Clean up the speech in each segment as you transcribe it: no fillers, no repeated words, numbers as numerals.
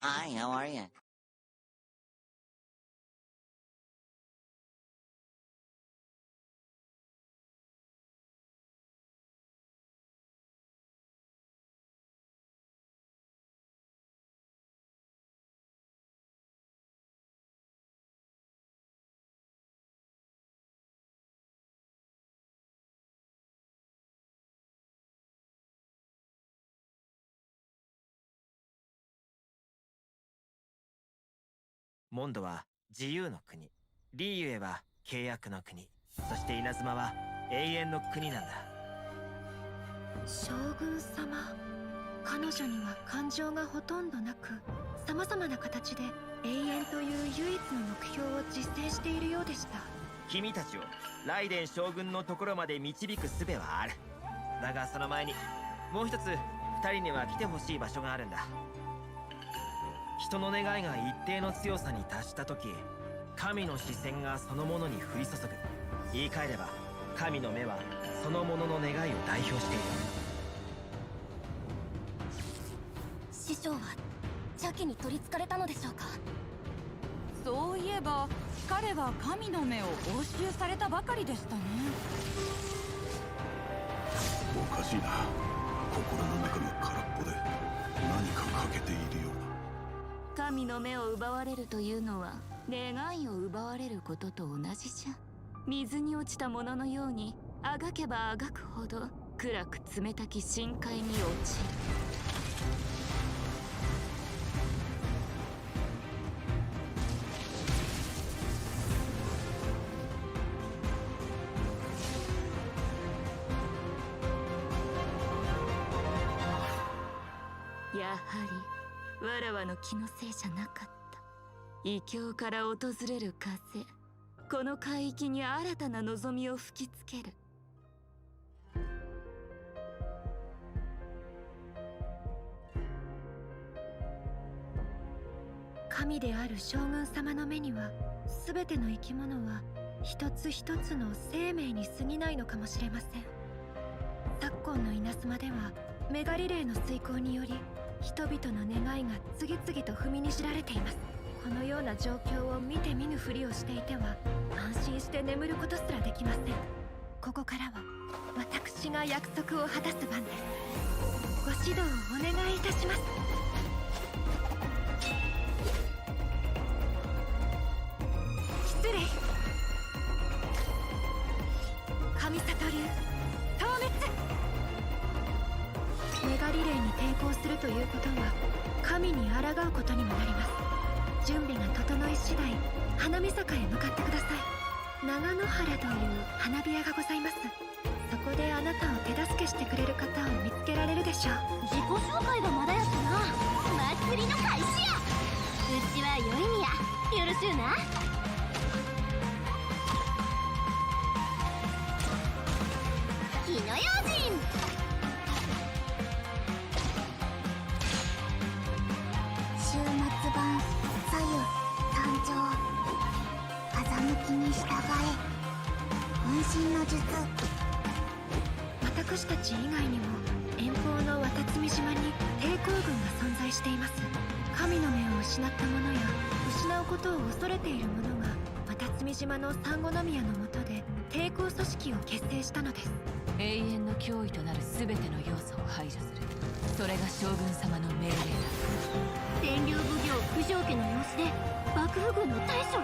Hi, how are you? モンドは自由の国、リーユエは契約の国、そして稲妻は永遠の国なんだ。将軍様、彼女には感情がほとんどなく、様々な形で永遠という唯一の目標を実践しているようでした。君たちをライデン将軍のところまで導く術はある。だがその前にもう一つ二人には来てほしい場所があるんだ。人の願いが一定の強さに達した時、神の視線がそのものに降り注ぐ。言い換えれば神の目はそのものの願いを代表している。師匠は邪気に取りつかれたのでしょうか。そういえば彼は神の目を押収されたばかりでしたね。おかしいな。心の中が空っぽで何か欠けているような。神の目を奪われるというのは願いを奪われることと同じじゃ。水に落ちたもののようにあがけばあがくほど暗く冷たき深海に落ちる。やはりわらわの気のせいじゃなかった。異境から訪れる風、この海域に新たな望みを吹きつける。神である将軍様の目には、全ての生き物は一つ一つの生命に過ぎないのかもしれません。昨今の稲妻ではメガリレーの遂行により人々の願いが次々と踏みにじられています。このような状況を見て見ぬふりをしていては安心して眠ることすらできません。ここからは私が約束を果たす番です。ご指導をお願いいたします。失礼。神里流消滅。メガリレーに抵抗するということは神に抗うことにもなります。準備が整い次第花見坂へ向かってください。長野原という花火屋がございます。そこであなたを手助けしてくれる方を見つけられるでしょう。自己紹介がまだやったな。祭りの開始や。うちはよいみや。よろしゅうな。火の用心。終末版左右誕生。風向きに従え。渾身の術。私たち以外にも遠方の渡積島に抵抗軍が存在しています。神の目を失った者や失うことを恐れている者が渡積島のサンゴノ宮の下で抵抗組織を結成したのです。永遠の脅威となる全ての要素を排除する。それが将軍様の命令だ。天竜奉行九条家の様子で幕府軍の大将。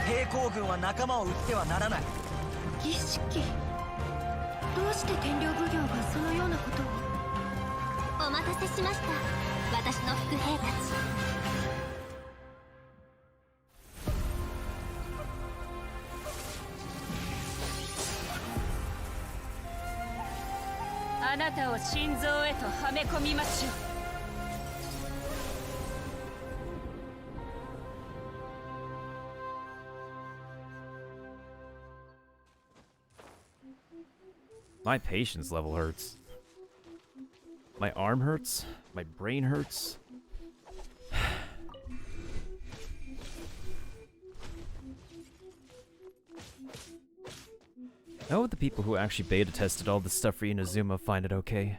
抵抗軍は仲間を撃ってはならない。儀式。どうして天領奉行がそのようなことを。お待たせしました。私の副兵たち。あなたを心臓へとはめ込みましょう。My patience level hurts. My arm hurts. My brain hurts. I hope the people who actually beta tested all this stuff for Inazuma find it okay.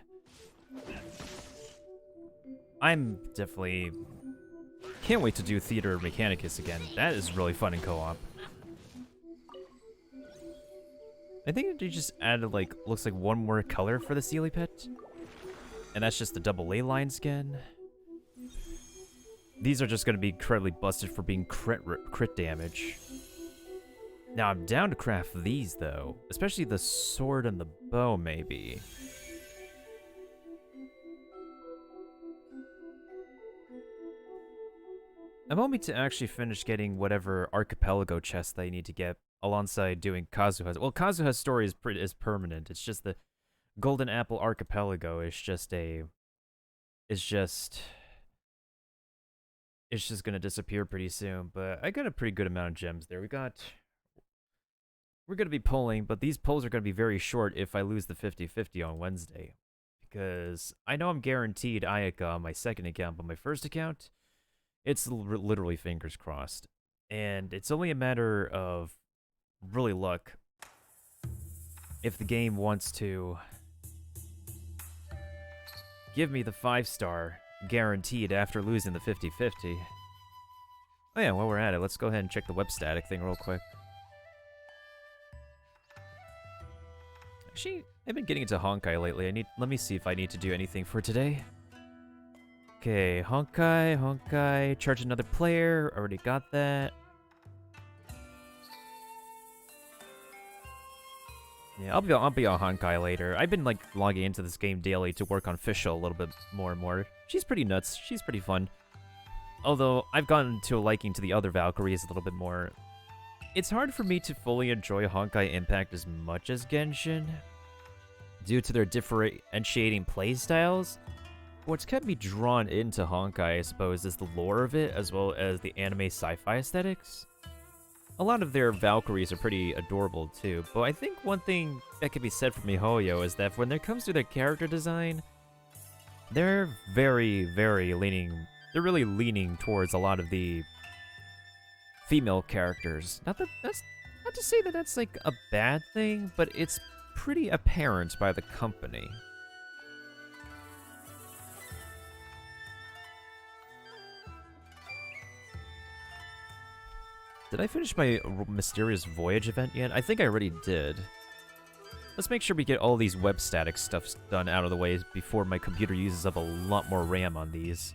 I'm definitely Can't wait to do Theater Mechanicus again. That is really fun in co-op. I think they just added, like, looks like one more color for the Sealy Pet. And that's just the double A line skin. These are just going to be incredibly busted for being crit damage. Now, I'm down to craft these, though. Especially the sword and the bow, maybe. I'm hoping to actually finish getting whatever Archipelago chest that I need to get alongside doing Kazuha's. Well, Kazuha's story is permanent. It's just the Golden Apple Archipelago is just a... It's just gonna disappear pretty soon, but I got a pretty good amount of gems there. We're gonna be pulling, but these pulls are gonna be very short if I lose the 50-50 on Wednesday. Because I know I'm guaranteed Ayaka on my second account, but my first account, it's literally fingers crossed. And it's only a matter of really luck if the game wants to give me the 5-star guaranteed after losing the 50-50. Oh yeah, while we're at it, let's go ahead and check the web static thing real quick. Actually, I've been getting into Honkai lately. Let me see if I need to do anything for today. Okay, Honkai, charge another player, already got that. Yeah, I'll be on Honkai later. I've been like logging into this game daily to work on Fischl a little bit more and more. She's pretty nuts. She's pretty fun. Although I've gotten to a liking to the other Valkyries a little bit more. It's hard for me to fully enjoy Honkai Impact as much as Genshin due to their differentiating playstyles. What's kept me drawn into Honkai, I suppose, is the lore of it as well as the anime sci-fi aesthetics. A lot of their Valkyries are pretty adorable too, but I think one thing that can be said for MiHoYo is that when it comes to their character design, they're really leaning towards a lot of the female characters. Not to say that that's like a bad thing, but it's pretty apparent by the company. Did I finish my Mysterious Voyage event yet? I think I already did. Let's make sure we get all these web static stuff done out of the way before my computer uses up a lot more RAM on these.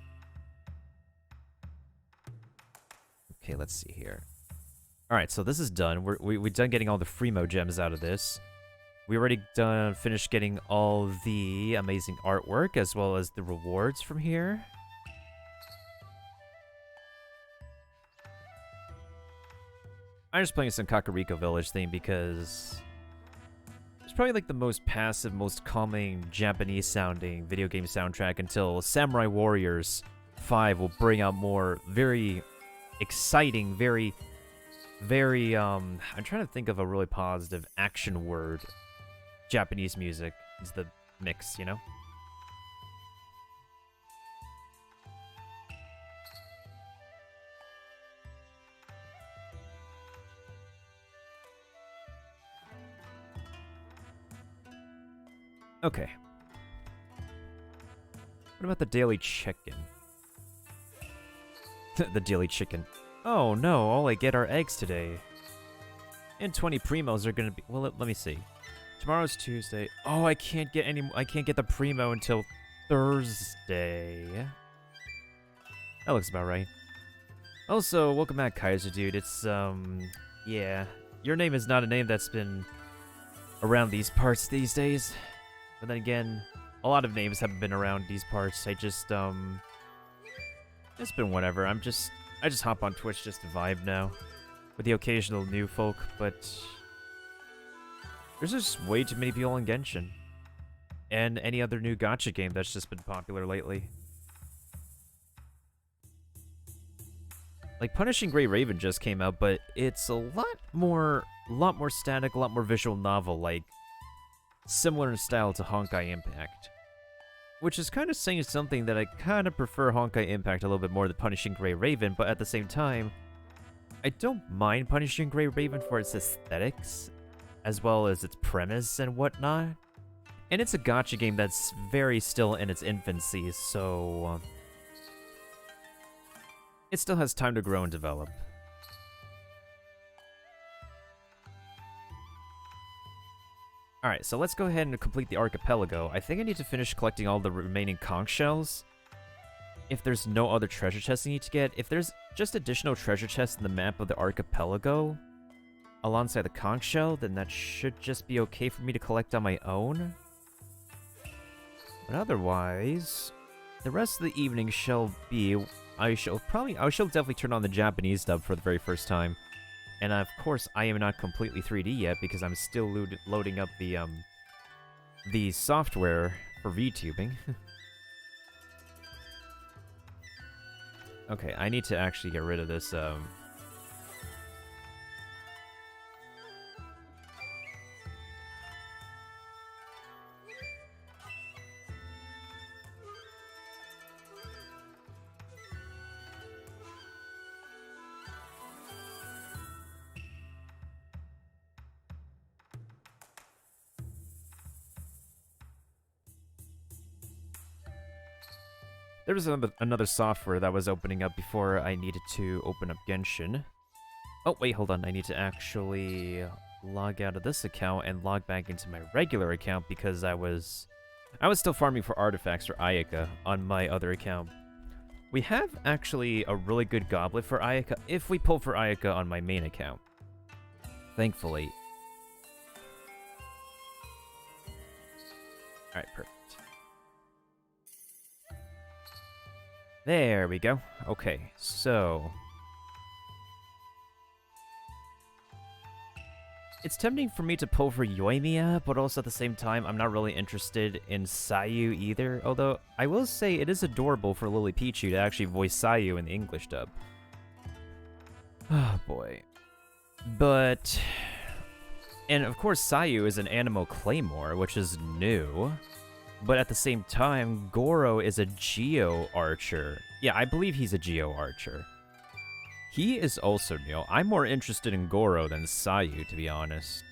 Okay, let's see here. Alright, so this is done. We're done getting all the Freemo gems out of this. We already finished getting all the amazing artwork as well as the rewards from here. I'm just playing some Kakariko Village theme because it's probably like the most passive, most calming Japanese-sounding video game soundtrack until Samurai Warriors 5 will bring out more very exciting, very, I'm trying to think of a really positive action word. Japanese music is the mix, you know? Okay. What about the daily chicken? The daily chicken. Oh no, all I get are eggs today. And 20 primos are gonna be... Well, let me see. Tomorrow's Tuesday. Oh, I can't get the primo until Thursday. That looks about right. Also, welcome back, Kaiser dude. It's, yeah. Your name is not a name that's been around these parts these days. But then again, a lot of names haven't been around these parts. I just, it's been whatever. I just hop on Twitch just to vibe now. With the occasional new folk, but there's just way too many people in Genshin. And any other new gacha game that's just been popular lately. Like, Punishing Grey Raven just came out, but it's a lot more static, a lot more visual novel, like, similar in style to Honkai Impact. Which is kind of saying something that I kind of prefer Honkai Impact a little bit more than Punishing Grey Raven, but at the same time, I don't mind Punishing Grey Raven for its aesthetics, as well as its premise and whatnot. And it's a gacha game that's very still in its infancy, so... it still has time to grow and develop. Alright, so let's go ahead and complete the archipelago. I think I need to finish collecting all the remaining conch shells. If there's no other treasure chests I need to get. If there's just additional treasure chests in the map of the archipelago alongside the conch shell, then that should just be okay for me to collect on my own. But otherwise, the rest of the evening shall be... I shall definitely turn on the Japanese dub for the very first time. And of course, I am not completely 3D yet because I'm still loading up the software for VTubing. Okay, I need to actually get rid of this. There was another software that was opening up before I needed to open up Genshin. Oh, wait, hold on. I need to actually log out of this account and log back into my regular account because I was still farming for artifacts for Ayaka on my other account. We have actually a really good goblet for Ayaka if we pull for Ayaka on my main account. Thankfully. Alright, perfect. There we go. Okay, so... it's tempting for me to pull for Yoimiya, but also at the same time, I'm not really interested in Sayu either. Although, I will say it is adorable for Lily Pichu to actually voice Sayu in the English dub. Oh boy. But... and of course, Sayu is an Animo Claymore, which is new. But at the same time, Goro is a Geo Archer. Yeah, I believe he's a Geo Archer. He is also new. I'm more interested in Goro than Sayu, to be honest.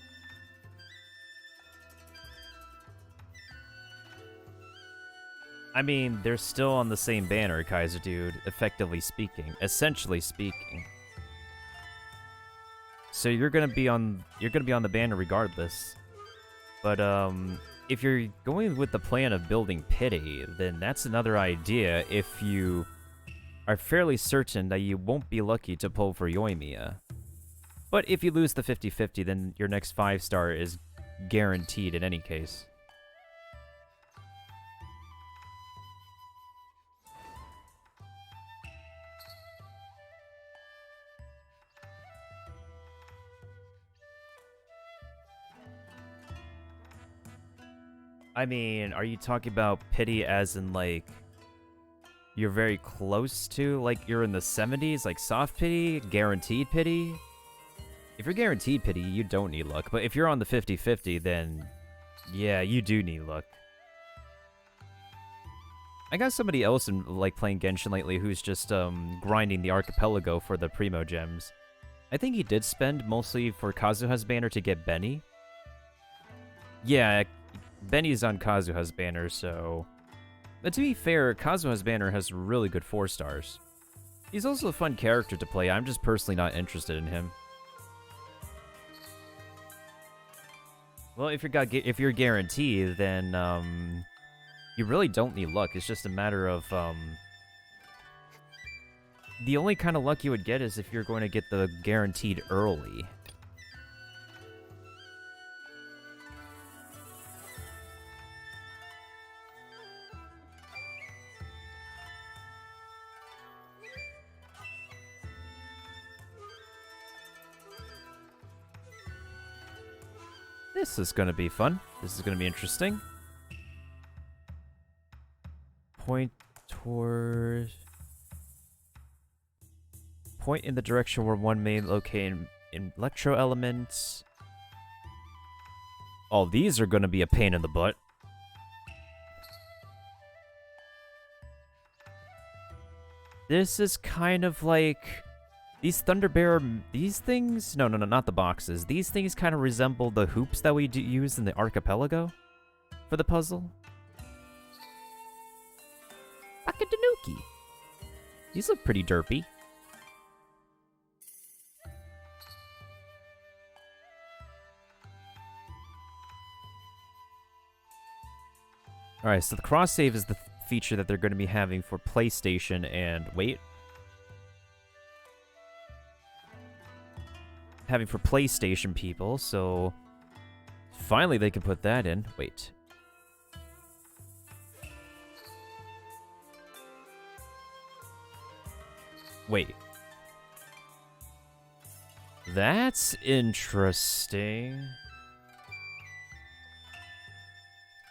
I mean, they're still on the same banner, Kaiser Dude, effectively speaking. Essentially speaking. So you're gonna be on the banner regardless. But, if you're going with the plan of building pity, then that's another idea if you are fairly certain that you won't be lucky to pull for Yoimiya. But if you lose the 50-50, then your next 5-star is guaranteed in any case. I mean, are you talking about pity as in, like, you're very close to, like, you're in the 70s, like soft pity, guaranteed pity? If you're guaranteed pity, you don't need luck. But if you're on the 50-50, then, yeah, you do need luck. I got somebody else in, like, playing Genshin lately who's just, grinding the archipelago for the Primo Gems. I think he did spend mostly for Kazuha's banner to get Benny. Yeah, Benny's on Kazuha's banner, so... but to be fair, Kazuha's banner has really good 4 stars. He's also a fun character to play, I'm just personally not interested in him. Well, if you're guaranteed, then, you really don't need luck. It's just a matter of, the only kind of luck you would get is if you're going to get the guaranteed early. This is going to be fun. This is going to be interesting. Point in the direction where one may locate in electro elements. Oh, these are going to be a pain in the butt. This is kind of like... these these things? No, not the boxes. These things kind of resemble the hoops that we use in the archipelago for the puzzle. Bakadanuki. These look pretty derpy. Alright, so the cross save is the feature that they're going to be having for PlayStation and... Wait. Having for PlayStation people, so... Finally they can put that in. Wait. Wait. That's interesting.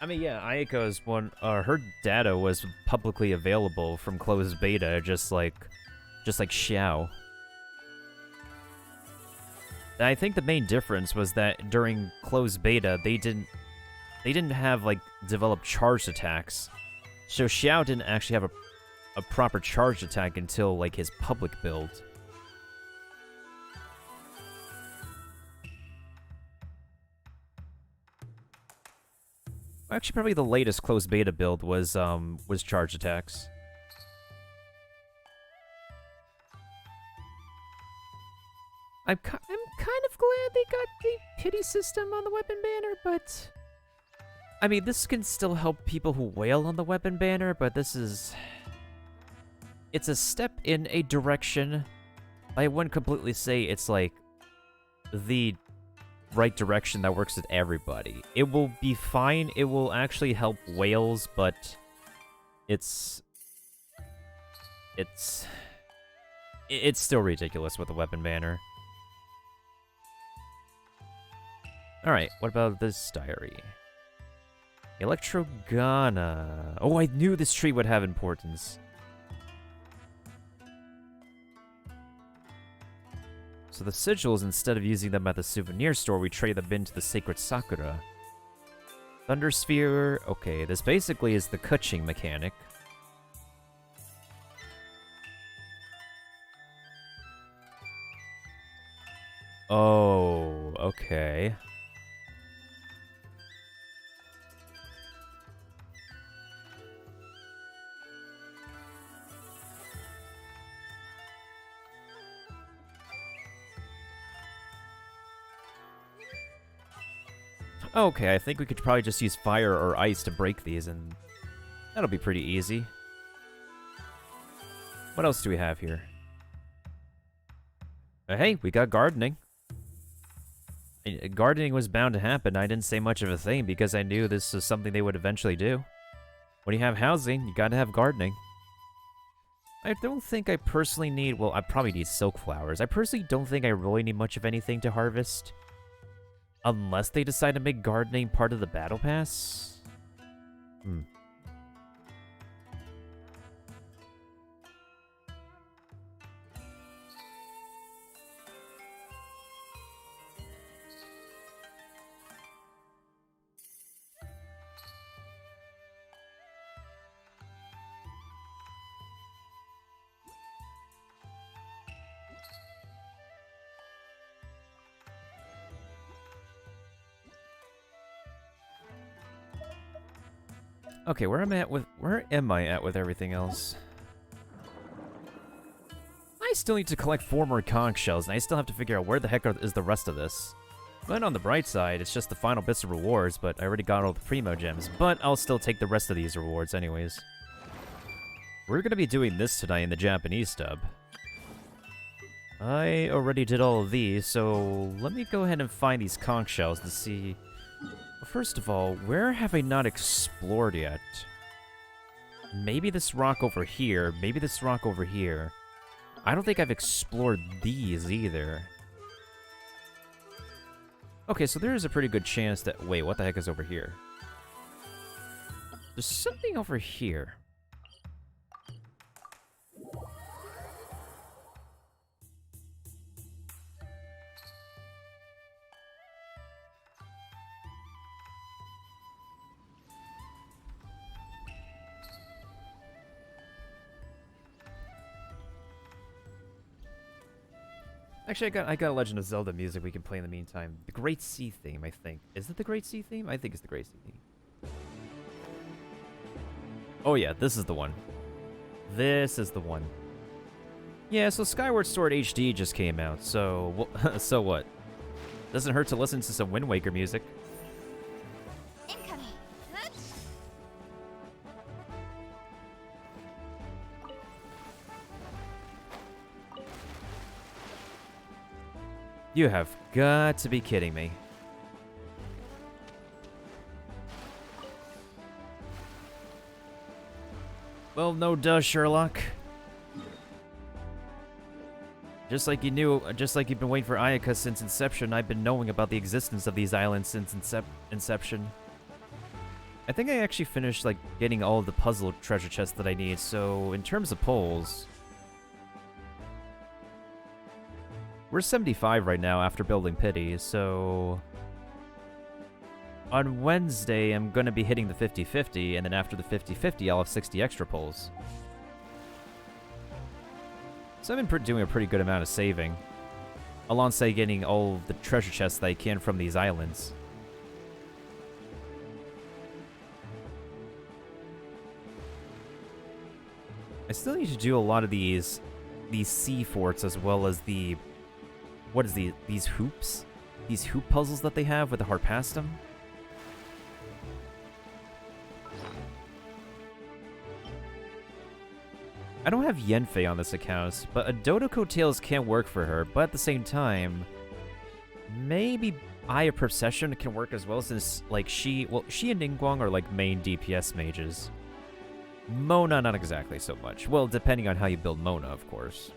I mean, yeah, Ayaka's one, her data was publicly available from closed beta, just like Xiao. And I think the main difference was that during closed beta, they didn't have, like, developed charged attacks. So Xiao didn't actually have a proper charged attack until, like, his public build. Actually, probably the latest closed beta build was charged attacks. I'm kind of glad they got the pity system on the weapon banner, but... I mean, this can still help people who wail on the weapon banner, but this is... It's a step in a direction. I wouldn't completely say it's, like, the right direction that works with everybody. It will be fine. It will actually help whales, but it's still ridiculous with the weapon banner. Alright, what about this diary? Electrogana. Oh, I knew this tree would have importance. So the sigils, instead of using them at the souvenir store, we trade them into the sacred Sakura. Thunder Sphere. Okay, this basically is the Kuching mechanic. Oh, okay. Okay, I think we could probably just use fire or ice to break these, and that'll be pretty easy. What else do we have here? Hey, we got gardening. Gardening was bound to happen. I didn't say much of a thing because I knew this was something they would eventually do. When you have housing, you gotta have gardening. I don't think I personally need... Well, I probably need silk flowers. I personally don't think I really need much of anything to harvest. Unless they decide to make gardening part of the battle pass? Okay, where am I at with everything else? I still need to collect 4 more conch shells, and I still have to figure out where the heck is the rest of this. But on the bright side, it's just the final bits of rewards, but I already got all the primo gems. But I'll still take the rest of these rewards anyways. We're gonna be doing this tonight in the Japanese dub. I already did all of these, so let me go ahead and find these conch shells to see... Well, first of all, where have I not explored yet? Maybe this rock over here. Maybe this rock over here. I don't think I've explored these either. Okay, so there is a pretty good chance that... Wait, what the heck is over here? There's something over here. Actually, I got Legend of Zelda music we can play in the meantime. The Great Sea theme, I think. Is it the Great Sea theme? I think it's the Great Sea theme. Oh yeah, this is the one. This is the one. Yeah, so Skyward Sword HD just came out, so... so what? Doesn't hurt to listen to some Wind Waker music. You have got to be kidding me. Well, no duh, Sherlock. Just like you knew, just like you've been waiting for Ayaka since Inception, I've been knowing about the existence of these islands since Inception. I think I actually finished, like, getting all of the puzzle treasure chests that I need, so in terms of polls... We're 75 right now after building Pity, so... On Wednesday, I'm gonna be hitting the 50-50, and then after the 50-50, I'll have 60 extra pulls. So I've been doing a pretty good amount of saving, alongside getting all of the treasure chests that I can from these islands. I still need to do a lot of these sea forts, as well as the... What is these hoops? These hoop puzzles that they have with the Harpastum? I don't have Yenfei on this account, but a Dodoko Tales can work for her, but at the same time, maybe Eye of Perception can work as well, since, like, she and Ningguang are, like, main DPS mages. Mona, not exactly so much. Well, depending on how you build Mona, of course.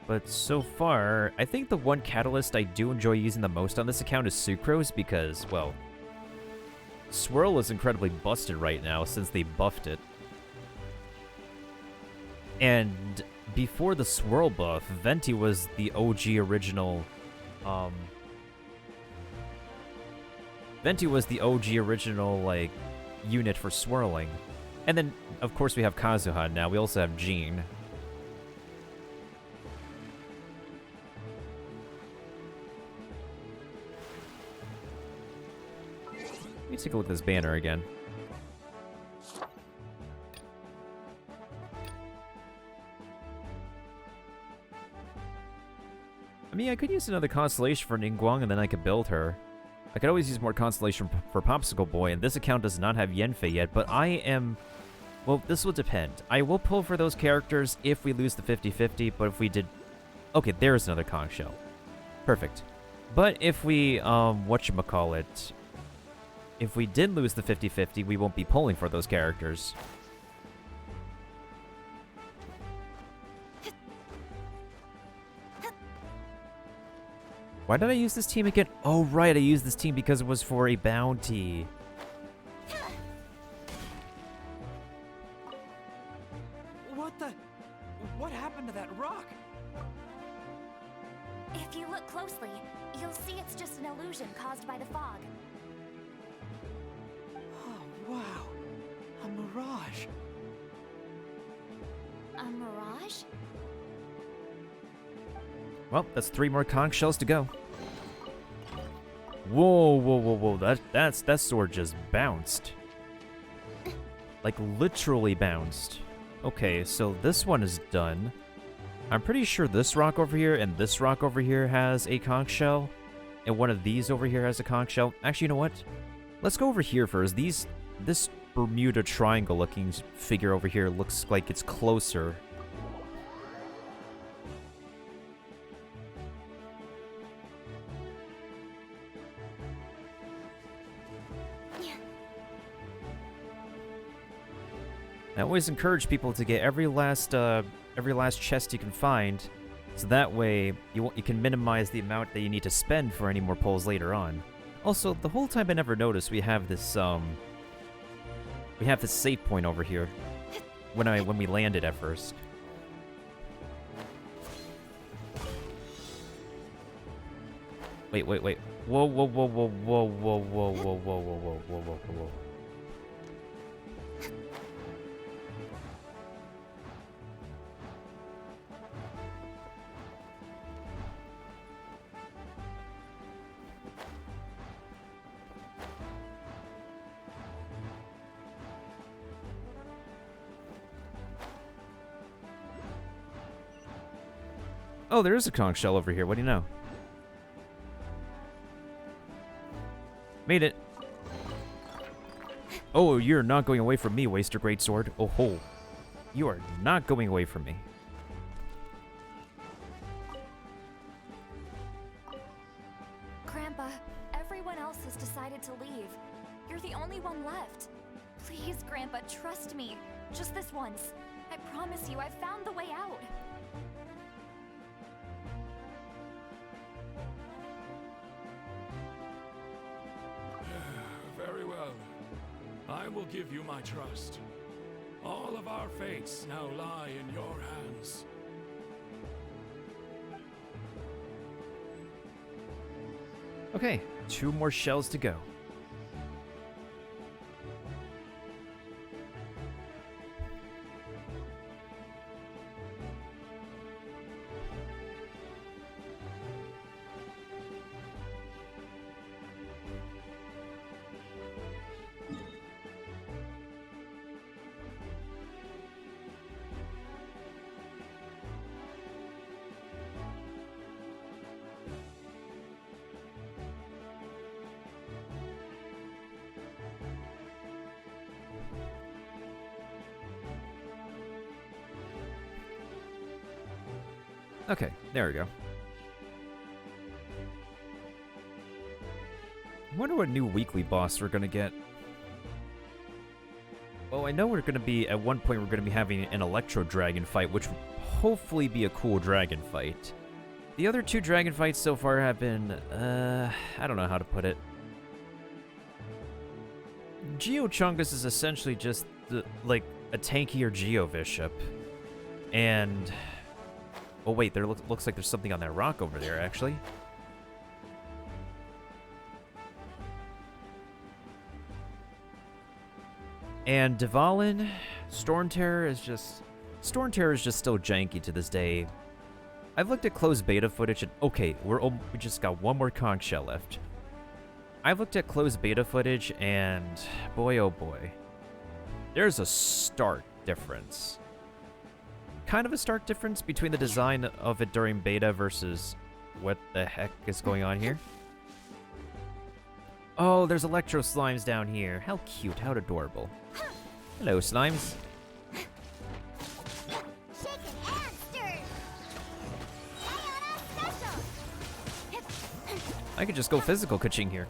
But so far, I think the one catalyst I do enjoy using the most on this account is Sucrose, because, well, Swirl is incredibly busted right now since they buffed it. And before the Swirl buff, Venti was the OG original, Venti was the OG original, like, unit for swirling. And then, of course, we have Kazuha now. We also have Jean. Let me take a look at this banner again. I mean, I could use another Constellation for Ningguang, and then I could build her. I could always use more Constellation for Popsicle Boy, and this account does not have Yenfei yet, but I am... Well, this will depend. I will pull for those characters if we lose the 50-50, but if we did... Okay, there's another conch shell. Perfect. But if we, whatchamacallit... If we did lose the 50-50, we won't be pulling for those characters. Why did I use this team again? Oh, right, I used this team because it was for a bounty. What happened to that rock? If you look closely, you'll see it's just an illusion caused by the fog. Oh, wow. A mirage. A mirage? Well, that's 3 more conch shells to go. Whoa, whoa, whoa, whoa. That sword just bounced. Like, literally bounced. Okay, so this one is done. I'm pretty sure this rock over here and this rock over here has a conch shell. And one of these over here has a conch shell. Actually, you know what? Let's go over here first. This Bermuda Triangle looking figure over here looks like it's closer. I always encourage people to get every last chest you can find, so that way you can minimize the amount that you need to spend for any more pulls later on. Also, the whole time I never noticed we have this save point over here when we landed at first. Wait. Whoa. Oh, there is a conch shell over here. What do you know? Made it. Oh, you're not going away from me, Waster Greatsword. Oh ho. You are not going away from me. Grandpa. Everyone else has decided to leave. You're the only one left. Please, Grandpa, trust me. Just this once. I promise you, I've found the way out. Very well. I will give you my trust. All of our fates now lie in your hands. Okay, 2 more shells to go. Okay, there we go. I wonder what new weekly boss we're gonna get. Well, I know we're gonna be, at one point we're gonna be having an Electro Dragon fight, which will hopefully be a cool dragon fight. The other 2 dragon fights so far have been, I don't know how to put it. Geochungus is essentially just, like, a tankier Geovishap. And... oh wait, there looks like there's something on that rock over there, actually. And Dvalin, Storm Terror is just still janky to this day. I've looked at closed beta footage and okay, we just got 1 more conch shell left. I've looked at closed beta footage and boy oh boy, there's a stark difference. Kind of a stark difference between the design of it during beta versus what the heck is going on here. Oh, there's electro slimes down here. How cute, how adorable. Hello, slimes. I could just go physical ka-ching here.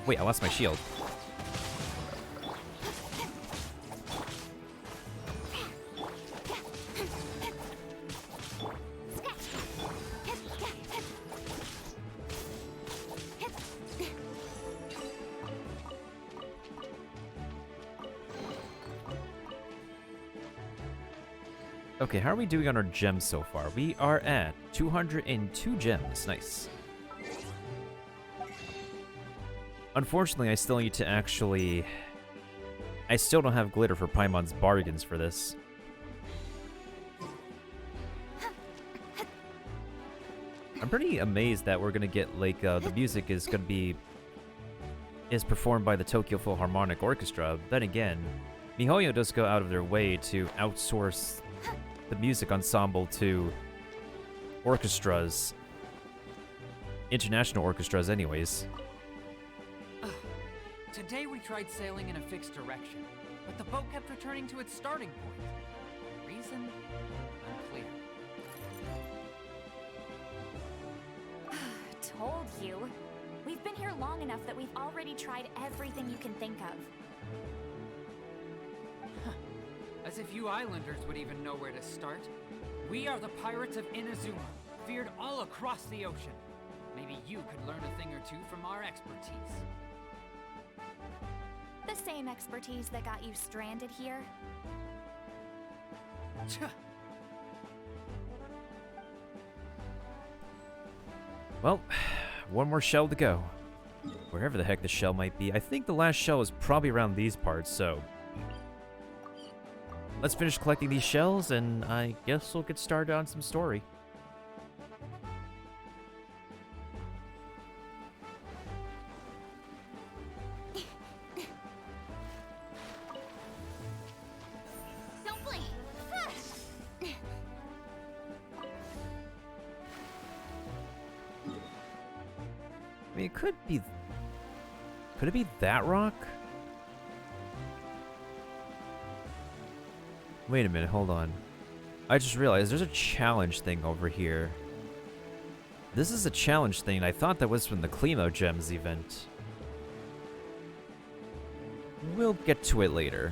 Wait, I lost my shield. Okay, how are we doing on our gems so far? We are at 202 gems. Nice. Unfortunately, I still need to actually... I still don't have glitter for Paimon's bargains for this. I'm pretty amazed that we're gonna get, like, the music is gonna be... is performed by the Tokyo Philharmonic Orchestra. Then again, MiHoYo does go out of their way to outsource the music ensemble to orchestras. International orchestras anyways. Today we tried sailing in a fixed direction, but the boat kept returning to its starting point. Reason? Unclear. Told you. We've been here long enough that we've already tried everything you can think of. As if you islanders would even know where to start. We are the pirates of Inazuma, feared all across the ocean. Maybe you could learn a thing or two from our expertise. The same expertise that got you stranded here. Well, 1 more shell to go. Wherever the heck the shell might be. I think the last shell is probably around these parts, so... let's finish collecting these shells, and I guess we'll get started on some story. Don't blink. I mean, it could be... could it be that rock? Wait a minute, hold on. I just realized there's a challenge thing over here. This is a challenge thing. I thought that was from the Climo Gems event. We'll get to it later.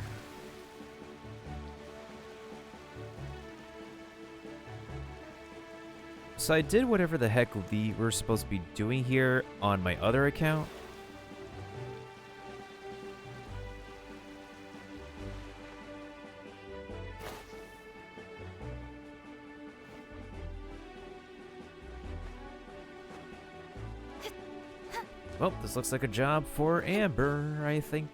So I did whatever the heck we were supposed to be doing here on my other account. Well, this looks like a job for Amber, I think.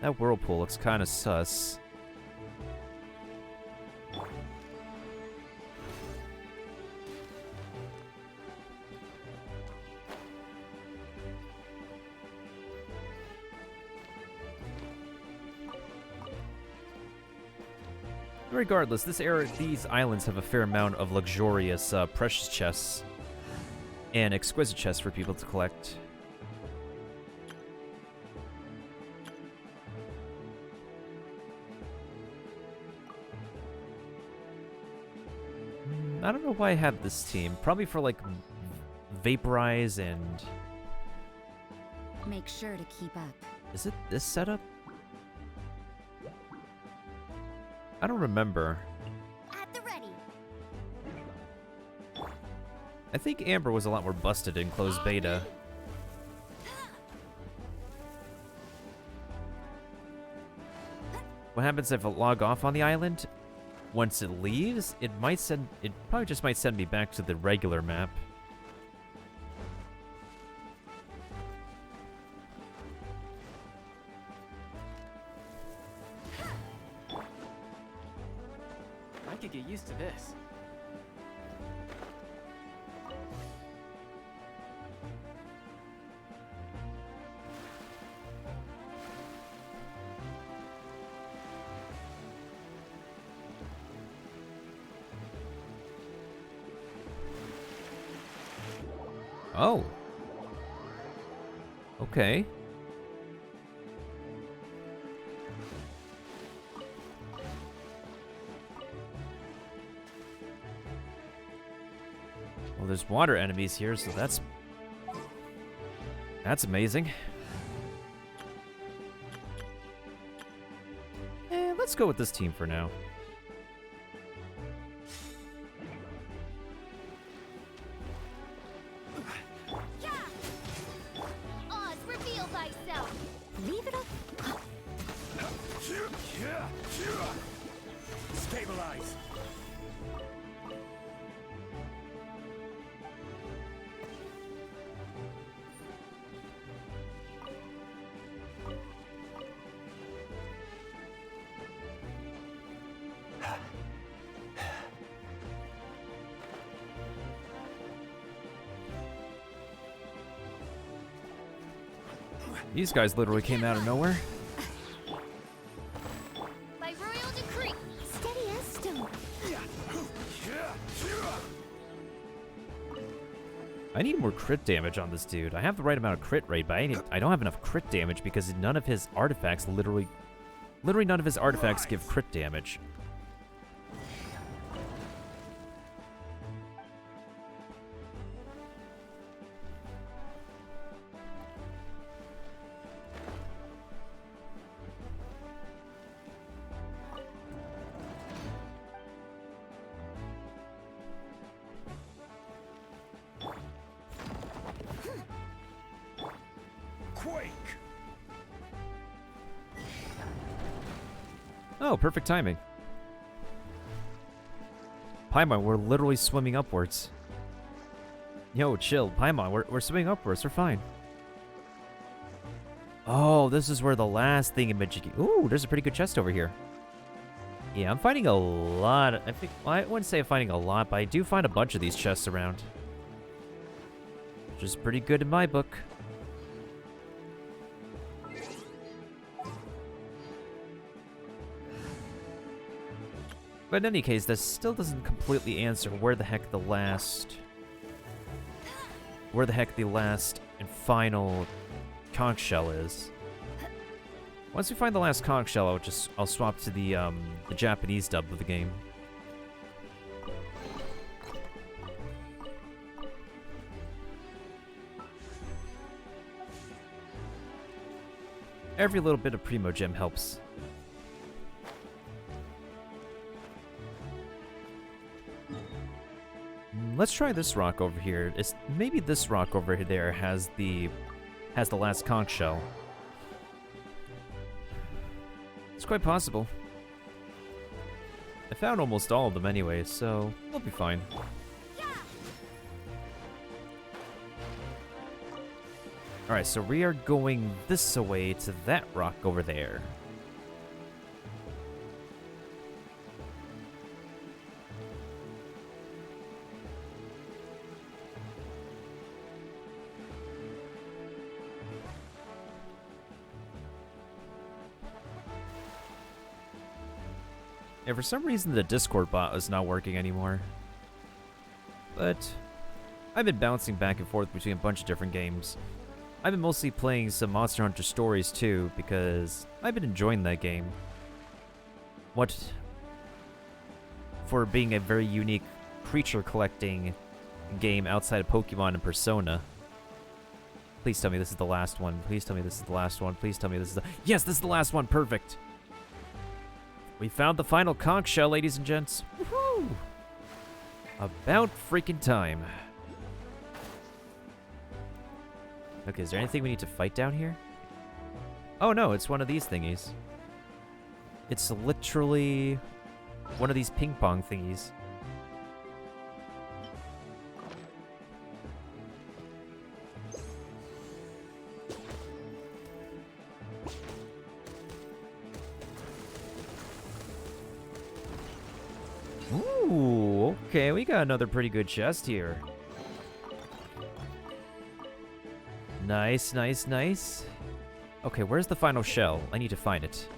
That whirlpool looks kind of sus. Regardless, these islands have a fair amount of luxurious precious chests and exquisite chests for people to collect. I don't know why I have this team. Probably for like vaporize and... Make sure to keep up. Is it this setup? I don't remember. At the ready. I think Amber was a lot more busted in closed beta. What happens if I log off on the island? Once it leaves, it probably just might send me back to the regular map. I could get used to this. Oh. Okay. Well, there's water enemies here, so that's amazing. Let's go with this team for now. Oz, reveal thyself. Leave it up. Stabilize. These guys literally came out of nowhere. By royal decree. Steady as stone. I need more crit damage on this dude. I have the right amount of crit rate, but I don't have enough crit damage because none of his artifacts literally none of his artifacts give crit damage. Oh, perfect timing. Paimon, we're literally swimming upwards. Yo, chill. Paimon, we're swimming upwards. We're fine. Oh, this is where the last thing in Majiki... Ooh, there's a pretty good chest over here. Yeah, I'm finding a lot. Well, I wouldn't say I'm finding a lot, but I do find a bunch of these chests around. Which is pretty good in my book. But in any case, this still doesn't completely answer where the heck the last and final conch shell is. Once we find the last conch shell, I'll swap to the Japanese dub of the game. Every little bit of Primo Gem helps. Let's try this rock over here. Maybe this rock over there has the last conch shell. It's quite possible. I found almost all of them anyway, so we'll be fine. Alright, so we are going this way to that rock over there. Yeah, for some reason the Discord bot is not working anymore. But I've been bouncing back and forth between a bunch of different games. I've been mostly playing some Monster Hunter Stories too, because I've been enjoying that game. What for being a very unique creature collecting game outside of Pokemon and Persona. Please tell me this is the last one. Please tell me this is the last one. Please tell me this is the... Yes, this is the last one. Perfect. We found the final conch shell, ladies and gents. Woohoo! About freaking time. Okay, is there anything we need to fight down here? Oh no, it's one of these thingies. It's literally one of these ping pong thingies. Ooh, okay, we got another pretty good chest here. Nice, nice, nice. Okay, where's the final shell? I need to find it.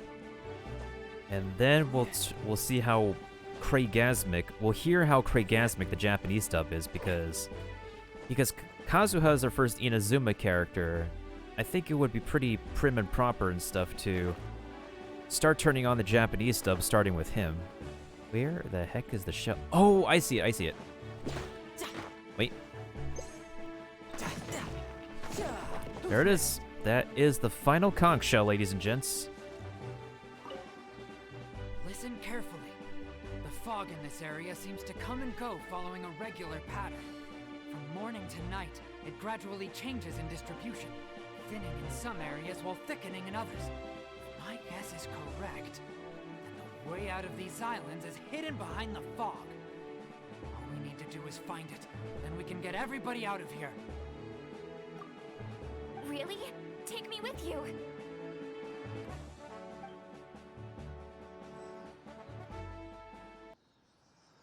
And then we'll see how Craigasmic... We'll hear how Craigasmic the Japanese dub is, because Kazuha is our first Inazuma character. I think it would be pretty prim and proper and stuff to start turning on the Japanese dub, starting with him. Where the heck is the shell? Oh, I see it, I see it. Wait. There it is. That is the final conch shell, ladies and gents. Listen carefully. The fog in this area seems to come and go following a regular pattern. From morning to night, it gradually changes in distribution, thinning in some areas while thickening in others. If my guess is correct, then the way out of these islands is hidden behind the fog. All we need to do is find it, then we can get everybody out of here. Really? Take me with you.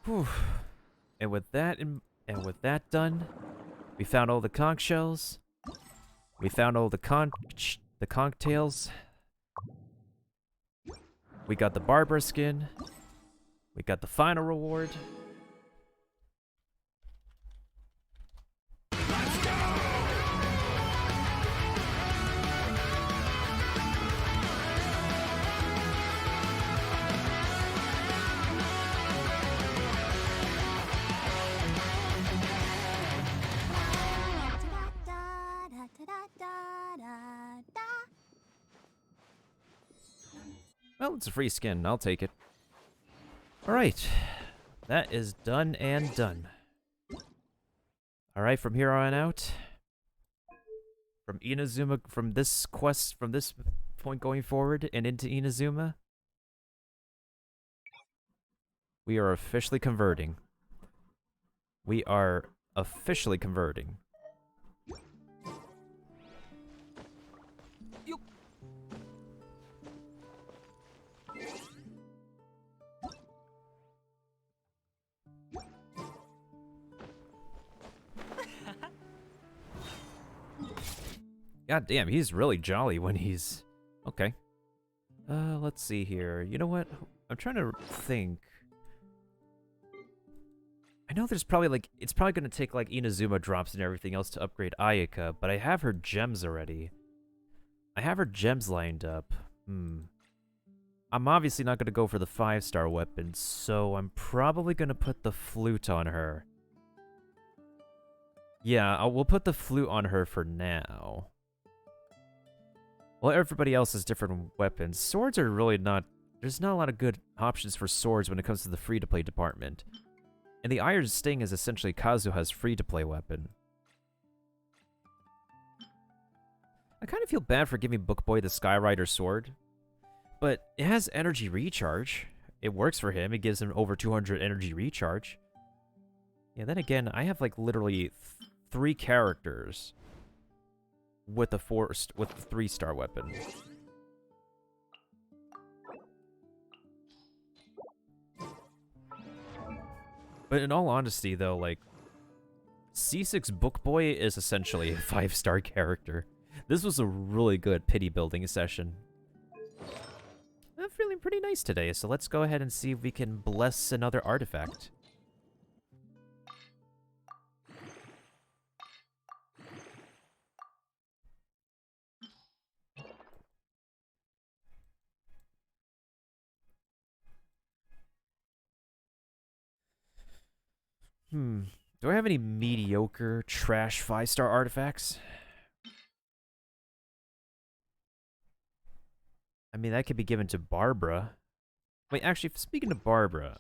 Whew. And with that done, we found all the conch shells. We found all the conch tails. We got the Barbara skin. We got the final reward. Well, it's a free skin. I'll take it. Alright. That is done and done. Alright, from here on out, from Inazuma, from this quest, from this point going forward and into Inazuma, we are officially converting. We are officially converting. God damn, he's really jolly when he's... Okay. Let's see here. You know what? I'm trying to think. I know there's probably like... It's probably going to take like Inazuma drops and everything else to upgrade Ayaka, but I have her gems already. I have her gems lined up. I'm obviously not going to go for the 5-star weapon, so I'm probably going to put the flute on her. Yeah, we'll put the flute on her for now. Well, everybody else has different weapons. Swords are really not... There's not a lot of good options for swords when it comes to the free-to-play department. And the Iron Sting is essentially Kazuha's free-to-play weapon. I kind of feel bad for giving Bookboy the Skyrider sword. But it has energy recharge. It works for him. It gives him over 200 energy recharge. Yeah, then again, I have like literally 3 characters with the 3-star weapon. But in all honesty, though, like, C6 Bookboy is essentially a 5-star character. This was a really good pity building session. I'm feeling pretty nice today, so let's go ahead and see if we can bless another artifact. Do I have any mediocre, trash 5-star artifacts? I mean, that could be given to Barbara. Wait, actually, speaking of Barbara...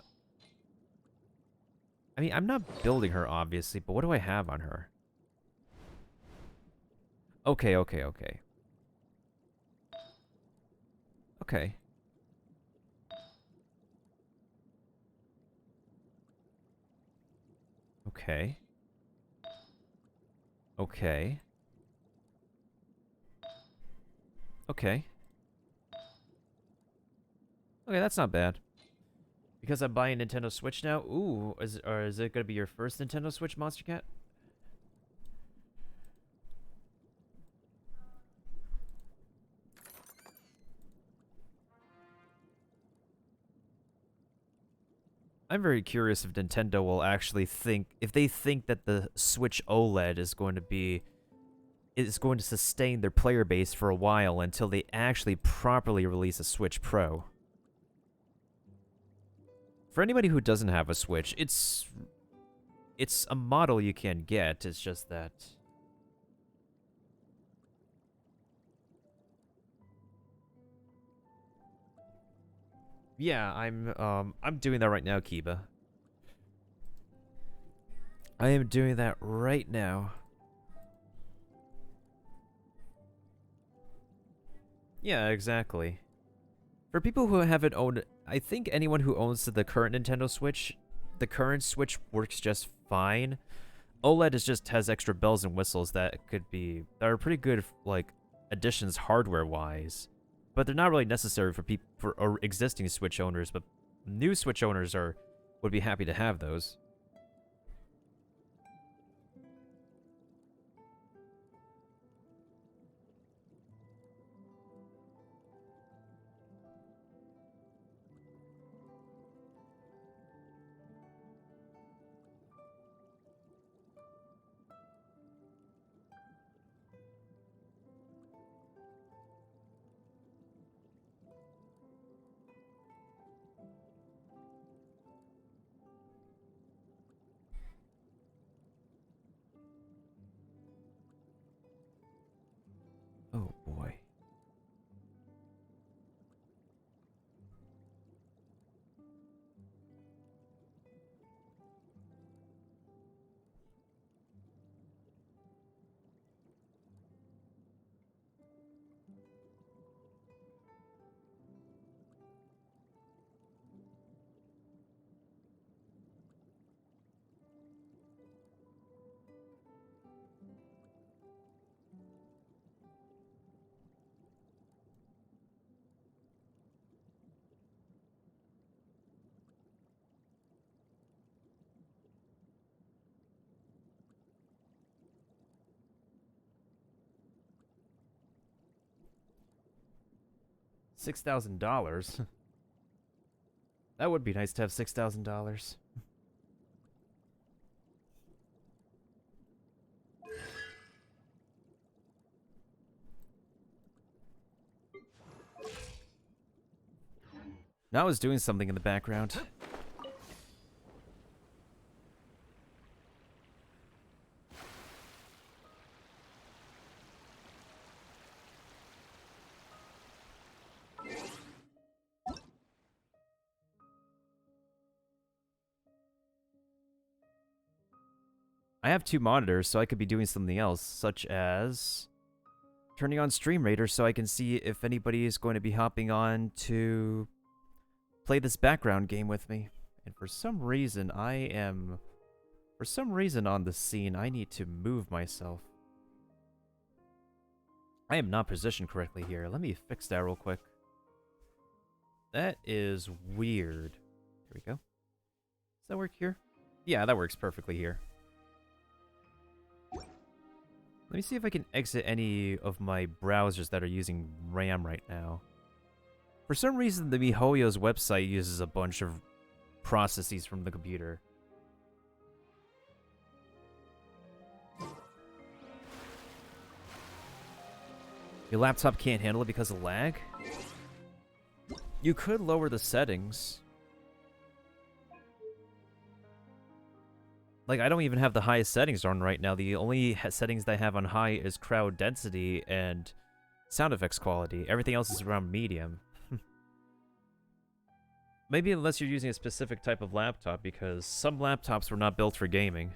I mean, I'm not building her, obviously, but what do I have on her? Okay. Okay. Okay, that's not bad. Because I'm buying a Nintendo Switch now? Ooh, is it gonna be your first Nintendo Switch, Monster Cat? I'm very curious if Nintendo will actually if they think that the Switch OLED is going to sustain their player base for a while until they actually properly release a Switch Pro. For anybody who doesn't have a Switch, it's a model you can get. It's just that... Yeah, I'm doing that right now, Kiba. I am doing that right now. Yeah, exactly. For people who haven't owned... I think anyone who owns the current Nintendo Switch, the current Switch works just fine. OLED has extra bells and whistles that are pretty good, like, additions hardware-wise. But they're not really necessary for existing Switch owners, but new Switch owners would be happy to have those. Oh boy. $6,000? That would be nice to have $6,000. Now I was doing something in the background. I have 2 monitors, so I could be doing something else, such as turning on Stream Raider so I can see if anybody is going to be hopping on to play this background game with me. And for some reason, on the scene, I need to move myself. I am not positioned correctly here. Let me fix that real quick. That is weird. Here we go. Does that work here? Yeah, that works perfectly here. Let me see if I can exit any of my browsers that are using RAM right now. For some reason, the MiHoYo's website uses a bunch of processes from the computer. Your laptop can't handle it because of lag? You could lower the settings. Like, I don't even have the highest settings on right now. The only settings that I have on high is crowd density and sound effects quality. Everything else is around medium. Maybe unless you're using a specific type of laptop, because some laptops were not built for gaming.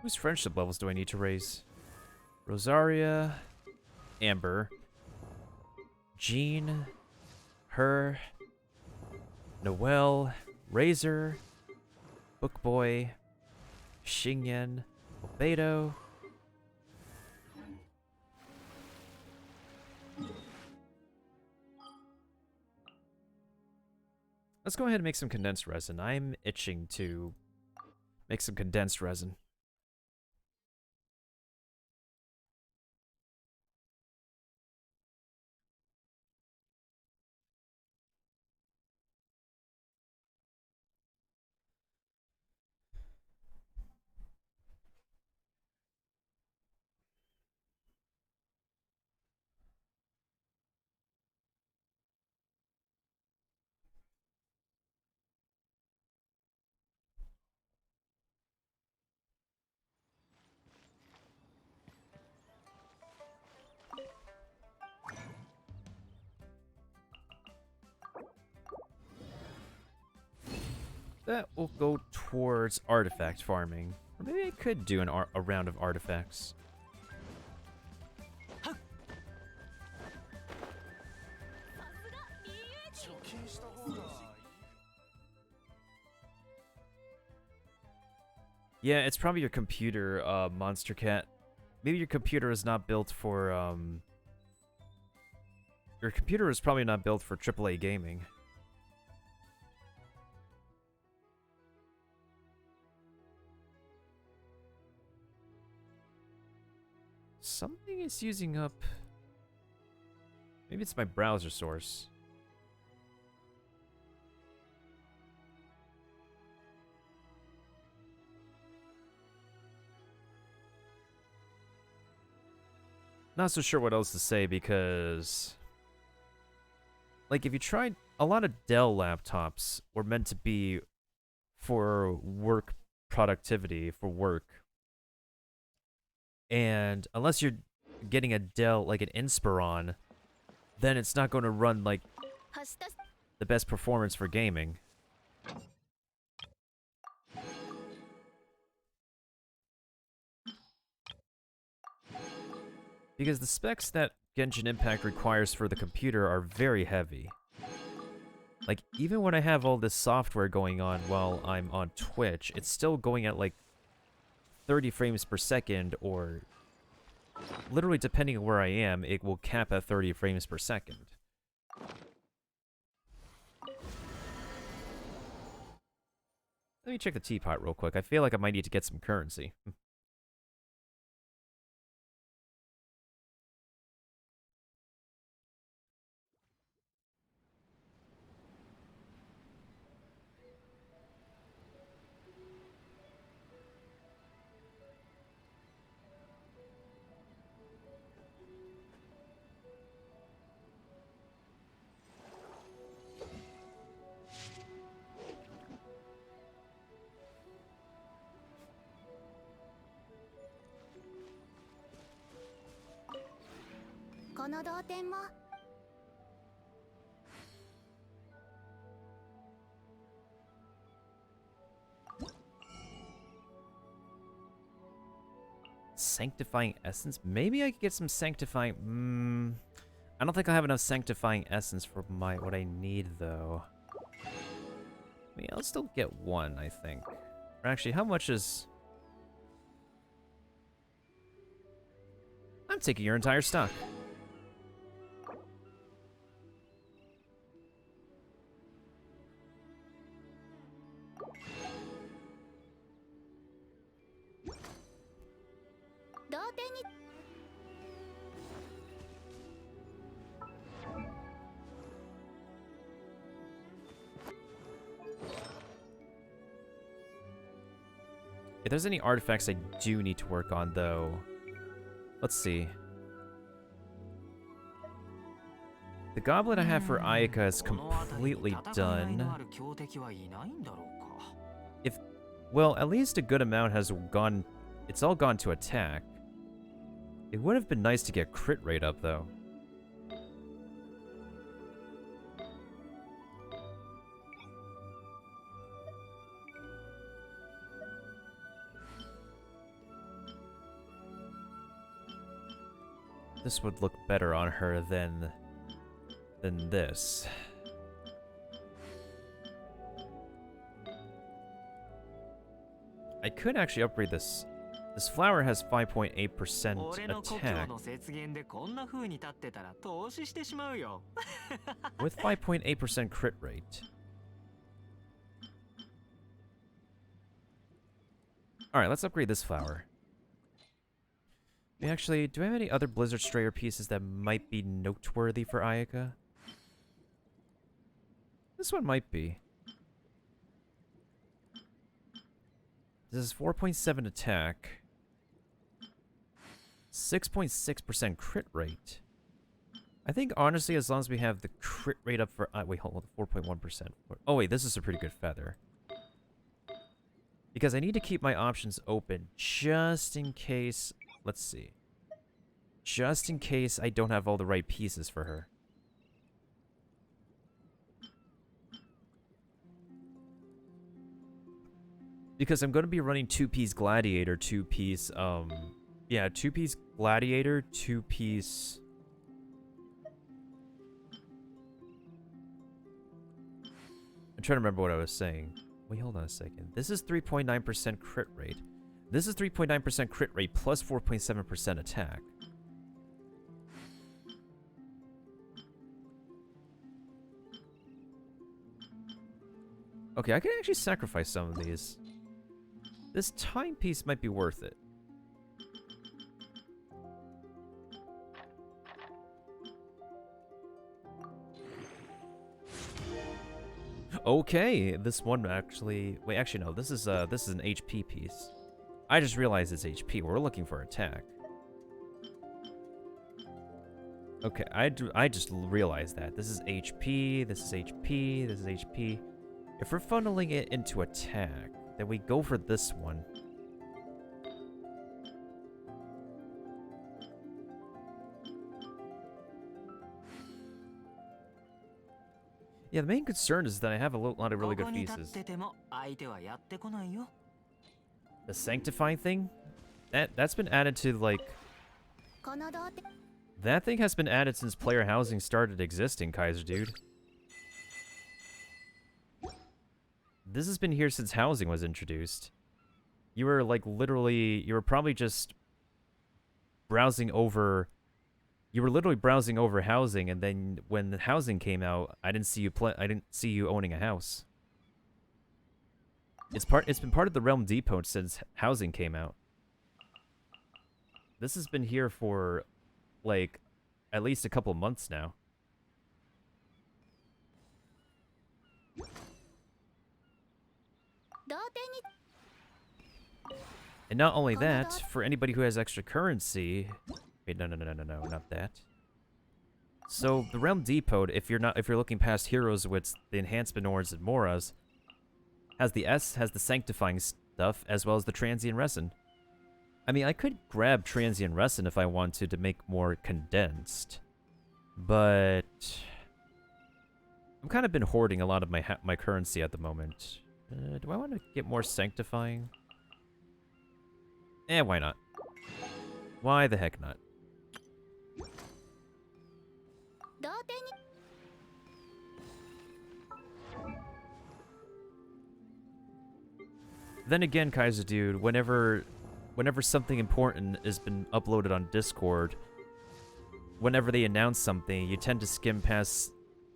Whose friendship levels do I need to raise? Rosaria, Amber, Jean, her, Noelle, Razor, Bookboy, Xingyan, Obedo. Let's go ahead and make some condensed resin. I'm itching to make some condensed resin. That will go towards artifact farming. Or maybe I could do a round of artifacts. Yeah, it's probably your computer, Monster Cat. Maybe your computer is not built for, Your computer is probably not built for AAA gaming. Something is using up... Maybe it's my browser source. Not so sure what else to say because... Like, if you tried... A lot of Dell laptops were meant to be for work productivity, for work. And unless you're getting a Dell, like an Inspiron, then it's not going to run, like, the best performance for gaming. Because the specs that Genshin Impact requires for the computer are very heavy. Like, even when I have all this software going on while I'm on Twitch, it's still going at, like, 30 frames per second, or... Literally, depending on where I am, it will cap at 30 frames per second. Let me check the teapot real quick. I feel like I might need to get some currency. この同点も Sanctifying essence? Maybe I could get some sanctifying... I don't think I have enough sanctifying essence for what I need, though. I mean, I'll still get one, I think. Or actually, how much is... I'm taking your entire stock. If there's any artifacts I do need to work on, though, let's see. The goblet I have for Ayaka is completely done. Well, at least a good amount has gone. It's all gone to attack. It would have been nice to get crit rate up, though. This would look better on her than this. I could actually upgrade this. This flower has 5.8% attack. With 5.8% crit rate. Alright, let's upgrade this flower. Actually, do I have any other Blizzard Strayer pieces that might be noteworthy for Ayaka? This one might be. This is 4.7 attack. 6.6% crit rate. I think, honestly, as long as we have the crit rate up for... wait, hold on. 4.1%. Oh, wait, this is a pretty good feather. Because I need to keep my options open just in case... Let's see. Just in case I don't have all the right pieces for her. Because I'm going to be running 2-piece Gladiator, 2-piece, yeah, 2-piece Gladiator, 2-piece... I'm trying to remember what I was saying. Wait, hold on a second. This is 3.9% crit rate. This is 3.9% crit rate plus 4.7% attack. Okay, I can actually sacrifice some of these. This timepiece might be worth it. Okay, this one actually... Wait, actually no, this is an HP piece. I just realized it's HP. We're looking for attack. Okay, I just realized that. This is HP, this is HP, this is HP. If we're funneling it into attack, then we go for this one. Yeah, the main concern is that I have a lot of really good pieces. The sanctifying thing? That's been added to, like... That thing has been added since player housing started existing, Kaiser dude. This has been here since housing was introduced. You were, like, literally... You were probably just... browsing over... You were literally browsing over housing, and then when the housing came out, I didn't see you owning a house. It's been part of the Realm Depot since housing came out. This has been here for, like, at least a couple months now. And not only that, for anybody who has extra currency... Wait, no, not that. So, the Realm Depot, if you're looking past Heroes with the Enhancement Ores and Moras, has the Sanctifying stuff, as well as the Transient Resin. I mean, I could grab Transient Resin if I wanted to make more condensed. But I've kind of been hoarding a lot of my currency at the moment. Do I want to get more sanctifying? Why not? Why the heck not? Then again, Kaiser dude, whenever something important has been uploaded on Discord, whenever they announce something, you tend to skim past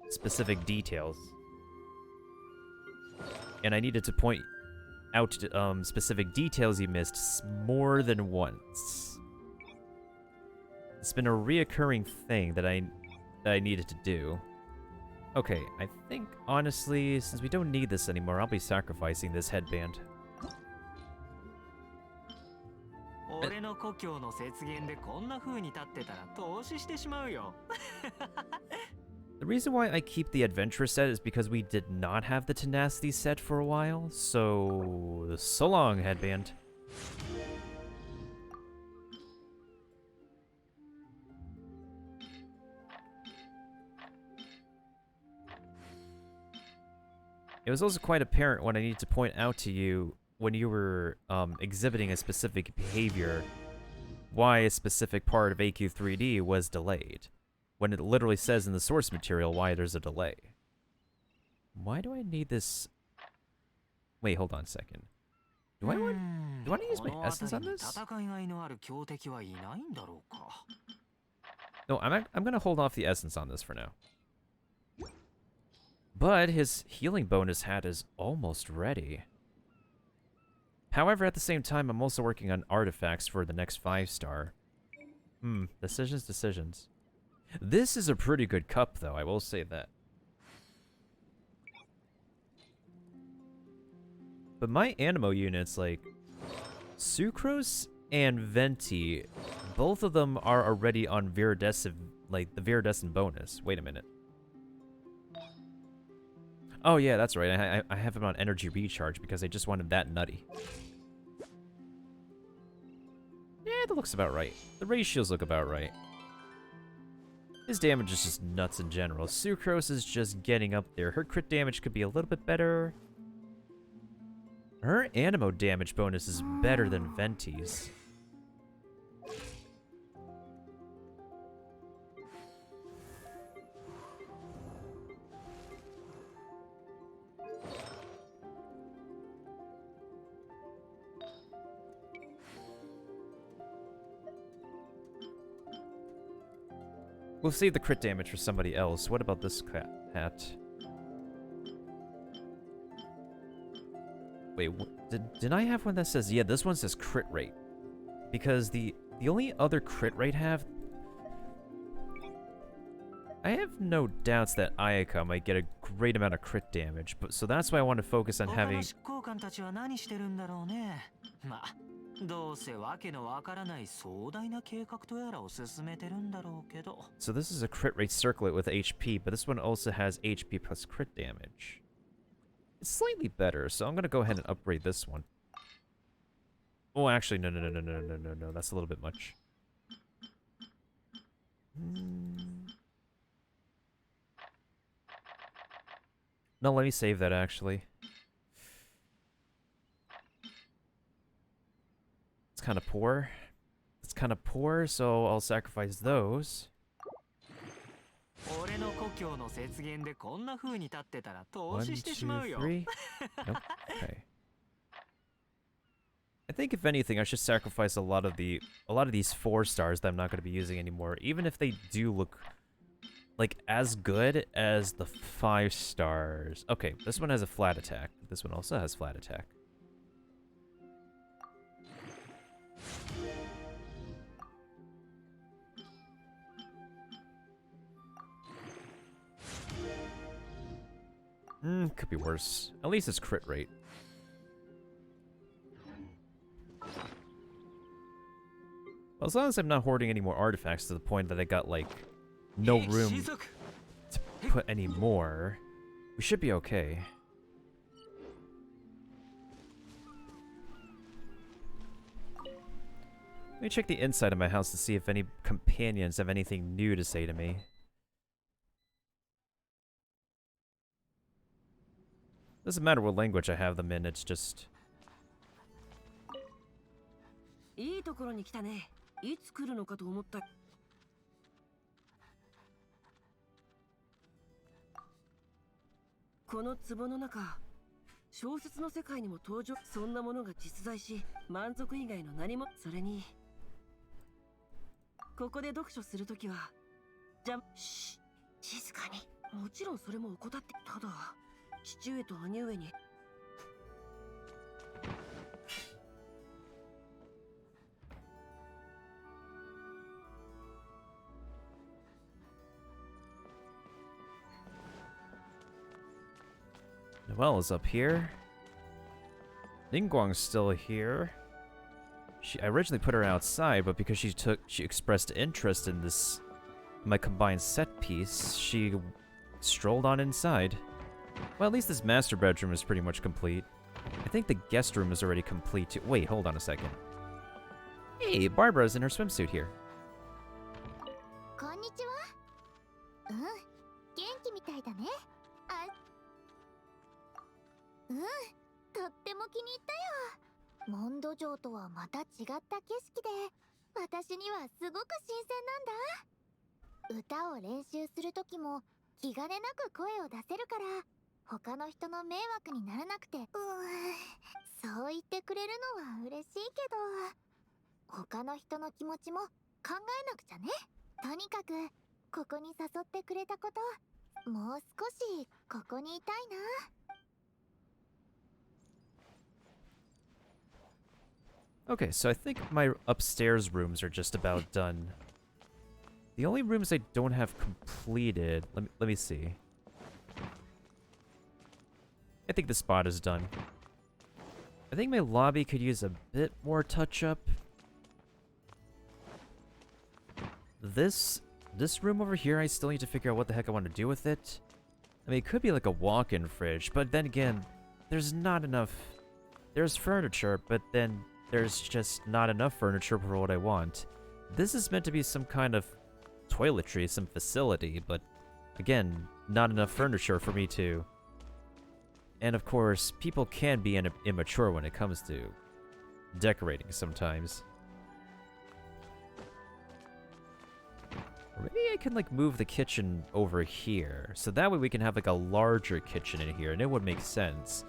specific details. And I needed to point out specific details you missed more than once. It's been a reoccurring thing that I needed to do. Okay, I think, honestly, since we don't need this anymore, I'll be sacrificing this headband. The reason why I keep the adventure set is because we did not have the tenacity set for a while, so long, headband. It was also quite apparent when I needed to point out to you when you were exhibiting a specific behavior why a specific part of AQ3D was delayed. When it literally says in the source material why there's a delay. Why do I need this? Wait, hold on a second. Do I want to use my essence on this? No, I'm gonna hold off the essence on this for now. But his healing bonus hat is almost ready. However, at the same time, I'm also working on artifacts for the next 5-star. Decisions. This is a pretty good cup, though, I will say that. But my Animo units, like Sucrose and Venti, both of them are already on Viridescent, like the Viridescent bonus. Wait a minute. Oh yeah, that's right. I have him on energy recharge because I just wanted that nutty. Yeah, that looks about right. The ratios look about right. His damage is just nuts in general. Sucrose is just getting up there. Her crit damage could be a little bit better. Her Animo damage bonus is better than Venti's. We'll save the crit damage for somebody else. What about this hat? Wait, did I have one that says... Yeah, this one says crit rate. Because the only other crit rate I have no doubts that Ayaka might get a great amount of crit damage, but so that's why I want to focus on having... So this is a crit rate circlet with HP, but this one also has HP plus crit damage. It's slightly better, so I'm gonna go ahead and upgrade this one. Oh, actually, no, that's a little bit much. No, let me save that, actually. It's kind of poor. It's kind of poor, so I'll sacrifice those. 俺の故郷の雪原でこんな風に立ってたら投資してしまうよ。 1, 2, 3. Nope. Okay. I think if anything, I should sacrifice a lot of these 4 stars that I'm not going to be using anymore, even if they do look like as good as the 5 stars. Okay, this one has a flat attack. This one also has flat attack. Could be worse. At least it's crit rate. Well, as long as I'm not hoarding any more artifacts to the point that I got, like, no room to put any more, we should be okay. Let me check the inside of my house to see if any companions have anything new to say to me. Doesn't matter what language I have them in, it's just... いいところに来たね。いつ来るのかと思った。この壺の中、小説の世界にも登場。そんなものが実在し、満足以外の何も。それに、ここで読書するときは、静かに。もちろんそれも怠って。ただ、父上と兄上に。Noelle is up here. Ningguang's still here. I originally put her outside, but because she expressed interest in my combined set piece, she strolled on inside. Well, at least this master bedroom is pretty much complete. I think the guest room is already complete too. Wait, hold on a second. Hey, Barbara's in her swimsuit here. こんにちは。元気みたいだね。とっても気に入ったよ。モンド城とはまた違った景色で、私にはすごく新鮮なんだ。歌を練習するときも気兼ねなく声を出せるから、他の人の迷惑にならなくて。そう言ってくれるのは嬉しいけど、他の人の気持ちも考えなくちゃね。とにかくここに誘ってくれたこと、もう少しここにいたいな。Okay, so I think my upstairs rooms are just about done. The only rooms I don't have completed... Let me see. I think the spot is done. I think my lobby could use a bit more touch-up. This room over here, I still need to figure out what the heck I want to do with it. I mean, it could be like a walk-in fridge, but then again, there's not enough... There's furniture, but then... There's just not enough furniture for what I want. This is meant to be some kind of toiletry, some facility, but again, not enough furniture for me to... And of course, people can be immature when it comes to decorating sometimes. Or maybe I can like move the kitchen over here, so that way we can have like a larger kitchen in here, and it would make sense.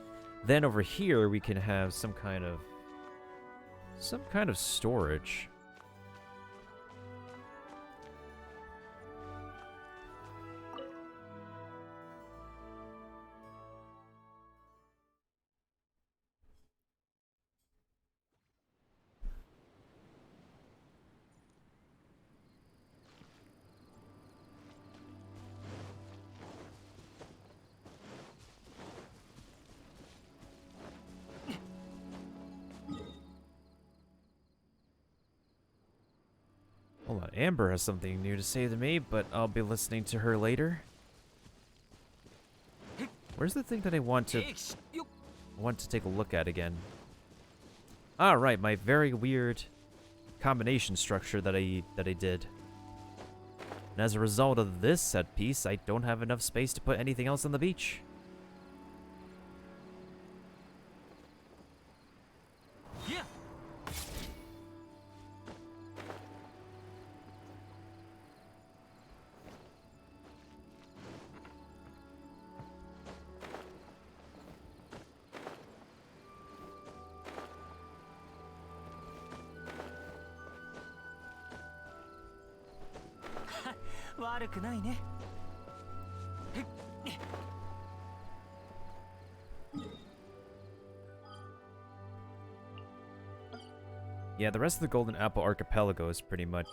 Then over here we can have some kind of storage. Hold on, Amber has something new to say to me, but I'll be listening to her later. Where's the thing that I want to take a look at again? Ah, right, my very weird combination structure that I did. And as a result of this set piece, I don't have enough space to put anything else on the beach. Yeah. Yeah, the rest of the Golden Apple Archipelago is pretty much...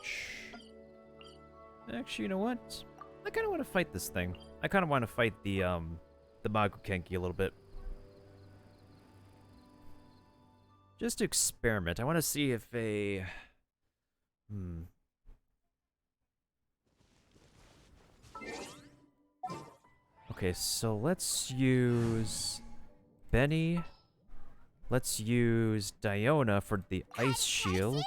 Actually, you know what? I kind of want to fight this thing. I kind of want to fight the Magukenki a little bit. Just to experiment. I want to see if a... Okay, so let's use Benny. Let's use Diona for the ice shield.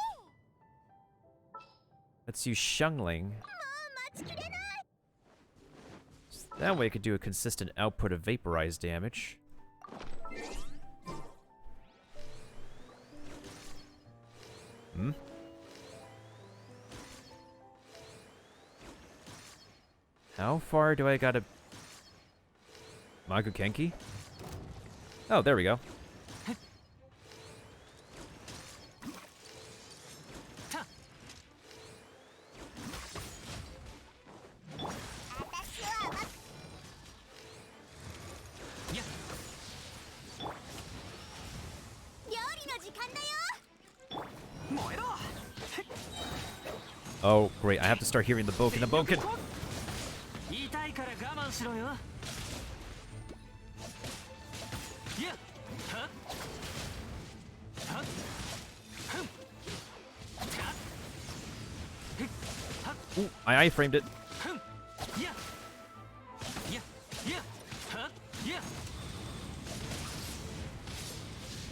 Let's use Xiangling. So that way I could do a consistent output of vaporized damage. How far do I gotta... Magukenki? Oh, there we go. Oh, great. I have to start hearing the Boken. The Boken! Ooh, I iframed it.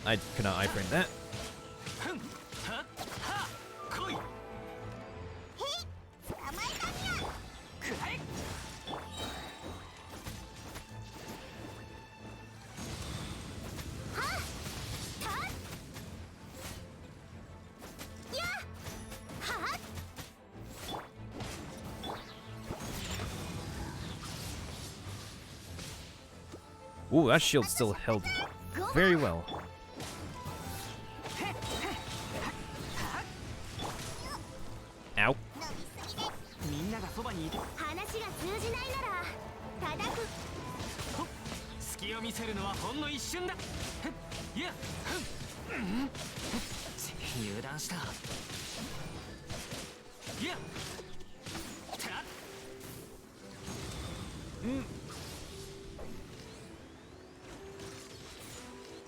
I cannot iframe that. Ooh, that shield still held very well. Ow.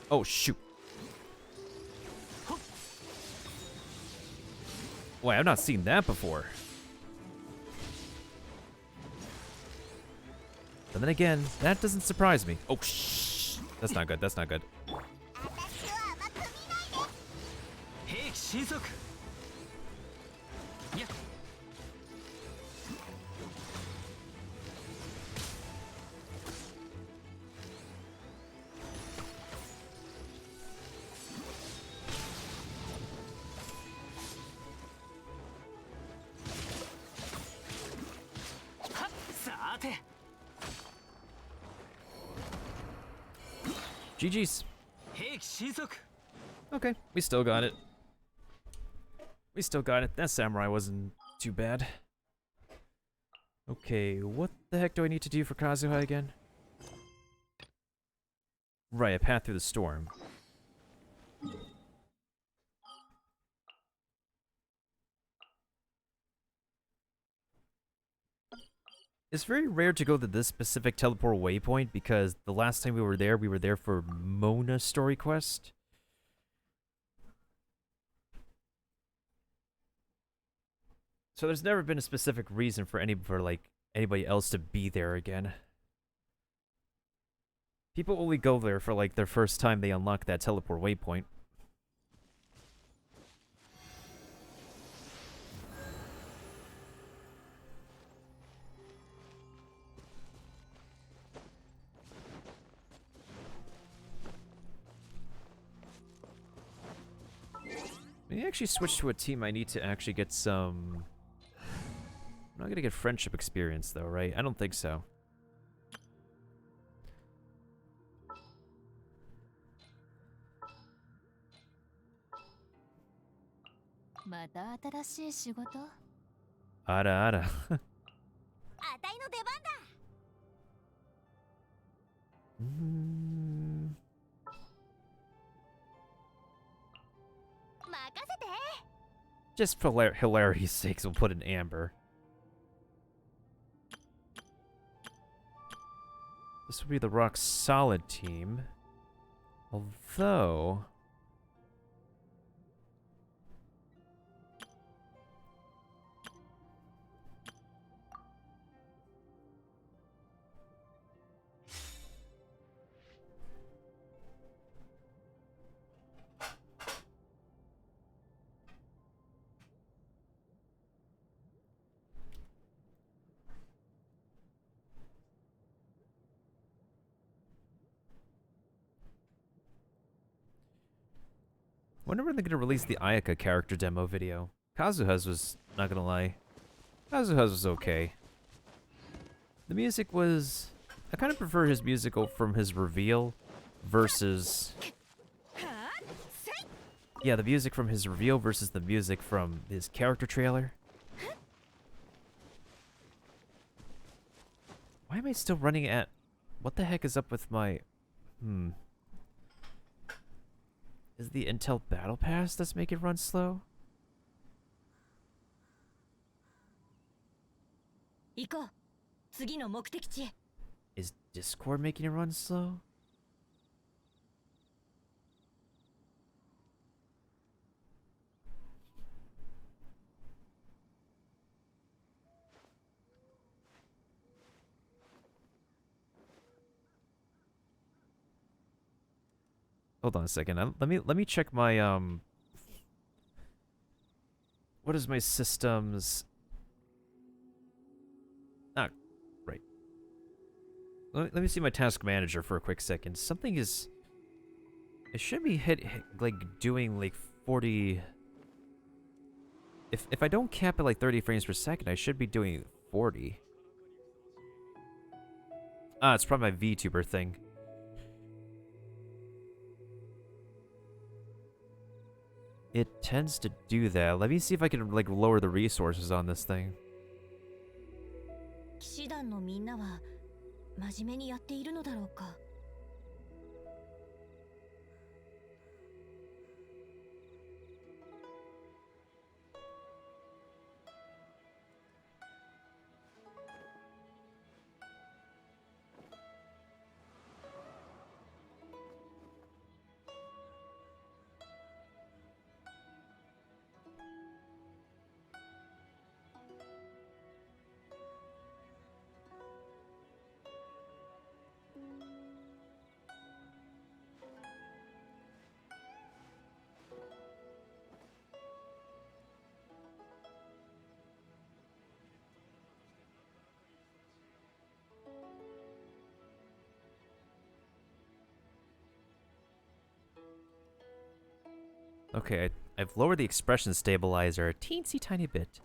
Oh, shoot. Wait, I've not seen that before. But then again, that doesn't surprise me. Oh, shh. That's not good. That's not good. GG's. Okay, we still got it. We still got it. That samurai wasn't too bad. Okay, what the heck do I need to do for Kazuha again? Right, a path through the storm. It's very rare to go to this specific teleport waypoint because the last time we were there for Mona story quest. So there's never been a specific reason for anybody else to be there again. People only go there for like their first time they unlock that teleport waypoint. Maybe actually switch to a team I need to actually get some... I'm not gonna get friendship experience though, right? I don't think so. Ara ara. Just for hilarity's sakes, we'll put an Amber. This would be the rock solid team. Although... wonder when they're gonna release the Ayaka character demo video. Kazuha's was, not gonna lie, Kazuha's was okay. The music was... I kind of prefer his musical from his reveal versus... Yeah, the music from his reveal versus the music from his character trailer. Why am I still running at... What the heck is up with my... Is the Intel Battle Pass that's making it run slow? 行こう。次の目的地へ。 Is Discord making it run slow? Hold on a second. Let me check my what is my system's... Ah, right. Let me see my task manager for a quick second. Something is... It should be like doing like 40... If I don't cap at like 30 frames per second, I should be doing 40. Ah, it's probably my VTuber thing. It tends to do that. Let me see if I can like lower the resources on this thing. 騎士団のみんなは真面目にやっているのだろうか。 Okay, I've lowered the expression stabilizer a teensy tiny bit.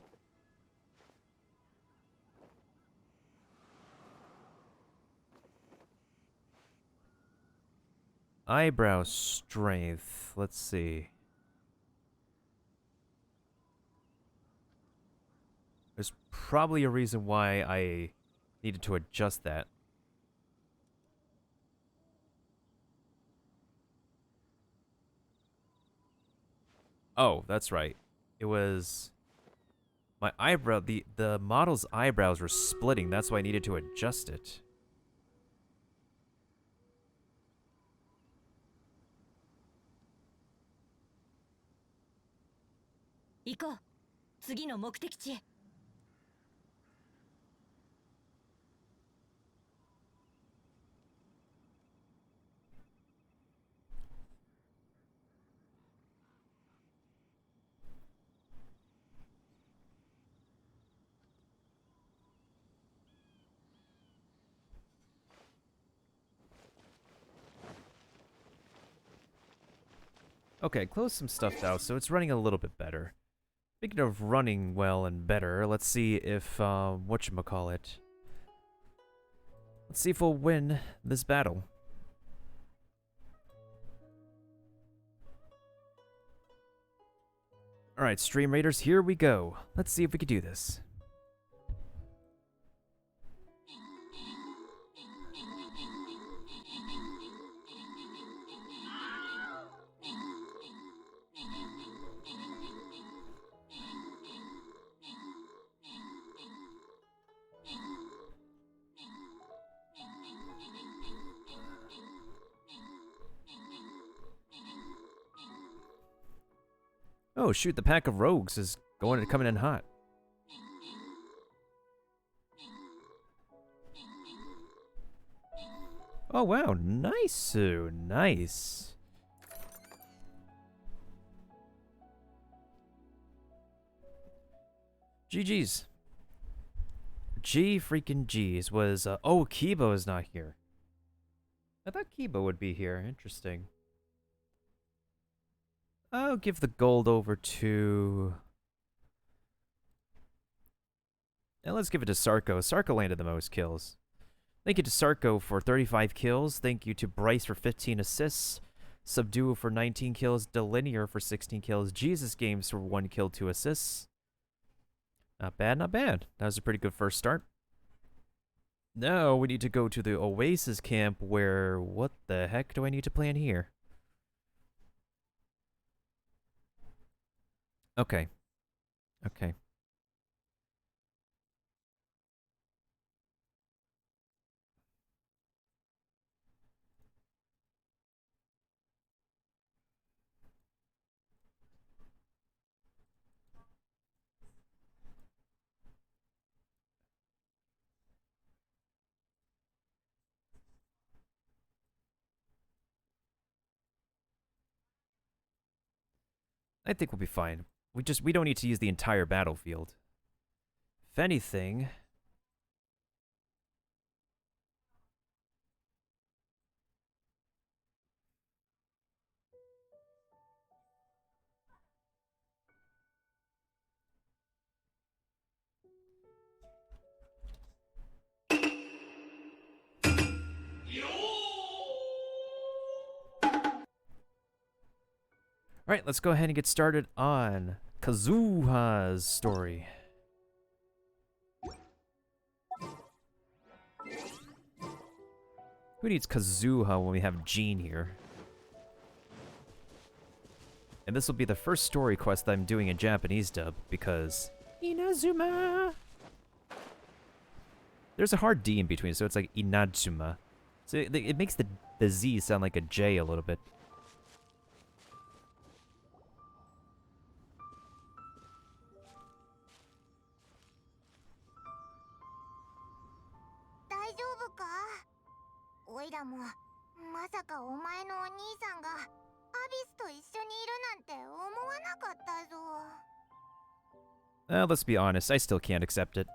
Eyebrow strength. Let's see. There's probably a reason why I needed to adjust that. Oh, that's right. It was my eyebrow, the model's eyebrows were splitting. That's why I needed to adjust it. Iko, 次の目的地へ。 Okay, close some stuff out, so it's running a little bit better. Speaking of running well and better, let's see if, whatchamacallit. Let's see if we'll win this battle. Alright, Stream Raiders, here we go. Let's see if we can do this. Oh shoot, the pack of rogues is coming in hot. Oh wow, nice, nice. GG's. G freaking G's was, oh, Kibo is not here. I thought Kibo would be here, interesting. I'll give the gold over to... And let's give it to Sarko. Sarko landed the most kills. Thank you to Sarko for 35 kills. Thank you to Bryce for 15 assists. Subduo for 19 kills. Delinear for 16 kills. Jesus Games for 1 kill, 2 assists. Not bad, not bad. That was a pretty good first start. Now we need to go to the Oasis camp where... What the heck do I need to plan here? Okay. Okay. I think we'll be fine. We don't need to use the entire battlefield. If anything... Alright, let's go ahead and get started on Kazuha's story. Who needs Kazuha when we have Jean here? And this will be the first story quest that I'm doing in Japanese dub, because... Inazuma! There's a hard D in between, so it's like Inazuma. So it makes the Z sound like a J a little bit. Let's be honest, I still can't accept it.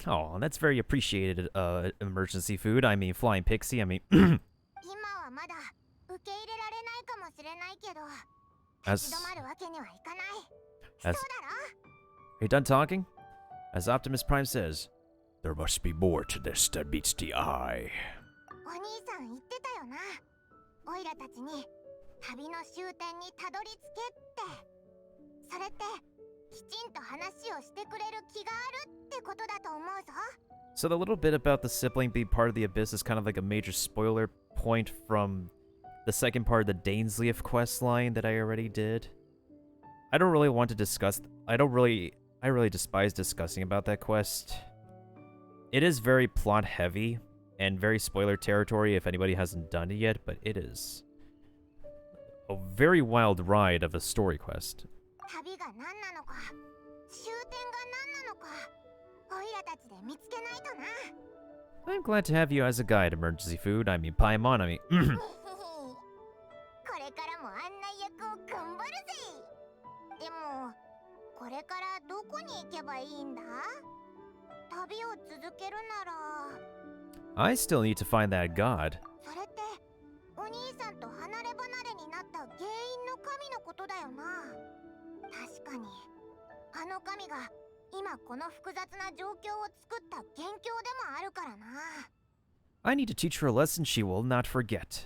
Oh, that's very appreciated, emergency food. I mean, flying pixie, I mean... Are you done talking? As Optimus Prime says, there must be more to this than meets the eye. So the little bit about the sibling being part of the Abyss is kind of like a major spoiler point from the second part of the Dainsleif quest line that I already did. I don't really want to discuss... I really despise discussing about that quest. It is very plot heavy and very spoiler territory if anybody hasn't done it yet, but it is a very wild ride of a story quest. I'm glad to have you as a guide, emergency food. I mean, Paimon, I mean... I still need to find that god. I need to teach her a lesson she will not forget.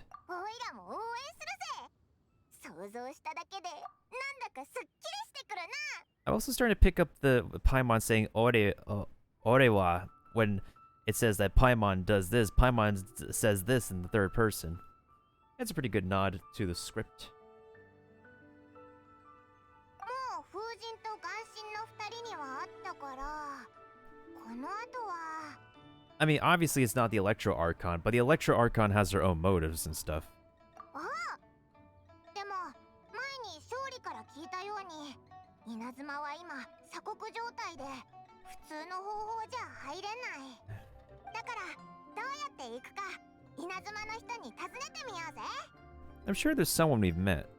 I'm also starting to pick up the Paimon saying Orewa when it says that Paimon does this. Paimon says this in the third person. That's a pretty good nod to the script. I mean, obviously it's not the Electro Archon, but the Electro Archon has their own motives and stuff. I'm sure there's someone we've met.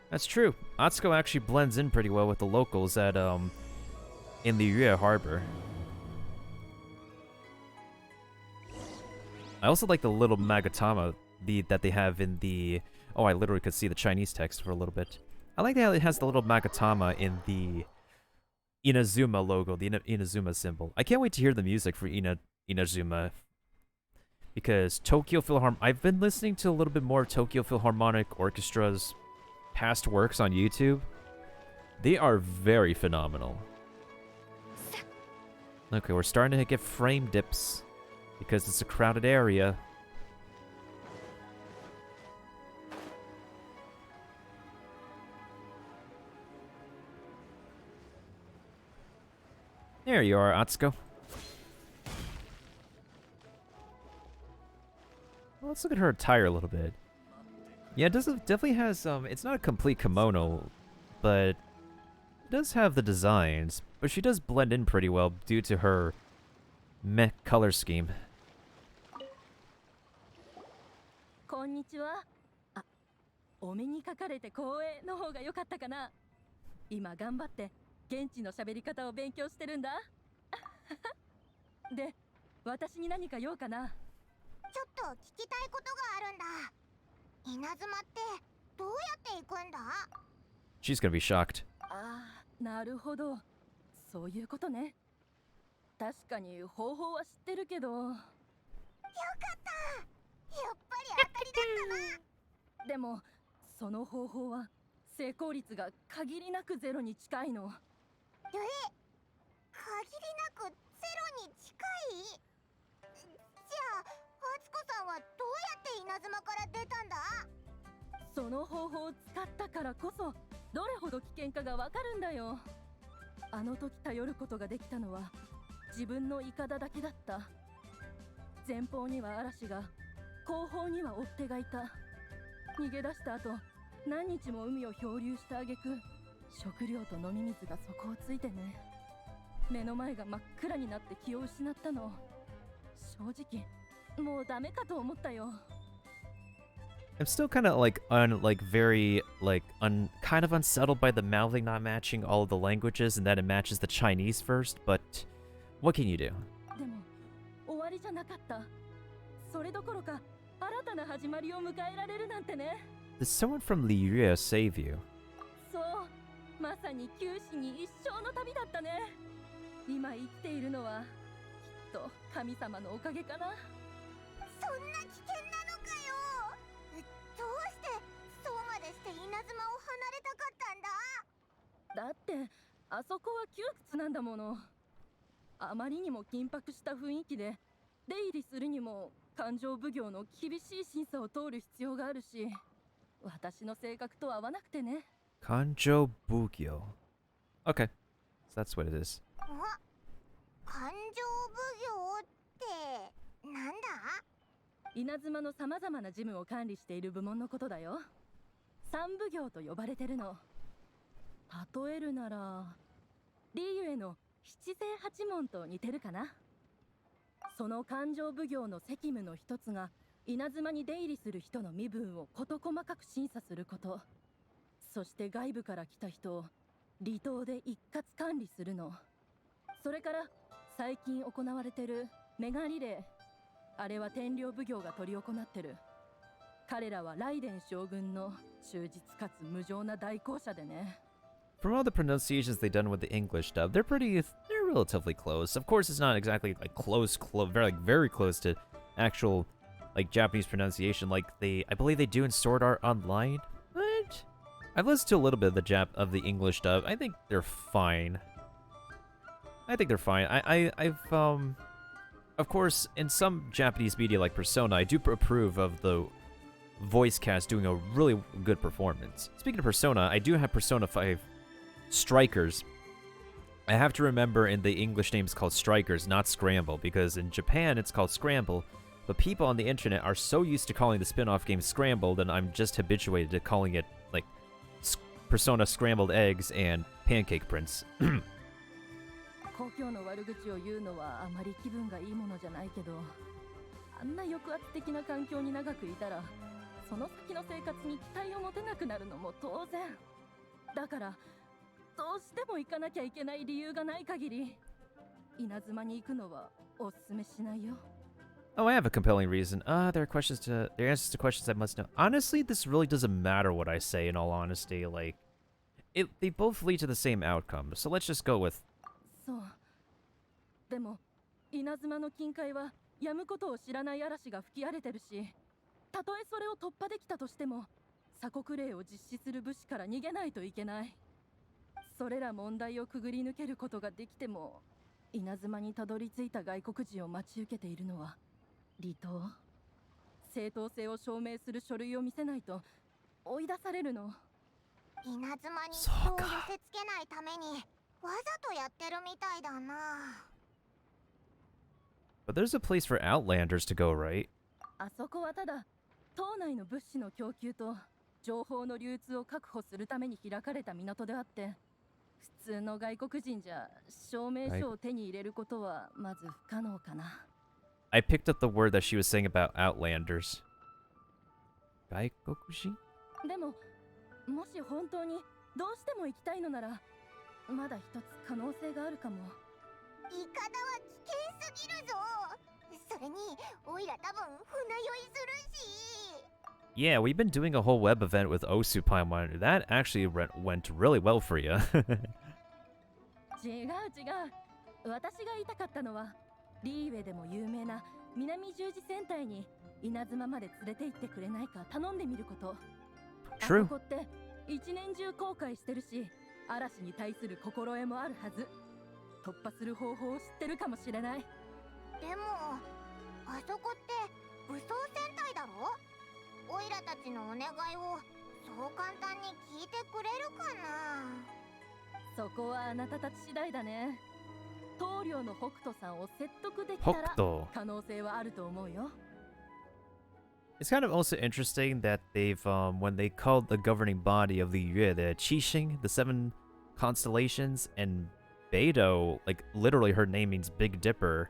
That's true. Atsuko actually blends in pretty well with the locals at in the Yuya Harbor. I also like the little Magatama that they have in the... Oh, I literally could see the Chinese text for a little bit. I like how it has the little Magatama in the Inazuma logo, the Inazuma symbol. I can't wait to hear the music for Inazuma. Because Tokyo Philharmonic... I've been listening to a little bit more Tokyo Philharmonic Orchestra's past works on YouTube. They are very phenomenal. Okay, we're starting to get frame dips. Because it's a crowded area. There you are, Atsuko. Well, let's look at her attire a little bit. Yeah, it definitely has, it's not a complete kimono, but it does have the designs. But she does blend in pretty well due to her meh color scheme. こんにちは。あ、お目にかかれて光栄の方が良かったかな。今頑張って現地の喋り方を勉強してるんだ。で、私に何か用かな。ちょっと聞きたいことがあるんだ。稲妻ってどうやって行くんだ？ She's gonna be shocked. ああ、なるほど。そういうことね。確かに方法は知ってるけど。よかった。やっぱり当たりだったな。でもその方法は成功率が限りなくゼロに近いの。え？限りなくゼロに近い？じゃあ敦子さんはどうやって稲妻から出たんだ？その方法を使ったからこそどれほど危険かがわかるんだよ。あの時頼ることができたのは自分のイカダだけだった。前方には嵐が、後方には追っ手がいた。逃げ出した後、何日も海を漂流した挙句、食料と飲み水が底をついてね。目の前が真っ暗になって気を失ったの。正直、もうダメかと思ったよ。I'm still kind of very kind of unsettled by the mouthing not matching all of the languages and that it matches the Chinese first, but what can you do? でも終わりじゃなかった。それどころか新たな始まりを迎えられるなんてね。Did someone from Liuya save you? そう、まさに九死に一生の旅だったね。今生きているのはきっと神様のおかげかな。そんな危険なのかよ。どうしてそうまでして稲妻を離れたかったんだ？だってあそこは窮屈なんだもの。あまりにも緊迫した雰囲気で出入りするにも勘定奉行の厳しい審査を通る必要があるし、私の性格と合わなくてね。Kanjo Bugyo. Okay, so that's what it is. 勘定奉行ってなんだ？稲妻のさまざまな事務を管理している部門のことだよ。三奉行と呼ばれてるの。例えるならリーユへの七世八門と似てるかな。その勘定奉行の責務の一つが稲妻に出入りする人の身分を事細かく審査すること。そして外部から来た人を離島で一括管理するの。それから最近行われてるメガリレー、あれは天領奉行が執り行ってる。彼らは雷電将軍の忠実かつ無情な代行者でね。From all the pronunciations they've done with the English dub, they're relatively close. Of course, it's not exactly like very close to actual Japanese pronunciation like I believe they do in Sword Art Online. But I've listened to a little bit of the English dub. I think they're fine. I've of course, in some Japanese media like Persona, I do approve of the voice cast doing a really good performance. Speaking of Persona, I do have Persona 5 Strikers. I have to remember in the English name it's called Strikers, not Scramble, because in Japan it's called Scramble, but people on the internet are so used to calling the spin-off game Scramble that I'm just habituated to calling it like Persona Scrambled Eggs and Pancake Prince. 故郷の悪口を言うのはあまり気分がいいものじゃないけど、あんな抑圧的な環境に長くいたらその先の生活に期待を持てなくなるのも当然だから、どうしても行かなきゃいけない理由がない限り、稲妻に行くのはおすすめしないよ。Oh, I have a compelling reason. There are answers to questions I must know. Honestly, this really doesn't matter what I say, in all honesty. Like, they both lead to the same outcome, so let's just go with... そう。でも、稲妻の近海はやむことを知らない嵐が吹き荒れてるし、たとえそれを突破できたとしても、鎖国令を実施する武士から逃げないといけない。それら問題をくぐり抜けることができても、稲妻にたどり着いた外国人を待ち受けているのは、離島。正当性を証明する書類を見せないと追い出されるの。稲妻に人を寄せつけないためにわざとやってるみたいだな。But there's a place for Outlanders to go, right? あそこはただ島内の物資の供給と情報の流通を確保するために開かれた港であって、普通の外国人じゃ証明書を手に入れることはまず不可能かな。I picked up the word that she was saying about Outlanders. 外国人? でも、もし本当にどうしても行きたいのなら、まだ一つ可能性があるかも。イカダは危険すぎるぞ。それに、オイラ多分船酔いするし。Yeah, we've been doing a whole web event with Osupaimon. That actually went really well for you. 違う。私が言いたかったのは、リーウェでも有名な南十字戦隊に稲妻まで連れて行ってくれないか頼んでみること。True. あそこって一年中後悔してるし、嵐に対する心得もあるはず。突破する方法を知ってるかもしれない。でも、あそこって武装戦隊だろ？オイラたちのお願いをそう簡単に聞いてくれるかな？そこはあなたたち次第だね。棟梁の北斗さんを説得できたら可能性はあると思うよ。It's kind of also interesting that they've, when they called the governing body of the Yue, the Qixing, the 7 constellations, and Beidou, like, literally her name means Big Dipper.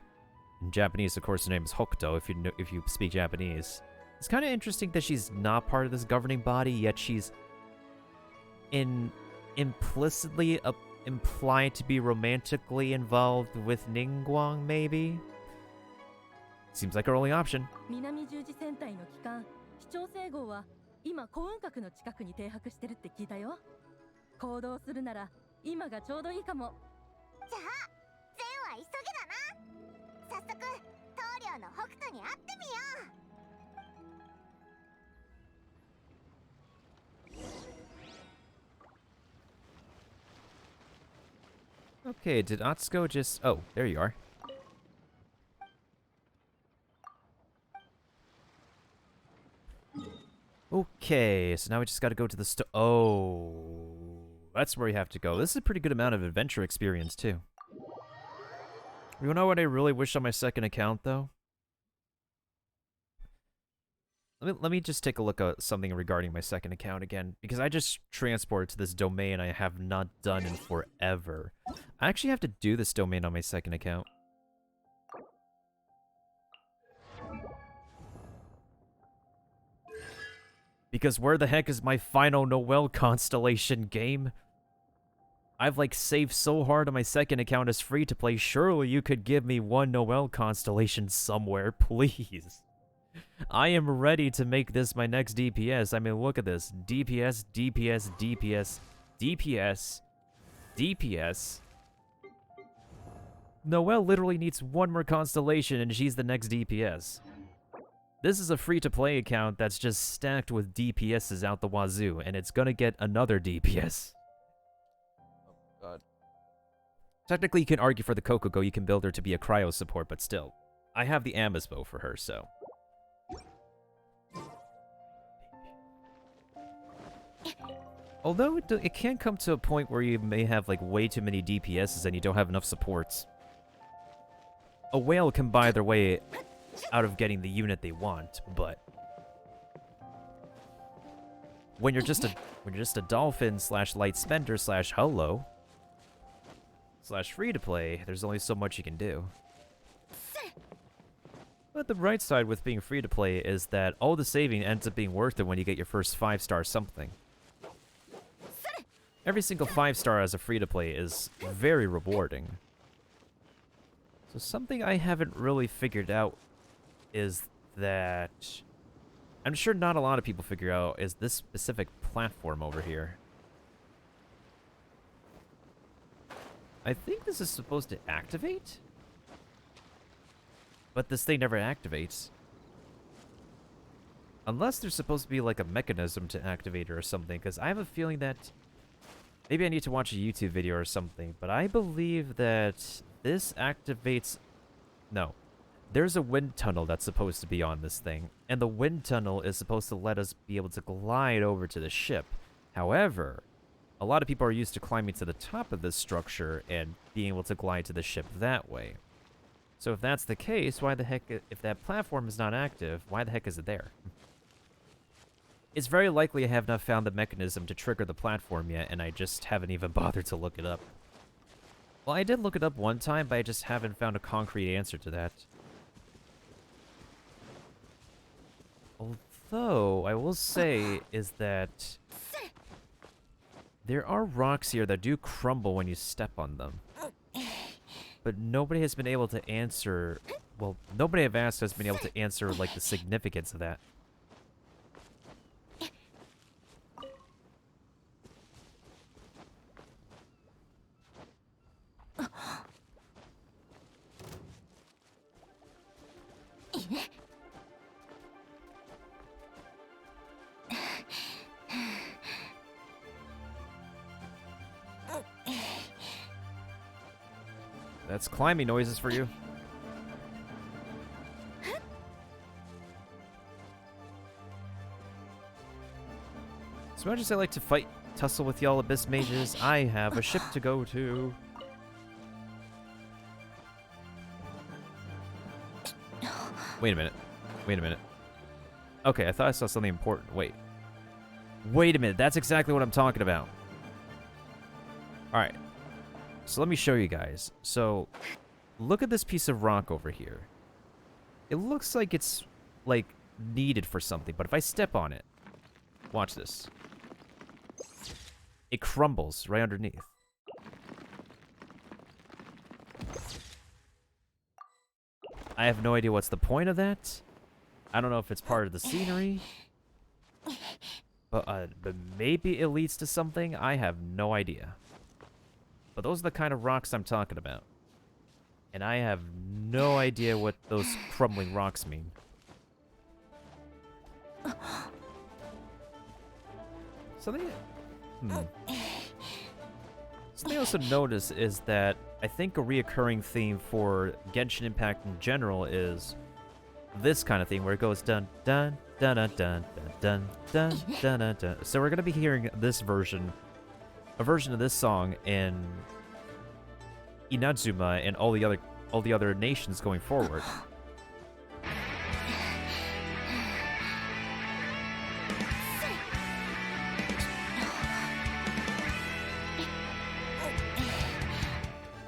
In Japanese, of course, her name is Hokuto, if you speak Japanese. It's kind of interesting that she's not part of this governing body, yet she's implicitly implied to be romantically involved with Ningguang, maybe? Seems like our only option. 南十字戦隊の機関、市長星号は今幸運閣の近くに停泊してるって聞いたよ。行動するなら今がちょうどいいかも。じゃあ、善は急げだな。早速、棟梁の北斗に会ってみよう。 Okay, did Atsuko just... Oh, there you are. Okay, so now we just gotta go to the Oh, that's where we have to go. This is a pretty good amount of adventure experience, too. You know what I really wish on my second account, though? Let me just take a look at something regarding my second account again, because I just transported to this domain I have not done in forever. I actually have to do this domain on my second account. Because where the heck is my final Noel constellation game? I've like saved so hard on my second account as free to play. Surely you could give me one Noel constellation somewhere, please. I am ready to make this my next DPS. I mean, look at this. DPS, DPS, DPS, DPS, DPS. Noelle literally needs one more constellation and she's the next DPS. This is a free-to-play account that's just stacked with DPSs out the wazoo, and it's gonna get another DPS. Oh, God. Technically, you can argue for the Kokugo, you can build her to be a cryo support, but still. I have the Amisbo for her, so... Although it can come to a point where you may have like way too many DPSs and you don't have enough supports. A whale can buy their way out of getting the unit they want, but when you're just a dolphin slash light spender slash holo slash free to play, there's only so much you can do. But the bright side with being free to play is that all the saving ends up being worth it when you get your first 5-star something. Every single 5-star as a free-to-play is very rewarding. So something I haven't really figured out is that... I'm sure not a lot of people figure out is this specific platform over here. I think this is supposed to activate? But this thing never activates. Unless there's supposed to be like a mechanism to activate it or something, because I have a feeling that... Maybe I need to watch a YouTube video or something, but I believe that this activates... No. There's a wind tunnel that's supposed to be on this thing, and the wind tunnel is supposed to let us be able to glide over to the ship. However, a lot of people are used to climbing to the top of this structure and being able to glide to the ship that way. So if that's the case, why the heck, if that platform is not active, why the heck is it there? It's very likely I have not found the mechanism to trigger the platform yet, and I just haven't even bothered to look it up. Well, I did look it up one time, but I just haven't found a concrete answer to that. Although, I will say is that there are rocks here that do crumble when you step on them. But nobody has been able to answer... Well, nobody I've asked has been able to answer, like, the significance of that. That's climbing noises for you. As much as I like to fight, tussle with y'all abyss mages, I have a ship to go to. Wait a minute. Wait a minute. Okay, I thought I saw something important. Wait. Wait a minute. That's exactly what I'm talking about. Alright. So let me show you guys. So, look at this piece of rock over here. It looks like it's, like, needed for something, but if I step on it, watch this. It crumbles right underneath. I have no idea what's the point of that. I don't know if it's part of the scenery. But maybe it leads to something. I have no idea. But those are the kind of rocks I'm talking about. And I have no idea what those crumbling rocks mean. Something I also notice is that I think a reoccurring theme for Genshin Impact in general is this kind of thing where it goes dun dun dun dun dun dun dun dun dun dun. So we're gonna be hearing this version, a version of this song in Inazuma and all the other nations going forward.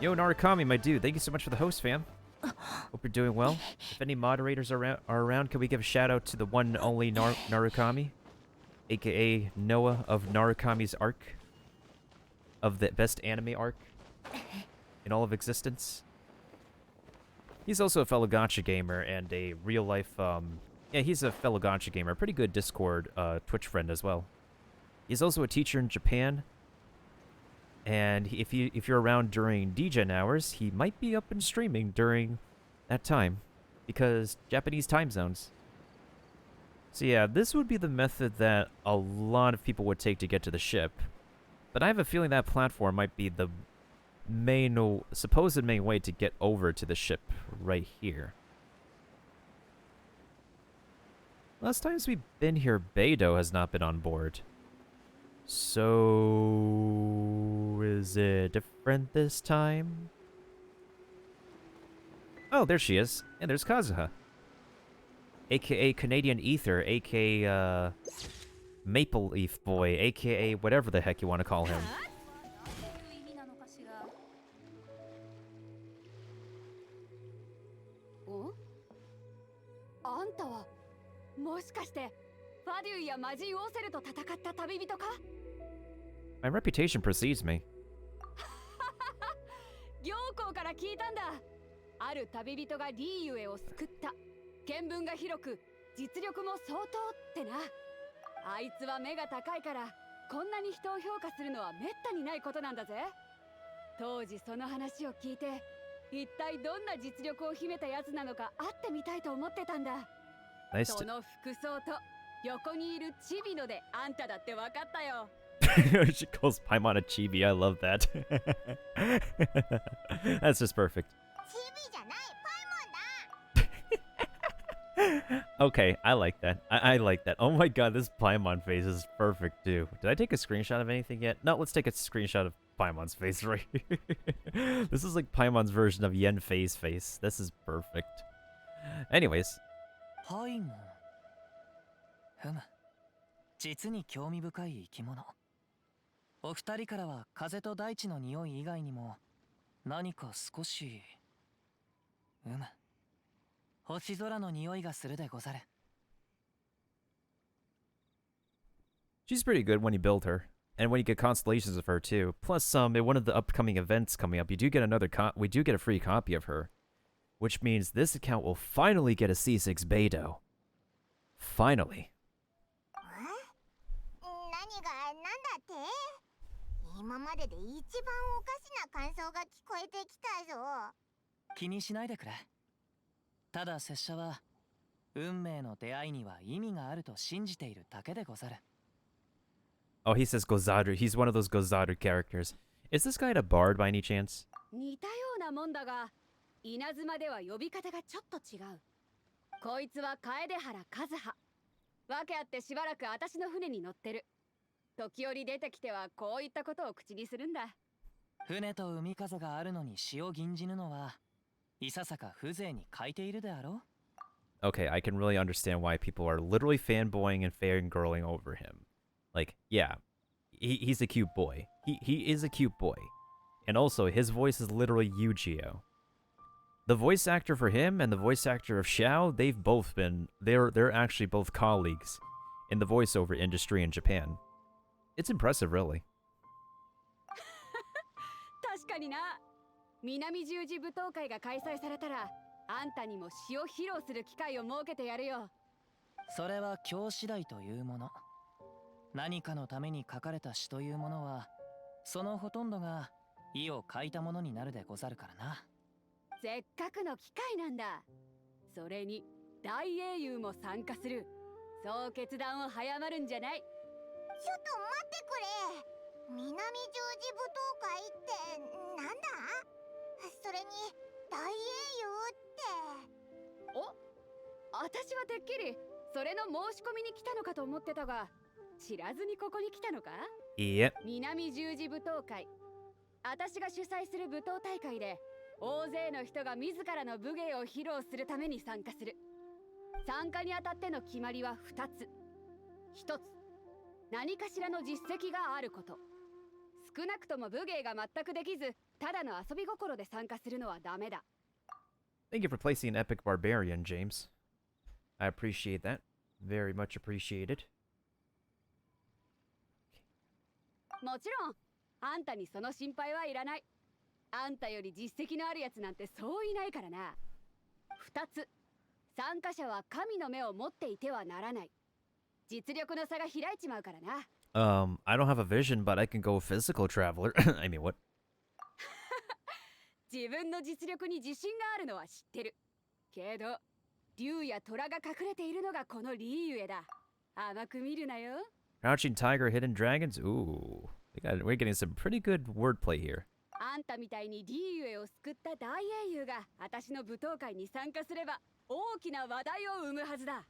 Yo, Narukami, my dude, thank you so much for the host, fam. Hope you're doing well. If any moderators are around, can we give a shout out to the one and only Narukami, aka Noah of Narukami's arc, of the best anime arc in all of existence. He's also a fellow gacha gamer and a real life, yeah, he's a fellow gacha gamer, a pretty good Discord, Twitch friend as well. He's also a teacher in Japan. And if you're around during DGen hours, he might be up and streaming during that time, because Japanese time zones. So yeah, this would be the method that a lot of people would take to get to the ship. But I have a feeling that platform might be the supposed main way to get over to the ship right here. Last times we've been here, Beidou has not been on board. So, is it different this time? Oh, there she is. And there's Kazuha. AKA Canadian Ether, AKA Maple Leaf Boy, AKA whatever the heck you want to call him. もしかしてファデューやマジー・オセルと戦った旅人か？ My reputation precedes me. 行幸から聞いたんだ。ある旅人がリーユエを救った。見聞が広く、実力も相当ってな。あいつは目が高いから、こんなに人を評価するのはめったにないことなんだぜ。当時その話を聞いて、一体どんな実力を秘めたやつなのか会ってみたいと思ってたんだ。Nice その服装と横にいるチビノであんただって分かったよ。She calls Paimon a chibi. I love that. That's just perfect. チビじゃないパイモンだ。 Okay, I like that. I like that. Oh my god, this Paimon face is perfect too. Did I take a screenshot of anything yet? No, let's take a screenshot of Paimon's face right here. This is like Paimon's version of Yen Fei's face. This is perfect. Anyways. パイモン。ふむ。実に興味深い生き物。お二人からは風と大地の匂い以外にも何か少し星空の匂いがするでござる。 She's pretty good when you build her, and when you get constellations of her too. Plus, in one of the upcoming events coming up, you do get we do get a free copy of her, which means this account will finally get a C6 Beidou. Finally. 何がなんだって？今までで一番おかしな感想が聞こえてきたぞ。気にしないでくれ。ただ拙者は運命の出会いには意味があると信じているだけでござる。 Oh, he says Gozaru. He's one of those Gozaru characters. Is this guy a bard by any chance? 似たようなもんだが、稲妻では呼び方がちょっと違う。こいつは楓原和葉。訳あってしばらく私の船に乗ってる。時折出てきてはこういったことを口にするんだ。船と海風があるのに詩を吟じぬのは、いささか風情に欠いているであろう。 Okay, I can really understand why people are literally fanboying and fangirling over him. Like, yeah, he's a cute boy. He is a cute boy. And also, his voice is literally Yu-Gi-Oh! The voice actor for him and the voice actor of Xiao, they're actually both colleagues in the voiceover industry in Japan. It's impressive, really. 確かにな。南十字舞踏会が開催されたら、あんたにも詩を披露する機会を設けてやるよ。それは今日次第というもの。何かのために書かれた詩というものは、そのほとんどが意を書いたものになるでござるからな。せっかくの機会なんだ。それに大英雄も参加する。そう決断を早まるんじゃない。ちょっと待ってくれ。南十字舞踏会ってなんだ？それに大英雄って。お、私はてっきりそれの申し込みに来たのかと思ってたが、知らずにここに来たのか？いいえ。南十字舞踏会。私が主催する舞踏大会で、大勢の人が自らの武芸を披露するために参加する。参加にあたっての決まりは2つ。1つ、何かしらの実績があること。少なくとも武芸が全くできず、ただの遊び心で参加するのはダメだ。Thank you for placing an epic barbarian, James. I appreciate that. Very much appreciated. もちろん、あんたにその心配はいらない。あんたより実績のあるやつなんてそういないからな。2つ、参加者は神の目を持っていてはならない。実力の差が開いちまうからな。I don't have a vision, but I can go physical traveler. I mean, what? 自分の実力に自信があるのは知ってる。けど、竜や虎が隠れているのがこのリーユエだ。甘く見るなよ。Crouching Tiger, Hidden Dragons? Ooh. We're getting some pretty good wordplay here. あんたみたいにリーユエを救った大英雄が私の舞踏会に参加すれば大きな話題を生むはずだ。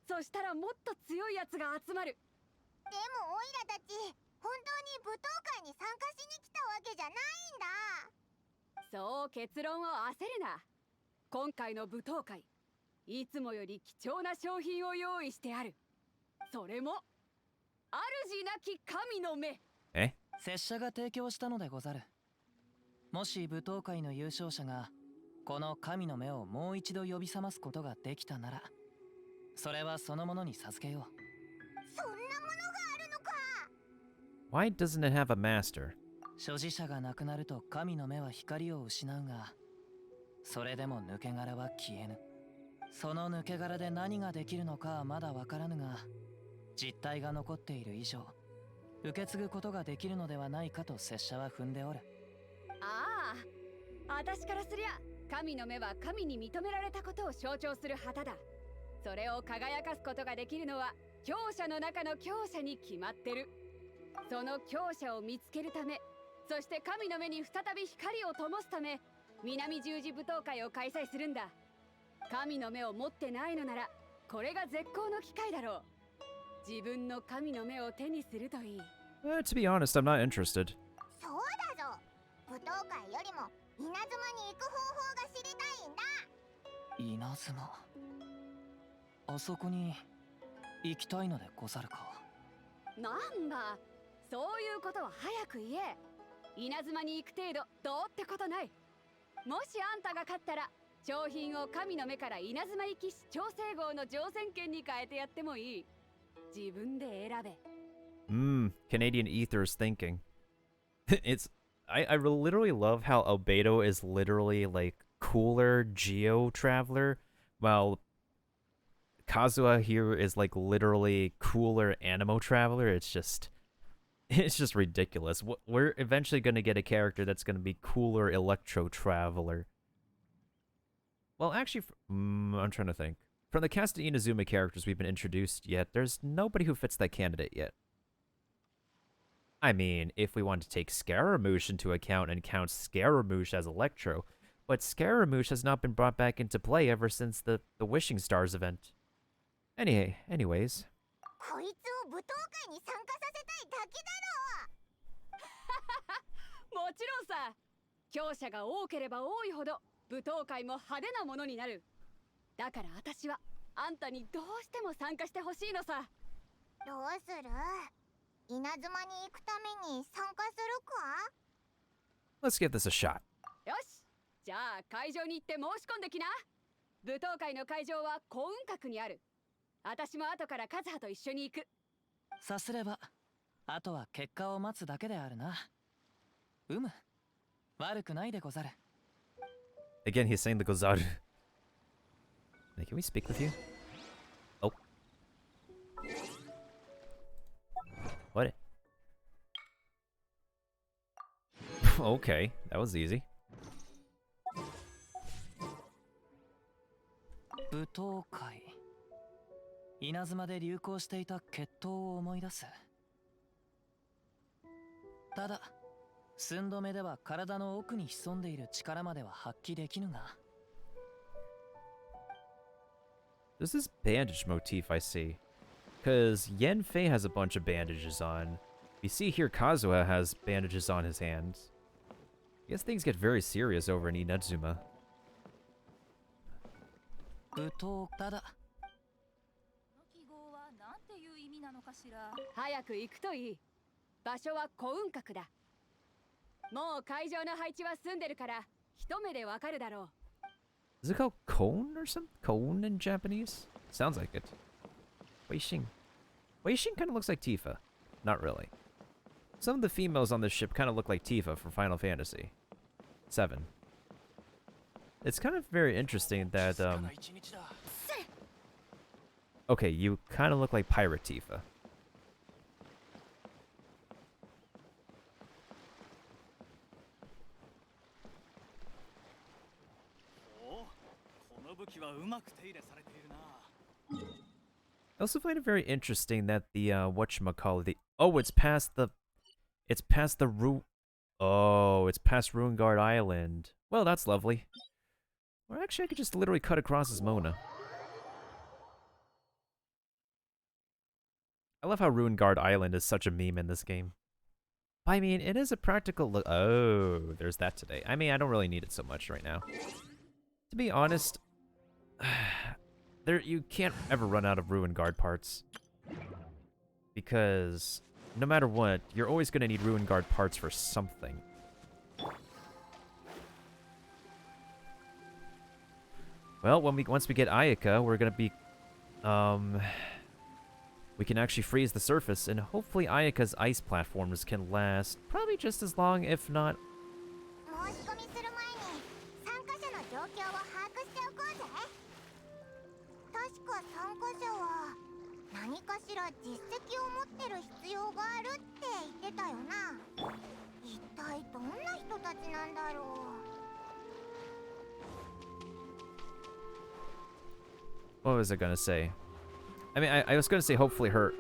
そしたらもっと強いやつが集まる。でもオイラたち本当に舞踏会に参加しに来たわけじゃないんだ。そう結論を焦るな。今回の舞踏会、いつもより貴重な商品を用意してある。それも主なき神の目。え？拙者が提供したのでござる。もし舞踏会の優勝者がこの神の目をもう一度呼び覚ますことができたなら、それはそのものに授けよう。そんなものがあるのか。Why doesn't it have a master? 所持者が亡くなると神の目は光を失うが、それでも抜け殻は消えぬ。その抜け殻で何ができるのかはまだわからぬが、実体が残っている以上、受け継ぐことができるのではないかと拙者は踏んでおる。ああ、私からすりゃ神の目は神に認められたことを象徴する旗だ。それを輝かすことができるのは強者の中の強者に決まってる。その強者を見つけるため、そして神の目に再び光を灯すため、南十字舞踏会を開催するんだ。神の目を持ってないのなら、これが絶好の機会だろう。自分の神の目を手にするといい。To be honest, I'm not interested. そうだぞ。舞踏会よりも稲妻に行く方法が知りたいんだ。稲妻。あそこに行きたいのでござるか。なんだ、そういうことは早く言え。稲妻に行く程度どうってことない。もしあんたが勝ったら、商品を神の目から稲妻行き調整号の乗船券に変えてやってもいい。自分で選べ。Canadian Ether's thinking. I literally love how Albedo is literally like cooler Geo Traveler, while Kazuha here is like literally cooler Animo Traveler. It's just ridiculous. We're eventually gonna get a character that's gonna be cooler Electro Traveler. Well, actually, I'm trying to think. From the cast of Inazuma characters we've been introduced yet, there's nobody who fits that candidate yet. I mean, if we want to take Scaramouche into account and count Scaramouche as Electro, but Scaramouche has not been brought back into play ever since the Wishing Stars event. Anyways. こいつを舞踏会に参加させたいだけだろう。もちろんさ。強者が多ければ多いほど舞踏会も派手なものになる。だから私はあんたにどうしても参加してほしいのさ。どうする？稲妻に行くために参加するか？ Let's give this a shot. よし、じゃあ会場に行って申し込んできな。舞踏会の会場は幸運閣にある。私も後からカズハと一緒に行く。さすれば、あとは結果を待つだけであるな。悪くないでござる。Again, he's saying the Gozaru. Can we speak with you? Oh. What? Okay, that was easy. 舞踏会。稲妻で流行していた決闘を思い出す。ただ、寸止めでは体の奥に潜んでいる力までは発揮できぬが。There's this bandage motif I see. Because Yanfei has a bunch of bandages on. You see here Kazuha has bandages on his hands. I guess things get very serious over in Inazuma. 舞踏ただ。早く行くといい。場所は幸運閣だ。もう会場の配置は済んでるから一目でわかるだろう。Is it called Kone or something? Kone in Japanese? Sounds like it. Weishin. Weishin kind of looks like Tifa. Not really. Some of the females on this ship kind of look like Tifa from Final Fantasy VII. It's kind of very interesting that, okay, you kind of look like Pirate Tifa. I also find it very interesting that the whatchamacallit, it's past the it's past Ruinguard Island. Well, that's lovely. Or actually, I could just literally cut across as Mona. I love how Ruinguard Island is such a meme in this game. I mean, it is a practical look. Oh, there's that today. I mean, I don't really need it so much right now. To be honest, you can't ever run out of Ruin Guard parts. Because no matter what, you're always going to need Ruin Guard parts for something. Well, once we get Ayaka, we're going to be we can actually freeze the surface, and hopefully Ayaka's ice platforms can last probably just as long, if not. 申し込みする前に参加者の状況を把握しておこうぜ。確か参加者は何かしら実績を持ってる必要があるって言ってたよな。一体どんな人たちなんだろう。What was I gonna say? I mean, I was gonna say hopefully her,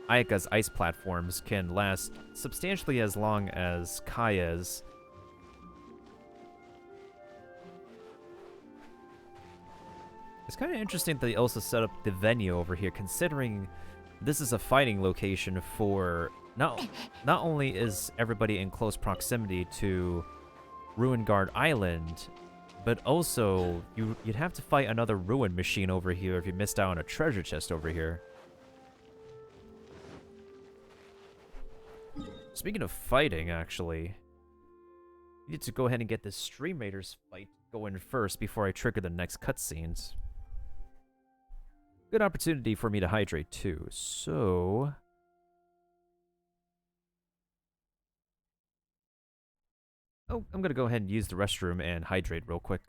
Ayaka's ice platforms can last substantially as long as Kaya's. It's kind of interesting that they also set up the venue over here, considering this is a fighting location for... Not only is everybody in close proximity to Ruin Guard Island, but also you'd have to fight another ruin machine over here if you missed out on a treasure chest over here. Speaking of fighting, actually, I need to go ahead and get this Stream Raiders fight going first before I trigger the next cutscenes. Good opportunity for me to hydrate too, so... Oh, I'm gonna go ahead and use the restroom and hydrate real quick.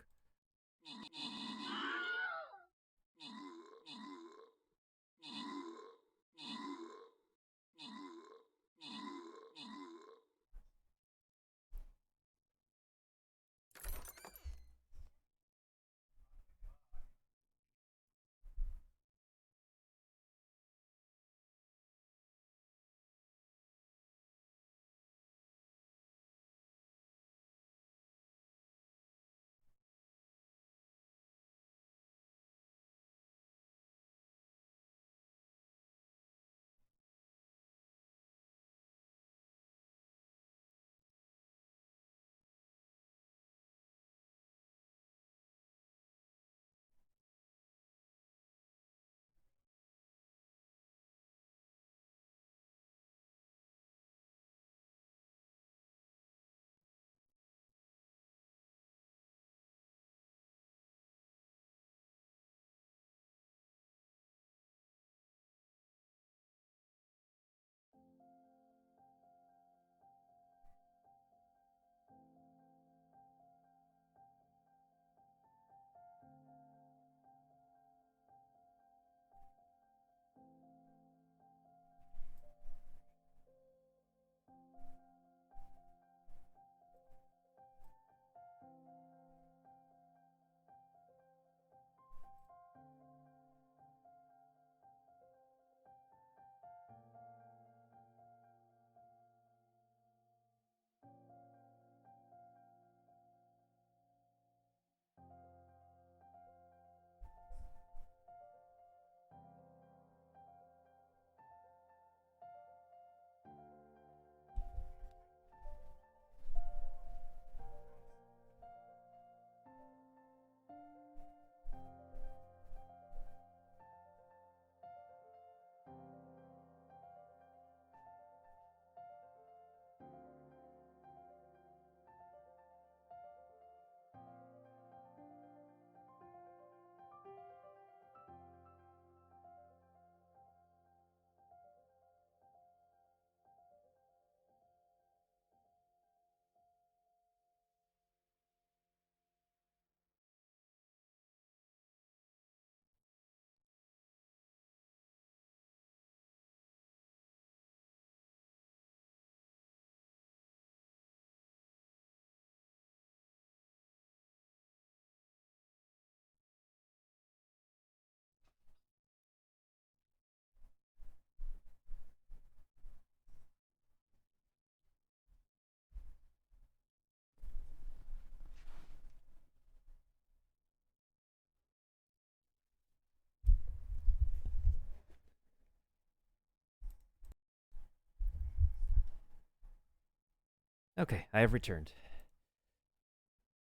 Okay, I have returned.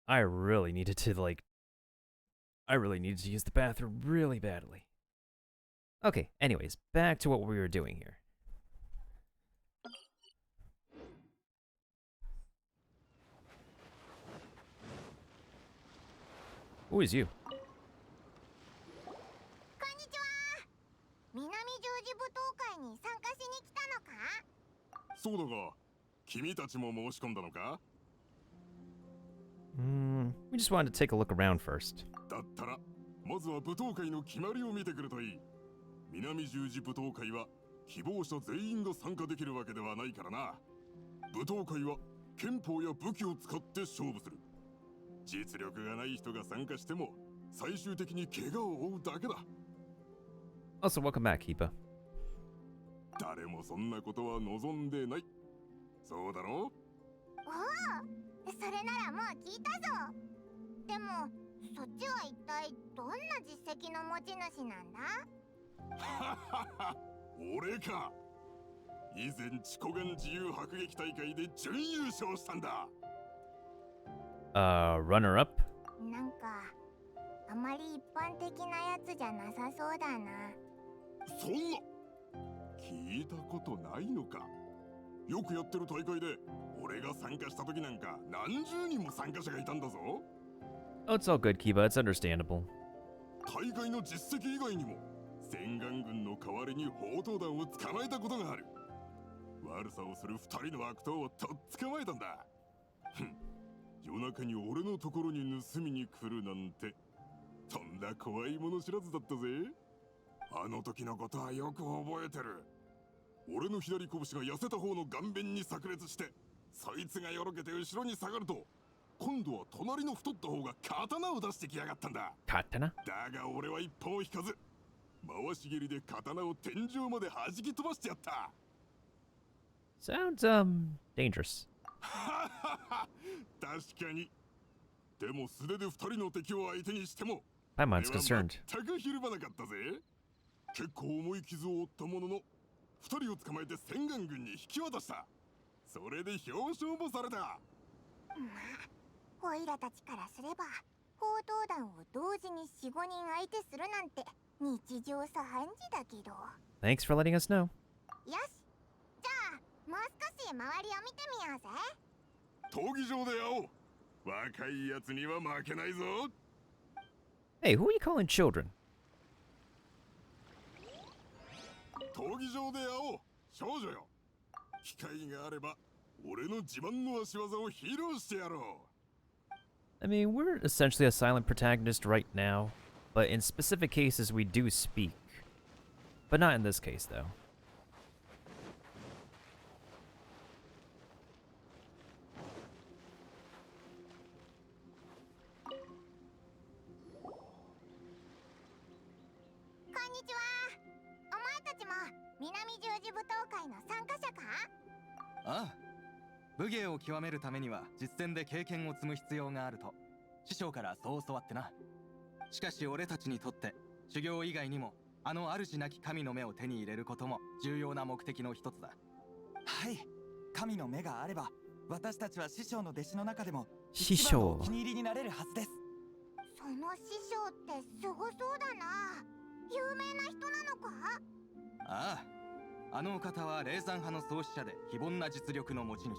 I really needed to use the bathroom really badly. Okay, anyways, back to what we were doing here. Who is you? こんにちは。南十字舞踏君たちも申し込んだのか？ We just wanted to take a look around first. だったらまずは舞踏会の決まりを見てくるといい。南十字舞踏会は希望者全員が参加できるわけではないからな。舞踏会は拳法や武器を使って勝負する。実力がない人が参加しても最終的に怪我を負うだけだ。 Also, welcome back, Hipa. 誰もそんなことは望んでない。そうだろう？おお、それならもう聞いたぞ。でもそっちは一体どんな実績の持ち主なんだ？ははは、俺か。以前チコガン自由迫撃大会で準優勝したんだ。Runner up? なんかあまり一般的なやつじゃなさそうだな。そんな聞いたことないのか。よくやってる大会で俺が参加した時なんか何十人も参加者がいたんだぞ。 Oh, it's all good, Kiba. It's understandable. 大会の実績以外にも洗顔軍の代わりに砲刀弾を捕まえたことがある。悪さをする二人の悪党をとっ捕まえたんだ。ふん、夜中に俺のところに盗みに来るなんてとんだ怖いもの知らずだったぜ。あの時のことはよく覚えてる。俺の左拳が痩せた方の顔面に炸裂して、そいつがよろけて後ろに下がると、今度は隣の太った方が刀を出してきやがったんだ。刀？だが俺は一歩も引かず、回し蹴りで刀を天井まで弾き飛ばしてやった。Sounds, dangerous. 確かに。でも素手で二人の敵を相手にしても、 Paimon's concerned. 全くひるまなかったぜ。結構重い傷を負ったものの、二人を捕まえて洗顔軍に引き渡した。それで表彰もされた。まあ、オイラたちからすれば砲刀弾を同時に 4,5 人相手するなんて日常茶飯事だけど。 Thanks for letting us know. よし、じゃあもう少し周りを見てみようぜ。闘技場で会おう。若いやつには負けないぞ。 Hey, who are you calling children? 闘技場で会おう、少女よ。機会があれば俺の自慢の足技を披露してやろう。 I mean, we're essentially a silent protagonist right now, but in specific cases we do speak. But not in this case, though. 南十字舞踏会の参加者か？ああ、武芸を極めるためには実戦で経験を積む必要があると師匠からそう教わってな。しかし俺たちにとって修行以外にもあの主なき神の目を手に入れることも重要な目的の一つだ。はい、神の目があれば私たちは師匠の弟子の中でも師匠。一番のお気に入りになれるはずです。その師匠ってすごそうだな。有名な人なのか？ああ、あのお方は霊山派の創始者で非凡な実力の持ち主。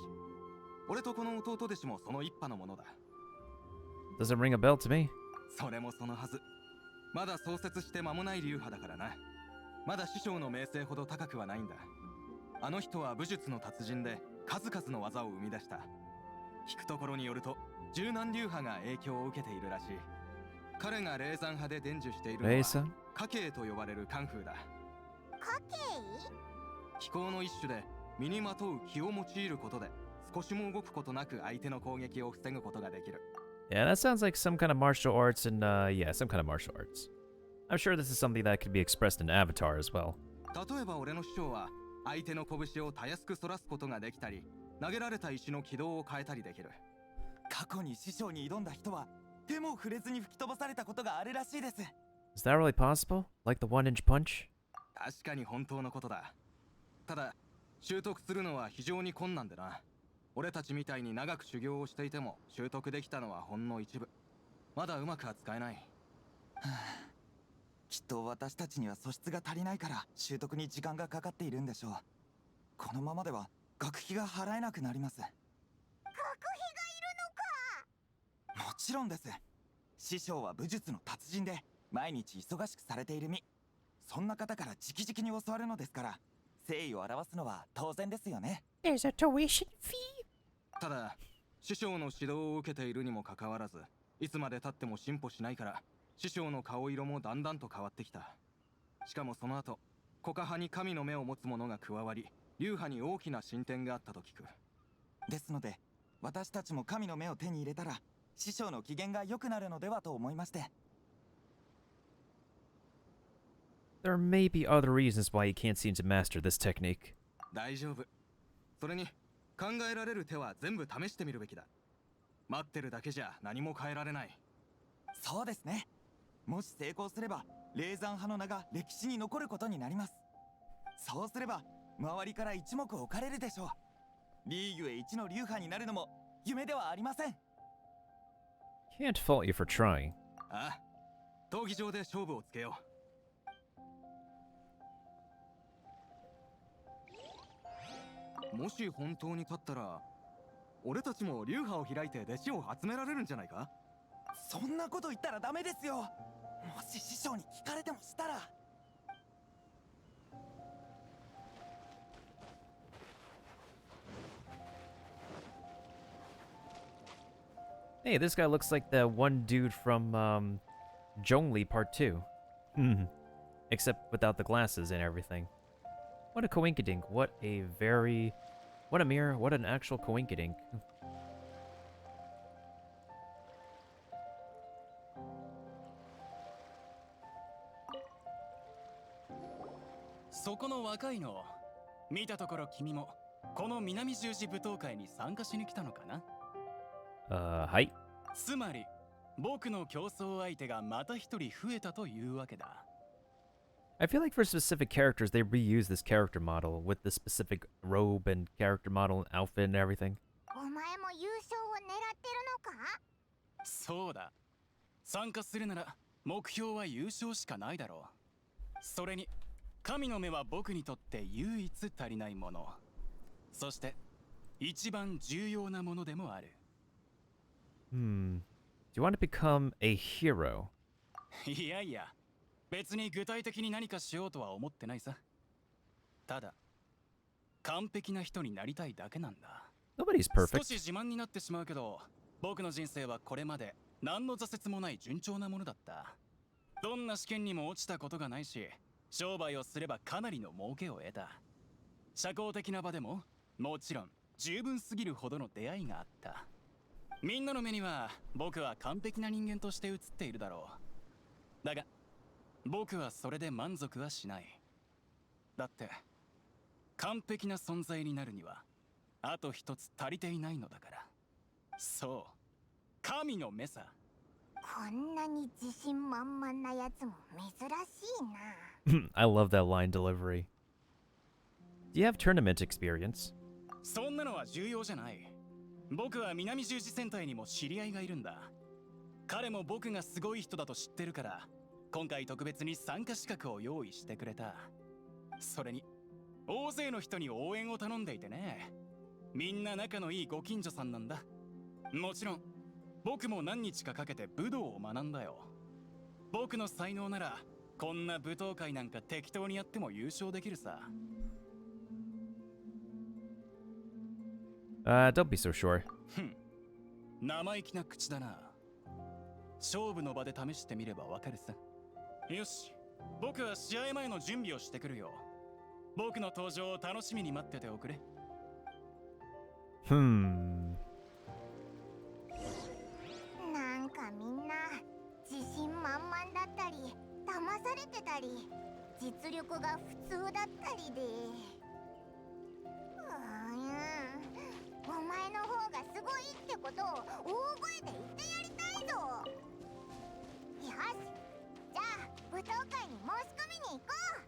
俺とこの弟弟子もその一派のものだ。 Doesn't ring a bell to me. それもそのはず。まだ創設して間もない流派だからな。まだ師匠の名声ほど高くはないんだ。あの人は武術の達人で数々の技を生み出した。聞くところによると十何流派が影響を受けているらしい。彼が霊山派で伝授しているのは家系と呼ばれるカンフーだ。家系？気功の一種で身にまとう気を用いることで少しも動くことなく相手の攻撃を防ぐことができる。 Yeah, that sounds like some kind of martial arts and, yeah, some kind of martial arts. I'm sure this is something that could be expressed in Avatar as well. 例えば俺の師匠は相手の拳をたやすく反らすことができたり、投げられた石の軌道を変えたりできる。過去に師匠に挑んだ人は手も触れずに吹き飛ばされたことがあるらしいです。 Is that really possible? Like the one-inch punch? 確かに本当のことだ。ただ習得するのは非常に困難でな。俺たちみたいに長く修行をしていても習得できたのはほんの一部。まだうまくは使えない。きっと私たちには素質が足りないから習得に時間がかかっているんでしょう。このままでは学費が払えなくなります。学費がいるのか？もちろんです。師匠は武術の達人で毎日忙しくされている身。そんな方から直々に教わるのですから、誠意を表すのは当然ですよね。 There's a tuition fee? ただ師匠の指導を受けているにもかかわらず、いつまで経っても進歩しないから、師匠の顔色もだんだんと変わってきた。しかもその後、コカ派に神の目を持つ者が加わり、流派に大きな進展があったと聞く。ですので、私たちも神の目を手に入れたら、師匠の機嫌が良くなるのではと思いまして。There may be other reasons why he can't seem to master this technique. 大丈夫。それに、考えられる手は全部試してみるべきだ。待ってるだけじゃ何も変えられない。そうですね。もし成功すれば、霊山派の名が歴史に残ることになります。そうすれば、周りから一目置かれるでしょう。リーグへ一の流派になるのも夢ではありません。Can't fault you for trying. ああ、闘技場で勝負をつけよう。もし本当に勝ったら、俺たちも流派を開いて弟子を集められるんじゃないか？そんなこと言ったらダメですよ。もし師匠に聞かれてもしたら。Hey, this guy looks like the one dude from Zhongli Part 2. Except without the glasses and everything. What a coinkydink. What a mirror. What an actual coinkydink. そこの若いの、見たところ君もこの南十字舞踏会に参加しに来たのかな？はい。つまり僕の競争相手がまた一人増えたというわけだ。I feel like for specific characters, they reuse this character model with the specific robe and character model and outfit and everything. お前も優勝を狙ってるのか？そうだ。参加するなら目標は優勝しかないだろう。それに神の目は僕にとって唯一足りないもの。そして一番重要なものでもある。Do you want to become a hero? いやいや、別に具体的に何かしようとは思ってないさ。ただ、完璧な人になりたいだけなんだ。Nobody's perfect. 少し自慢になってしまうけど、僕の人生はこれまで何の挫折もない順調なものだった。どんな試験にも落ちたことがないし、商売をすればかなりの儲けを得た。社交的な場でも、もちろん十分すぎるほどの出会いがあった。みんなの目には僕は完璧な人間として映っているだろう。だが僕はそれで満足はしない。だって完璧な存在になるにはあと一つ足りていないのだから。そう、神の目さ。こんなに自信満々なやつも珍しいな。I love that line delivery. Do you have tournament experience? そんなのは重要じゃない。僕は南十字戦隊にも知り合いがいるんだ。彼も僕がすごい人だと知ってるから、今回特別に参加資格を用意してくれた。それに大勢の人に応援を頼んでいてね。みんな仲のいいご近所さんなんだ。もちろん僕も何日かかけて武道を学んだよ。僕の才能ならこんな舞踏会なんか適当にやっても優勝できるさ。Don't be so sure. 生意気な口だな。勝負の場で試してみればわかるさ。よし、僕は試合前の準備をしてくるよ。僕の登場を楽しみに待ってておくれ。なんかみんな自信満々だったり騙されてたり実力が普通だったりで、お前の方がすごいってことを大声で言ってやりたいぞ。よし、じゃあ舞踏会に申し込みに行こう。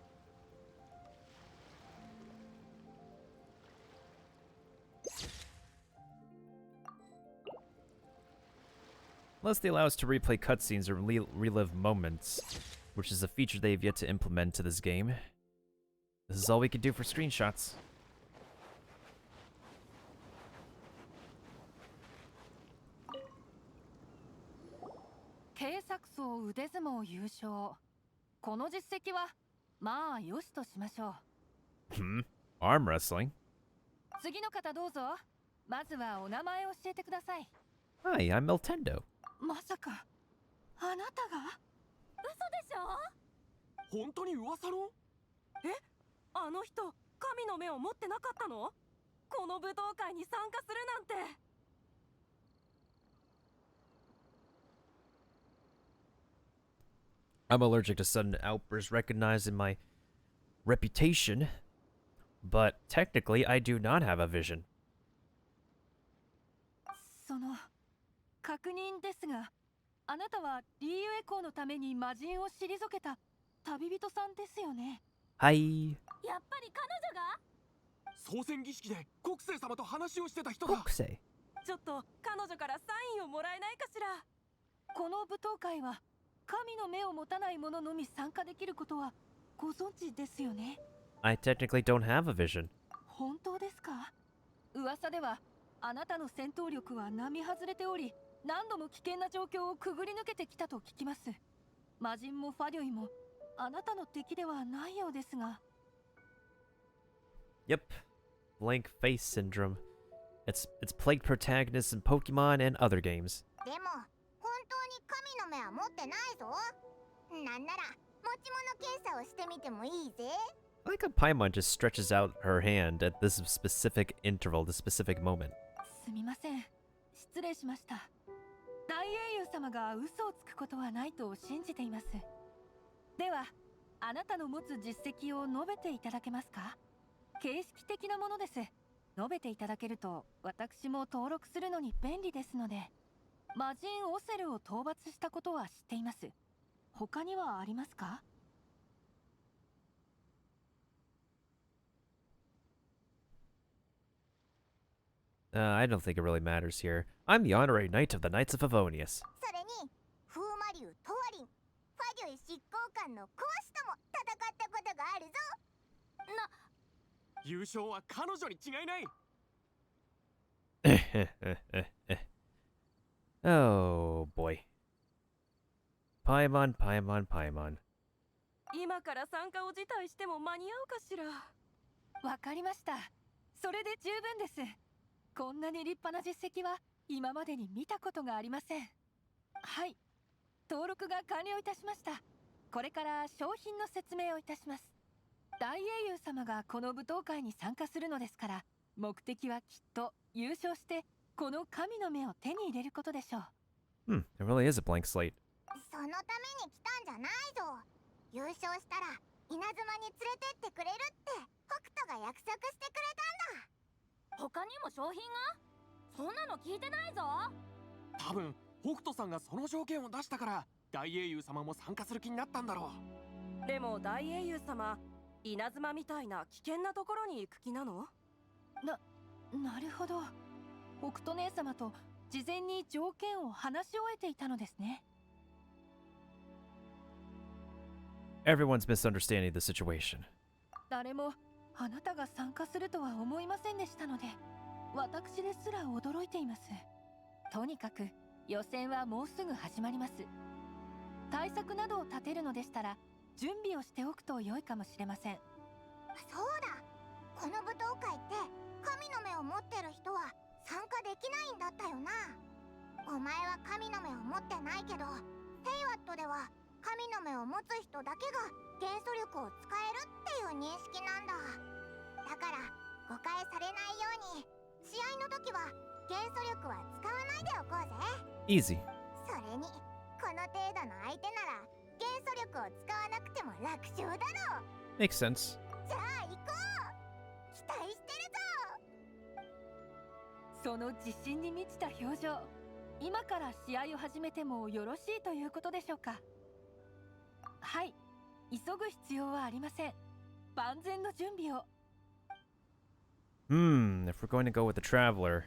Unless they allow us to replay cutscenes or relive moments, which is a feature they've yet to implement to this game. This is all we can do for screenshots. 警察層腕相撲優勝。この実績はまあよしとしましょう。Arm wrestling? 次の方どうぞ。まずはお名前を教えてください。 Hi, I'm Miltendo. まさかあなたが？嘘でしょ？本当に噂の？え、あの人神の目を持ってなかったの？この舞踏会に参加するなんて。I'm allergic to sudden outbursts recognizing my reputation, but technically I do not have a vision. その確認ですが、あなたはリーユエ校のために魔人を退けた旅人さんですよね。Hi. やっぱり彼女が？総選儀式で国政様と話をしてた人だ。国政。ちょっと彼女からサインをもらえないかしら。この舞踏会は神の目を持たない者のみ参加できることはご存知ですよね。 I technically don't have a vision. 本当ですか？噂ではあなたの戦闘力は並外れており、何度も危険な状況をくぐり抜けてきたと聞きます。魔人もファリョイもあなたの敵ではないようですが。 Yep. Blank face syndrome. It's plagued protagonists in Pokemon and other games. でも本当に神の目は持ってないぞ。なんなら持ち物検査をしてみてもいいぜ。 I like how Paimon just stretches out her hand at this specific interval, this specific moment. すみません。失礼しました。大英雄様が嘘をつくことはないと信じています。では、あなたの持つ実績を述べていただけますか？形式的なものです。述べていただけると私も登録するのに便利ですので。魔人オセルを討伐したことは知っています。他にはありますか？ I don't think it really matters here. I'm the honorary knight of the Knights of Favonius. それに風魔竜トワリン、ファリョイ執行官のコアシとも戦ったことがあるぞ。優勝は彼女に違いない。Oh boy. Paimon, Paimon, Paimon. 今から参加を辞退しても間に合うかしら。わかりました。それで十分です。こんなに立派な実績は今までに見たことがありません。はい。登録が完了いたしました。これから商品の説明をいたします。大英雄様がこの舞踏会に参加するのですから、目的はきっと優勝してこの神の目を手に入れることでしょう。There really is a blank slate. そのために来たんじゃないぞ。優勝したら稲妻に連れてってくれるって北斗が約束してくれたんだ。他にも商品が？そんなの聞いてないぞ。多分北斗さんがその条件を出したから大英雄様も参加する気になったんだろう。でも大英雄様、稲妻みたいな危険なところに行く気なの？なるほど。北斗姉様と事前に条件を話し終えていたのですね。Everyone's misunderstanding the situation. 誰もあなたが参加するとは思いませんでしたので、私ですら驚いています。とにかく予選はもうすぐ始まります。対策などを立てるのでしたら準備をしておくと良いかもしれません。そうだ、この舞踏会って神の目を持ってる人は参加できないんだったよな。お前は神の目を持ってないけど、ヘイワットでは神の目を持つ人だけが元素力を使えるっていう認識なんだ。だから誤解されないように試合の時は元素力は使わないでおこうぜ。 Easy. それにこの程度の相手なら元素力を使わなくても楽勝だろう。 Makes sense. じゃあ行こう。期待してるぞ。その自信に満ちた表情、今から試合を始めてもよろしいということでしょうか？はい、急ぐ必要はありません。万全の準備を。If we're going to go with the Traveler.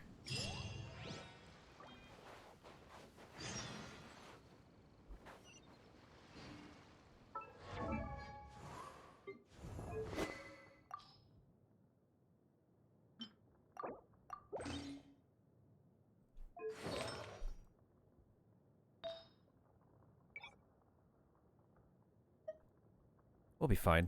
We'll be fine.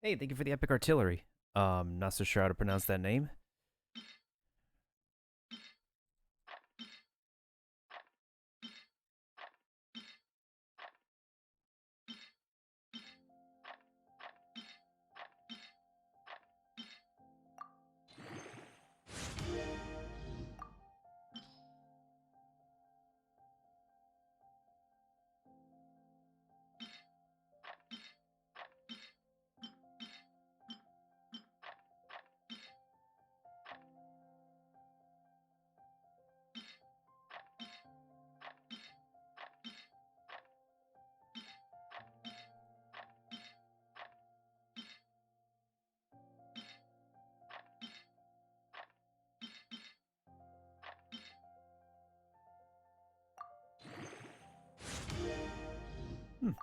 Hey, thank you for the epic artillery. Not so sure how to pronounce that name.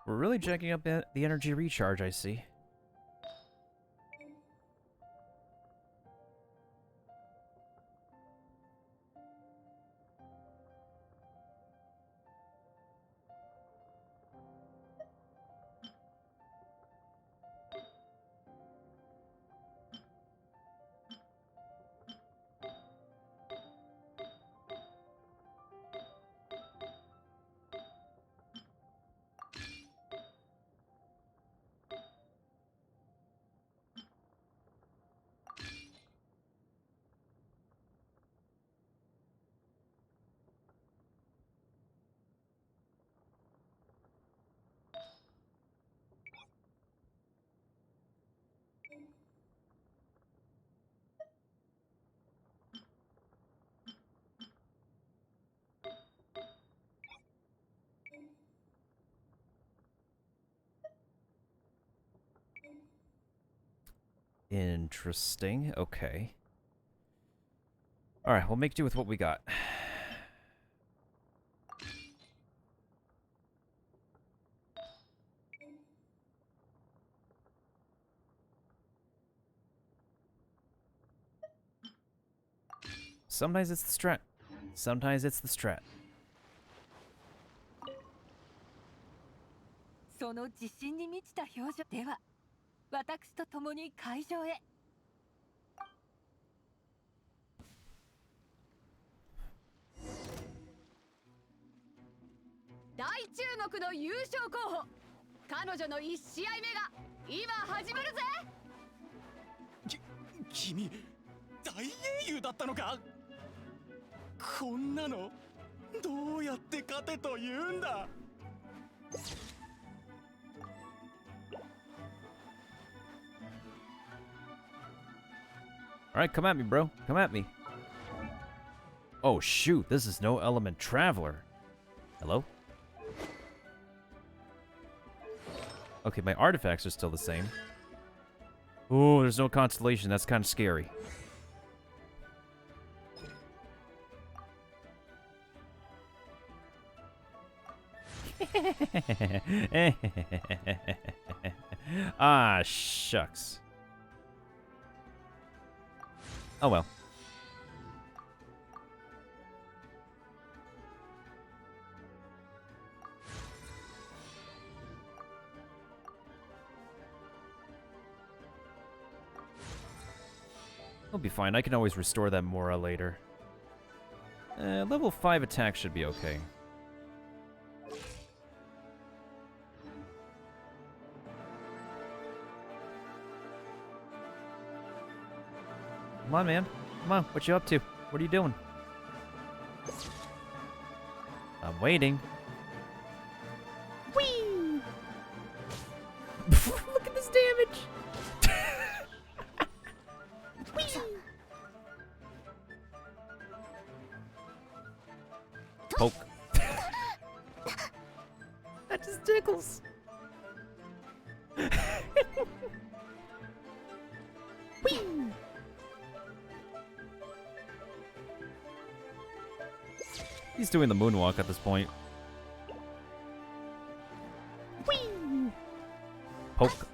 We're really jacking up the energy recharge, I see. Interesting. Okay. Alright, we'll make do with what we got. Sometimes it's the strat. Sometimes it's the strat. その自信に満ちた表情では、私と共に会場へ。大注目の優勝候補、彼女の1試合目が今始まるぜ。君、大英雄だったのか。こんなのどうやって勝てと言うんだ。Alright, come at me, bro. Come at me. Oh, shoot. This is no element traveler. Hello? Okay, my artifacts are still the same. Oh, there's no constellation. That's kind of scary. Ah, shucks. Oh well. It'll be fine. I can always restore that Mora later. Level 5 attack should be okay. Come on, man. Come on. What you up to? What are you doing? I'm waiting. Whee! Look at this damage! Whee! Poke. That just tickles. Whee! He's doing the moonwalk at this point. Whee! Poke.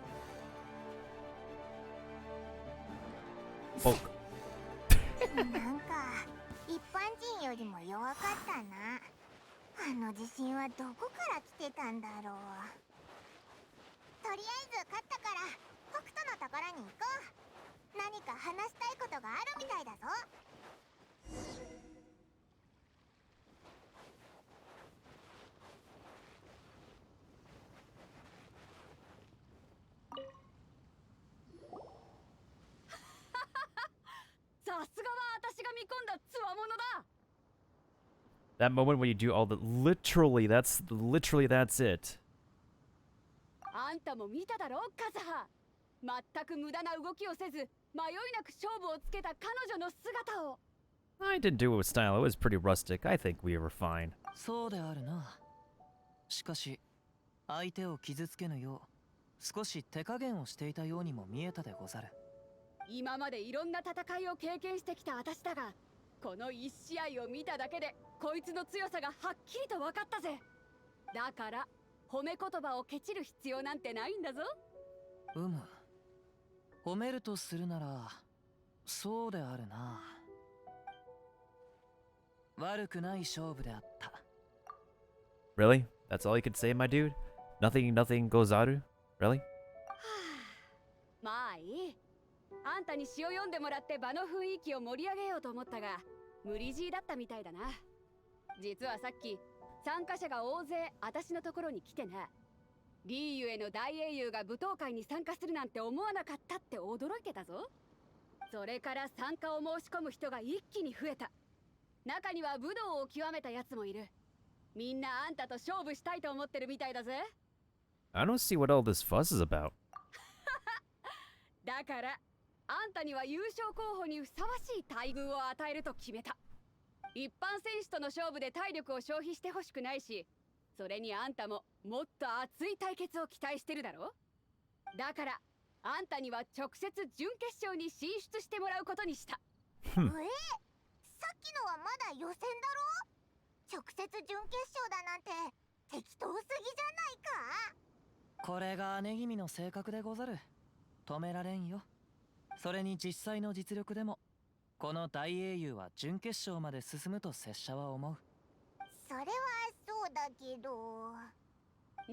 Poke. なんか一般人よりも弱かったな。あの自信はどこから来てたんだろう。とりあえず勝ったから北斗のところに行こう。何か話したいことがあるみたいだぞ。さすがは私が見込んだつわものだ。 That moment when you do all the literally that's it. あんたも見ただろ、カズハ。全く無駄な動きをせず、迷いなく勝負をつけた彼女の姿を。I didn't do it with style. It was pretty rustic. I think we were fine. そうであるな。しかし相手を傷つけぬよう少し手加減をしていたようにも見えたでござる。今までいろんな戦いを経験してきた私だが、この一試合を見ただけでこいつの強さがはっきりと分かったぜ。だから褒め言葉をケチる必要なんてないんだぞ。褒めるとするならそうであるな。悪くない勝負であった。 Really? That's all you could say, my dude? Nothing gozaru? Really? まあいい。あんたに詩を読んでもらって場の雰囲気を盛り上げようと思ったが、無理強いだったみたいだな。実はさっき参加者が大勢私のところに来てな。リーユへの大英雄が舞踏会に参加するなんて思わなかったって驚いてたぞ。それから参加を申し込む人が一気に増えた。中には武道を極めたやつもいる。みんなあんたと勝負したいと思ってるみたいだぜ。 I don't see what all this fuss is about. だからあんたには優勝候補にふさわしい待遇を与えると決めた。一般選手との勝負で体力を消費してほしくないし、それにあんたももっと熱い対決を期待してるだろ。だからあんたには直接準決勝に進出してもらうことにした。さっきのはまだ予選だろ。直接準決勝だなんて適当すぎじゃないか。これが姉君の性格でござる。止められんよ。それに実際の実力でもこの大英雄は準決勝まで進むと拙者は思う。それはそうだけど。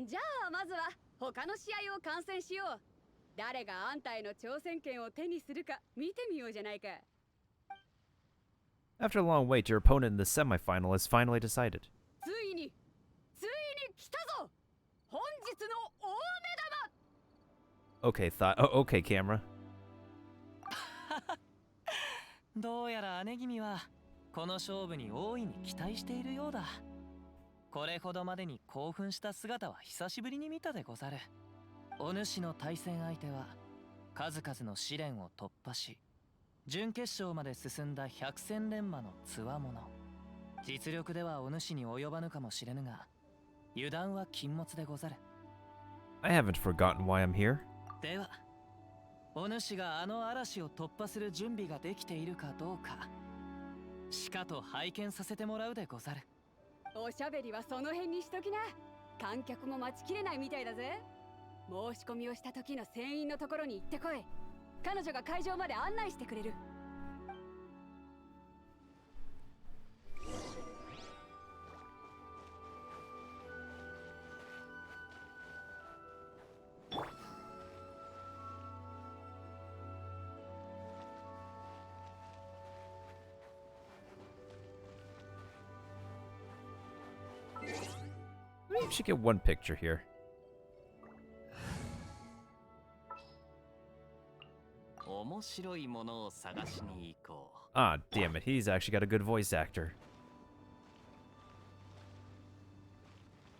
じゃあまずは他の試合を観戦しよう。誰があんたへの挑戦権を手にするか見てみようじゃないか。 After a long wait, your opponent in the semifinal is finally decided. ついに来たぞ。本日の大目玉。 Okay, okay, camera. どうやら姉君はこの勝負に大いに期待しているようだ。これほどまでに興奮した姿は久しぶりに見たでござる。お主の対戦相手は数々の試練を突破し準決勝まで進んだ百戦錬磨の強者。実力ではお主に及ばぬかもしれぬが油断は禁物でござる。 I haven't forgotten why I'm here. ではお主があの嵐を突破する準備ができているかどうかしかと拝見させてもらうでござる。おしゃべりはその辺にしときな。観客も待ちきれないみたいだぜ。申し込みをした時の船員のところに行ってこい。彼女が会場まで案内してくれる。 We should get one picture here. 面白いものを探しに行こう。 Ah, damn it. He's actually got a good voice actor.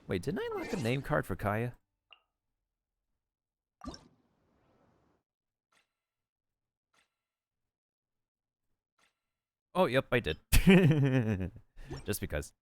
Wait, didn't I lock a name card for Kaya? Oh, yep, I did. Just because.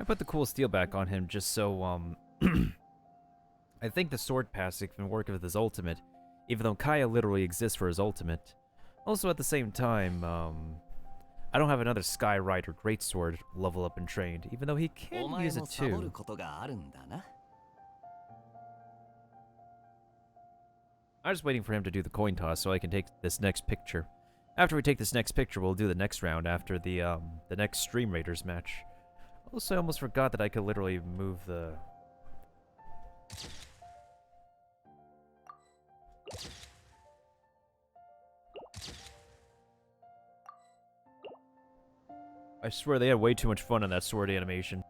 I put the cool steel back on him just so, I think the sword passing can work with his ultimate, even though Kaya literally exists for his ultimate. Also, at the same time, I don't have another Sky Rider Greatsword level up and trained, even though he can use it too. I'm just waiting for him to do the coin toss so I can take this next picture. After we take this next picture, we'll do the next round after the next Stream Raiders match. Also, I almost forgot that I could literally move the... I swear they had way too much fun on that sword animation.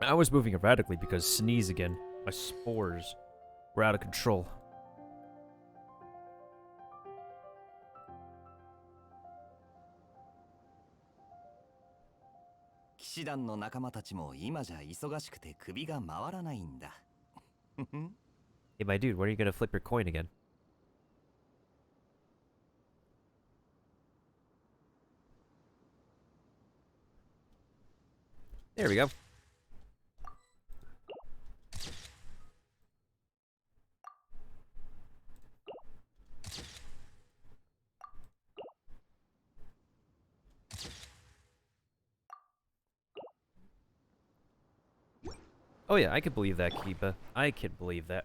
I was moving erratically because sneeze again. My spores were out of control. Hey, my dude, where are you gonna flip your coin again? There we go. Oh yeah, I can believe that, Kiba. I can believe that.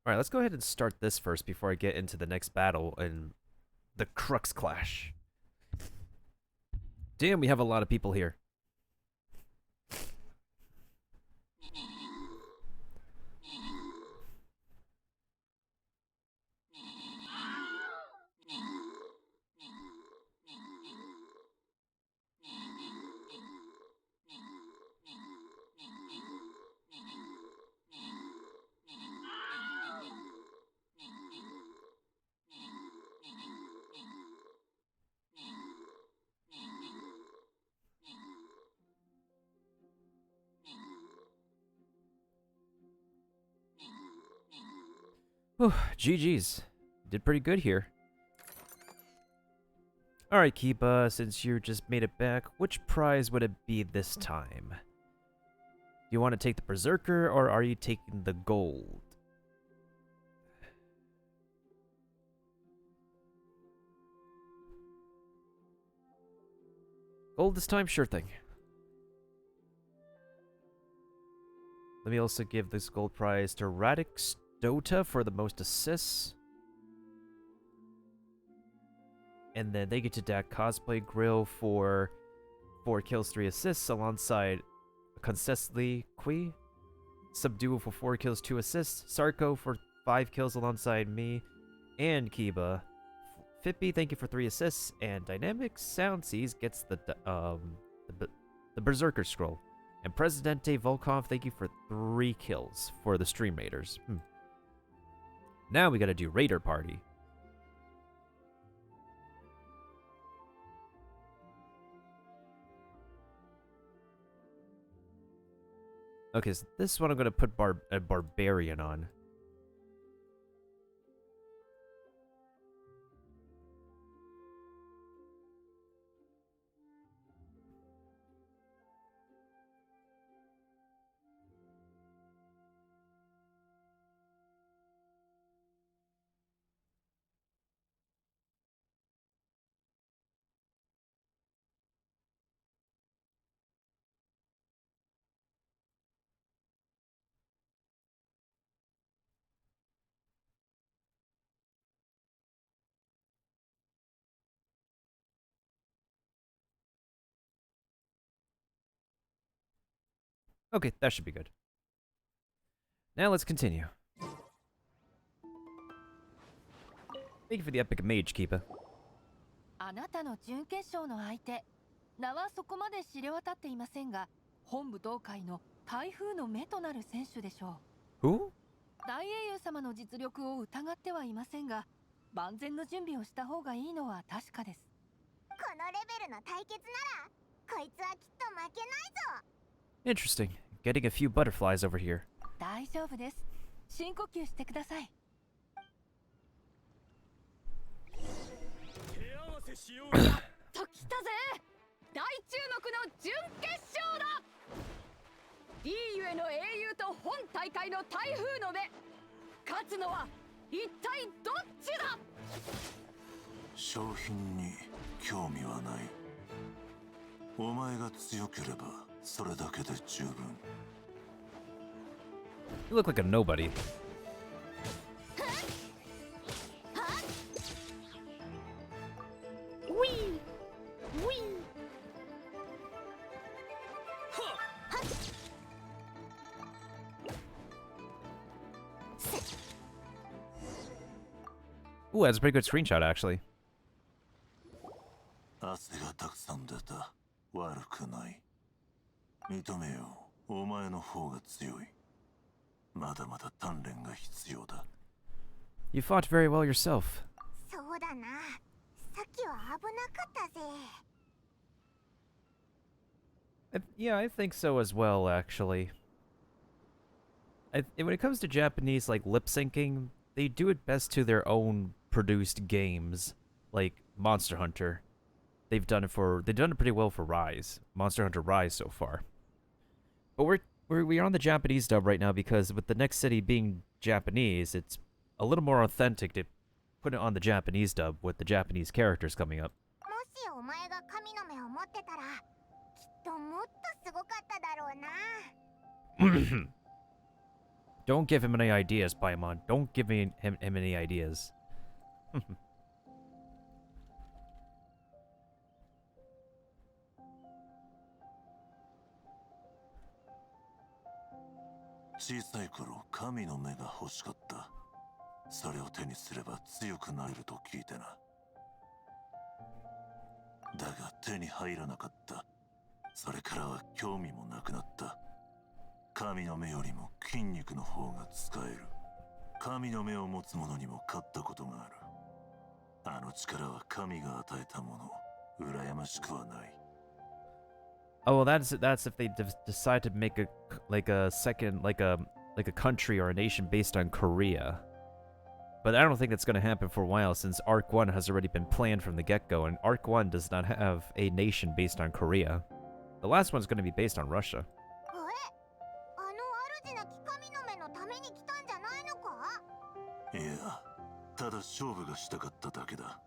Alright, let's go ahead and start this first before I get into the next battle and the Crux Clash. Damn, we have a lot of people here. Whew, GG's. Did pretty good here. Alright, Kiba, since you just made it back, which prize would it be this time? Do you want to take the Berserker, or are you taking the gold? Gold this time? Sure thing. Let me also give this gold prize to Radix Dota for the most assists. And then they get to DAC Cosplay Grill for 4 kills, 3 assists, alongside Concessly Kui. Subduo for 4 kills, 2 assists. Sarko for 5 kills alongside me and Kiba. Fippy, thank you for 3 assists. And Dynamic Soundseas gets the Berserker Scroll. And Presidente Volkov, thank you for 3 kills for the Stream Raiders. Now we gotta do Raider Party. Okay, so this one I'm gonna put a Barbarian on. Okay, that should be good. Now let's continue. Thank you for the epic mage, Keepa. あなたの準決勝の相手、名はそこまで知れ渡っていませんが、本部同会の台風の目となる選手でしょう。Who? 大英雄様の実力を疑ってはいませんが、万全の準備をした方がいいのは確かです。このレベルの対決なら、こいつはきっと負けないぞ。Interesting. Getting a few butterflies over here. 大丈夫です。深呼吸してください。準決勝だ。リーユへの英雄と本大会の台風の目、勝つのは一体どっちだ。商品に興味はない。お前が強ければそれだけで十分。 You look like a nobody. Wee! Wee! Ooh, that's a pretty good screenshot, actually. 汗がたくさん出た。悪くない。認めよう。お前の方が強い。まだまだ鍛錬が必要だ。You fought very well yourself. そうだな。さっきは危なかったぜ。Yeah, I think so as well, actually. When it comes to Japanese, like, lip syncing, they do it best to their own produced games, like Monster Hunter. They've done it pretty well for Rise, Monster Hunter Rise so far. But we're on the Japanese dub right now because with the next city being Japanese, it's a little more authentic to put it on the Japanese dub with the Japanese characters coming up. もしお前が神の目を持ってたら、きっともっとすごかっただろうな。Don't give him any ideas, Paimon. Don't give him any ideas. 小さい頃、神の目が欲しかった。それを手にすれば強くなれると聞いてな。だが手に入らなかった。それからは興味もなくなった。神の目よりも筋肉の方が使える。神の目を持つ者にも勝ったことがある。あの力は神が与えたもの。羨ましくはない。Oh, well, that's if they decide to make a second like a country or a nation based on Korea. But I don't think that's going to happen for a while since Arc 1 has already been planned from the get-go, and Arc 1 does not have a nation based on Korea. The last one's going to be based on Russia. いや、ただ勝負がしたかっただけだ。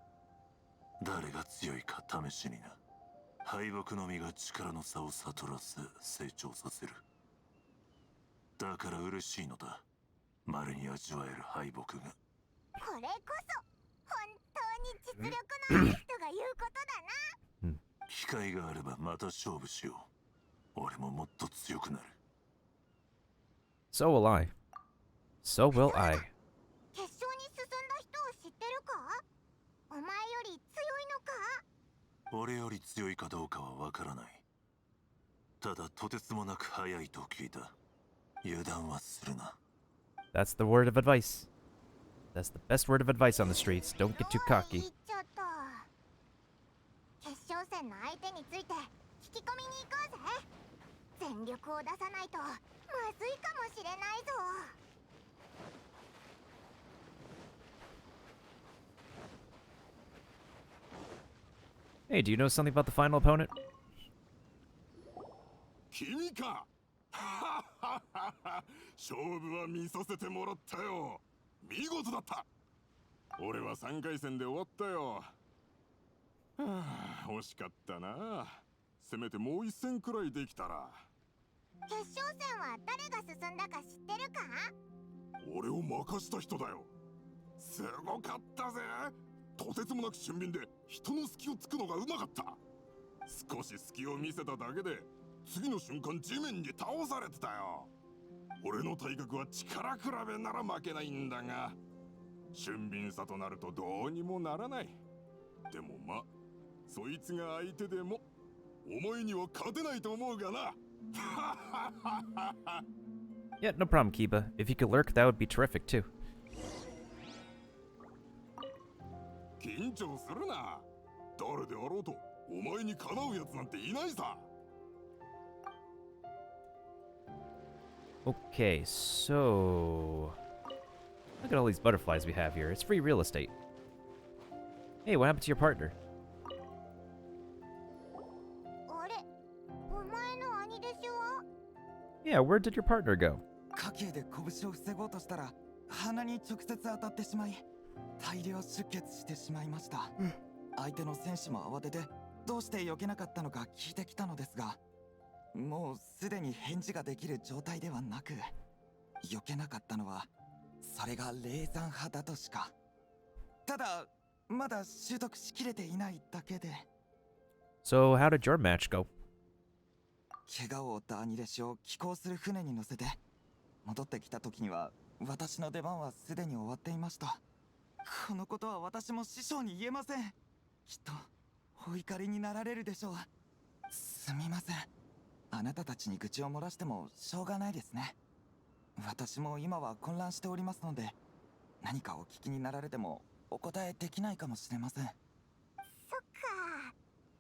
誰が強いか試しにな。敗北の実が力の差を悟らせ成長させる。だから嬉しいのだ。稀に味わえる敗北が。これこそ本当に実力のある人が言うことだな。機会があればまた勝負しよう。俺ももっと強くなる。So will I. So will I. 決勝に進んだ人を知ってるか？お前より強いのか？俺より強いかどうかはわからない。ただとてつもなく速いと聞いた。油断はするな。That's the word of advice. That's the best word of advice on the streets. Don't get too cocky. 決勝戦の相手について聞き込みに行こうぜ。全力を出さないとまずいかもしれないぞ。Hey, do you know something about the final opponent? 君か。勝負は見させてもらったよ。見事だった。俺は3回戦で終わったよ。惜しかったな。せめてもう一戦くらいできたら。決勝戦は誰が進んだか知ってるか？俺を任した人だよ。すごかったぜ。とてつもなく俊敏で人の隙をつくのがうまかった。少し隙を見せただけで次の瞬間地面に倒されてたよ。俺の体格は力比べなら負けないんだが、俊敏さとなるとどうにもならない。でもま、そいつが相手でもお前には勝てないと思うがな。Yeah, no problem, Kiba. If you could lurk, that would be terrific too. 緊張するな。誰であろうとお前にかなうやつなんていないさ。Okay, so look at all these butterflies we have here. It's free real estate. Hey, what happened to your partner? あれ、Yeah, where did your partner go? 家計で拳を防ごうとしたら鼻に直接当たってしまい大量出血してしまいました、相手の選手も慌ててどうして避けなかったのか聞いてきたのですが、もうすでに返事ができる状態ではなく、避けなかったのはそれが霊山派だとしか。ただまだ習得しきれていないだけで。 So how did your match go? 怪我を負った兄弟子を寄港する船に乗せて戻ってきた時には私の出番はすでに終わっていました。このことは私も師匠に言えません。きっとお怒りになられるでしょう。すみません、あなたたちに愚痴を漏らしてもしょうがないですね。私も今は混乱しておりますので、何かお聞きになられてもお答えできないかもしれません。そっか、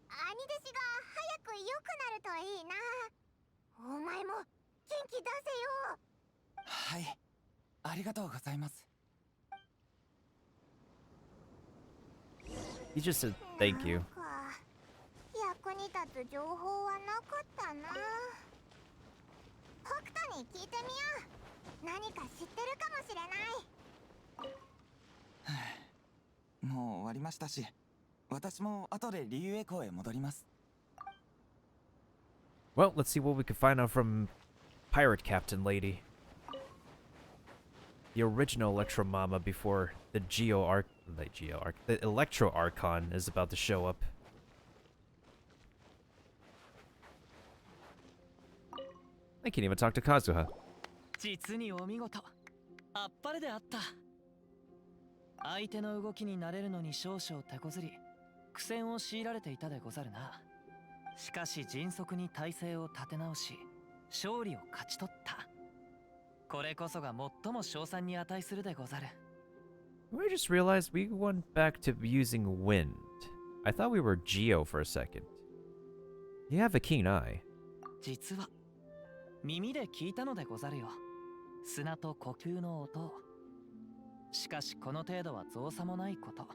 兄弟子が早く良くなるといいな。お前も元気出せよ。はい、ありがとうございます。 He just said thank you. 役に立つ情報はなかったな。北斗に聞いてみよう。何か知ってるかもしれない。もう終わりましたし、私も後でリュウエ港へ戻ります。 Well, let's see what we can find out from Pirate Captain Lady. The original Electro Mama before the the Electro Archon is about to show up. I can't even talk to Kazuha. 実にお見事。あっぱれであった。相手の動きに慣れるのに少々手こずり、苦戦を強いられていたでござるな。しかし迅速に体勢を立て直し、勝利を勝ち取った。これこそが最も称賛に値するでござる。I just realized we went back to using wind. I thought we were Geo for a second. You have a keen eye. 実は耳で聞いたのでござるよ。砂と呼吸の音を。しかしこの程度は造作もないこと。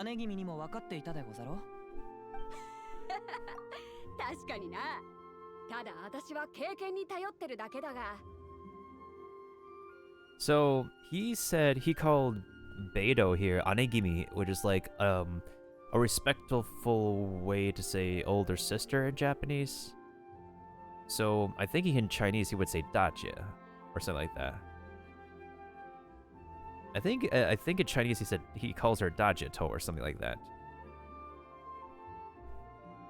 姉君にも分かっていたでござろう。確かにな。ただ私は経験に頼ってるだけだが。So he said he called Beidou here Anegimi, which is like a respectful way to say older sister in Japanese. So I think in Chinese he would say Dachi or something like that. I think in Chinese he calls her Dajito or something like that.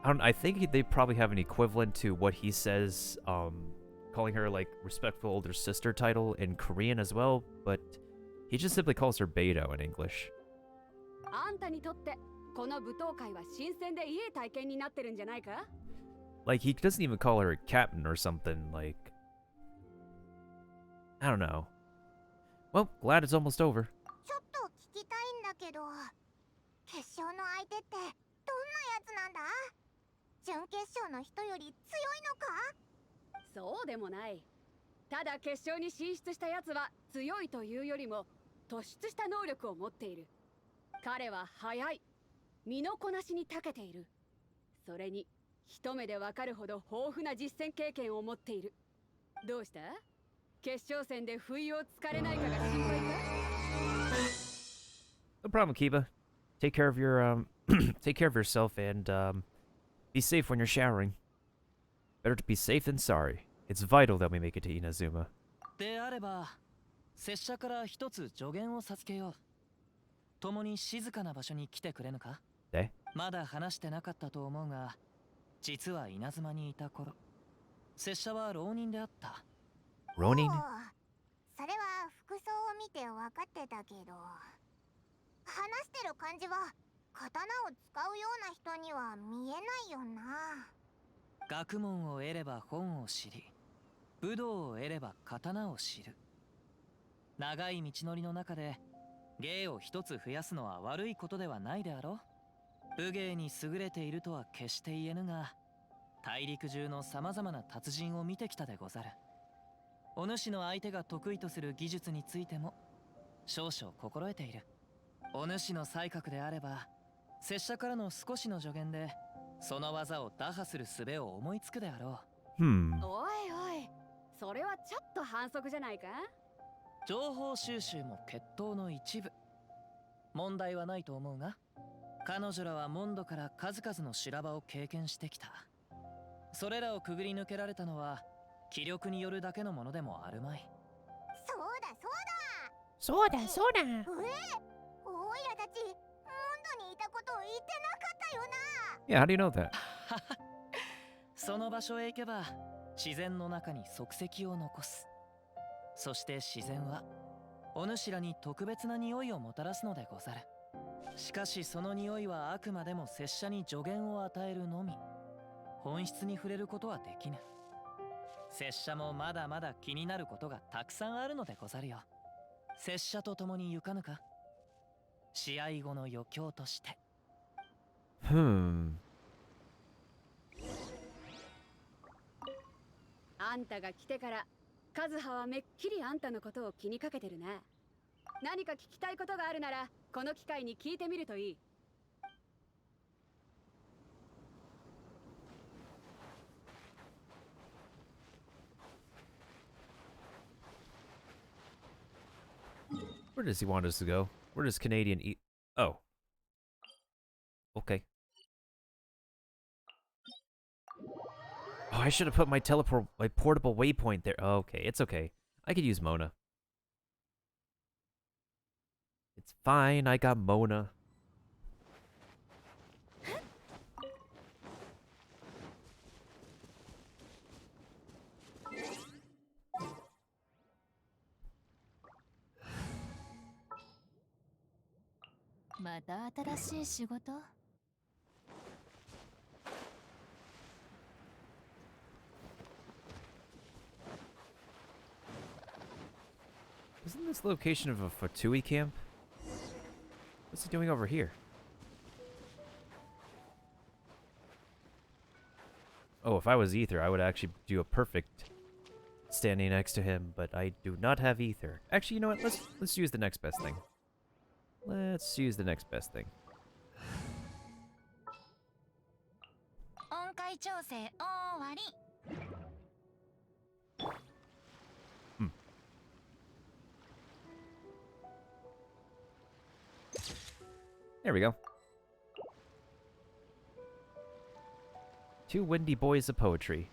I think they probably have an equivalent to what he says, calling her like respectful older sister title in Korean as well, but he just simply calls her Beidou in English. あんたにとってこの舞踏会は新鮮でいい体験になってるんじゃないか? Like he doesn't even call her captain or something, like I don't know. Well, glad it's almost over. ちょっと聞きたいんだけど、決勝の相手ってどんなやつなんだ？準決勝の人より強いのか？そうでもない。ただ決勝に進出したやつは強いというよりも突出した能力を持っている。彼は速い。身のこなしに長けている。それに一目でわかるほど豊富な実戦経験を持っている。どうした？決勝戦で不意をつかれないかが心配か？ No problem, Kiba. Take care of your take care of yourself and be safe when you're showering. Better to be safe than sorry. It's vital that we make it to Inazuma. であれば、拙者から一つ助言を授けよう。共に静かな場所に来てくれぬか？え？まだ話してなかったと思うが、実は稲妻にいた頃、拙者は浪人であった。浪人？それは服装を見て分かってたけど、話してる感じは刀を使うような人には見えないよな。学問を得れば本を知り、武道を得れば刀を知る。長い道のりの中で芸を一つ増やすのは悪いことではないであろう。武芸に優れているとは決して言えぬが、大陸中の様々な達人を見てきたでござる。お主の相手が得意とする技術についても少々心得ている。お主の才覚であれば、拙者からの少しの助言でその技を打破する術を思いつくであろう。おいおい、それはちょっと反則じゃないか。情報収集も決闘の一部。問題はないと思うが、彼女らはモンドから数々の修羅場を経験してきた。それらをくぐり抜けられたのは気力によるだけのものでもあるまい。そうだそうだ。おいらたちモンドにいたことを言ってなかったよな。 Yeah, how do you know that? その場所へ行けば自然の中に足跡を残す。そして自然はお主らに特別な匂いをもたらすのでござる。しかしその匂いはあくまでも拙者に助言を与えるのみ。本質に触れることはできぬ。拙者もまだまだ気になることがたくさんあるのでござるよ。拙者と共に行かぬか。試合後の余興として。あんたが来てからカズハはめっきりあんたのことを気にかけてるな。何か聞きたいことがあるならこの機会に聞いてみるといい。Where does he want us to go? Where does Canadian eat? Oh. Okay. Oh, I should have put my portable waypoint there. Oh, okay, it's okay. I could use Mona. It's fine, I got Mona. Isn't this the location of a Fatui camp? What's he doing over here? Oh, if I was Ether, I would actually do a perfect standing next to him, but I do not have Ether. Actually, you know what? Let's use the next best thing. Let's use the next best thing. There we go. 2 windy boys of poetry.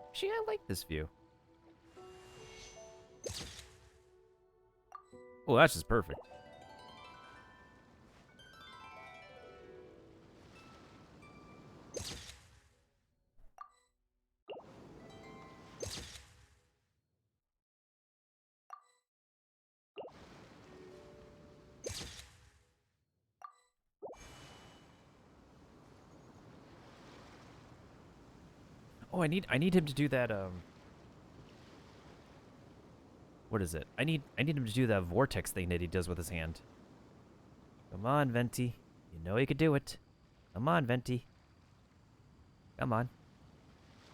Actually, I like this view. Oh, that's just perfect. Oh, I need him to do that, what is it? I need him to do that vortex thing that he does with his hand. Come on, Venti. You know you could do it. Come on, Venti. Come on.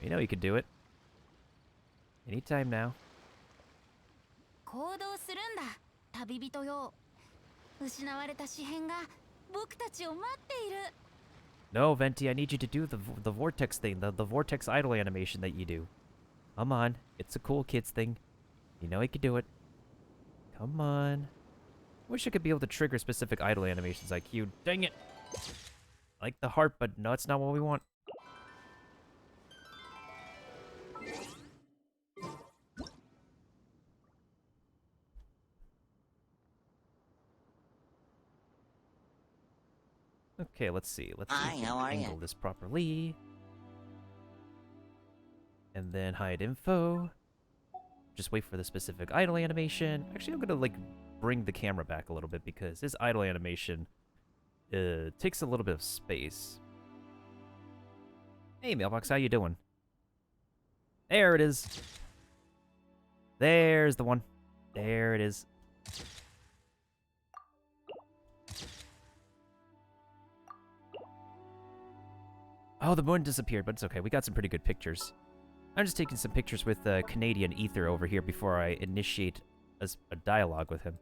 You know you could do it. Anytime now. 行動するんだ、旅人よ。失われた詩篇が僕たちを待っている。 No, Venti, I need you to do the vortex thing, the vortex idle animation that you do. Come on, it's a cool kids thing. You know you can do it. Come on. Wish I could be able to trigger specific idle animations like you. Dang it! Like the heart, but no, it's not what we want. Okay, let's see. Let's see if we can angle this properly. And then hide info. Just wait for the specific idle animation. Actually, I'm gonna like bring the camera back a little bit because this idle animation takes a little bit of space. Hey, Mailbox, how you doing? There it is. There's the one. There it is. Oh, the moon disappeared, but it's okay. We got some pretty good pictures. I'm just taking some pictures with Canadian Ether over here before I initiate a dialogue with him.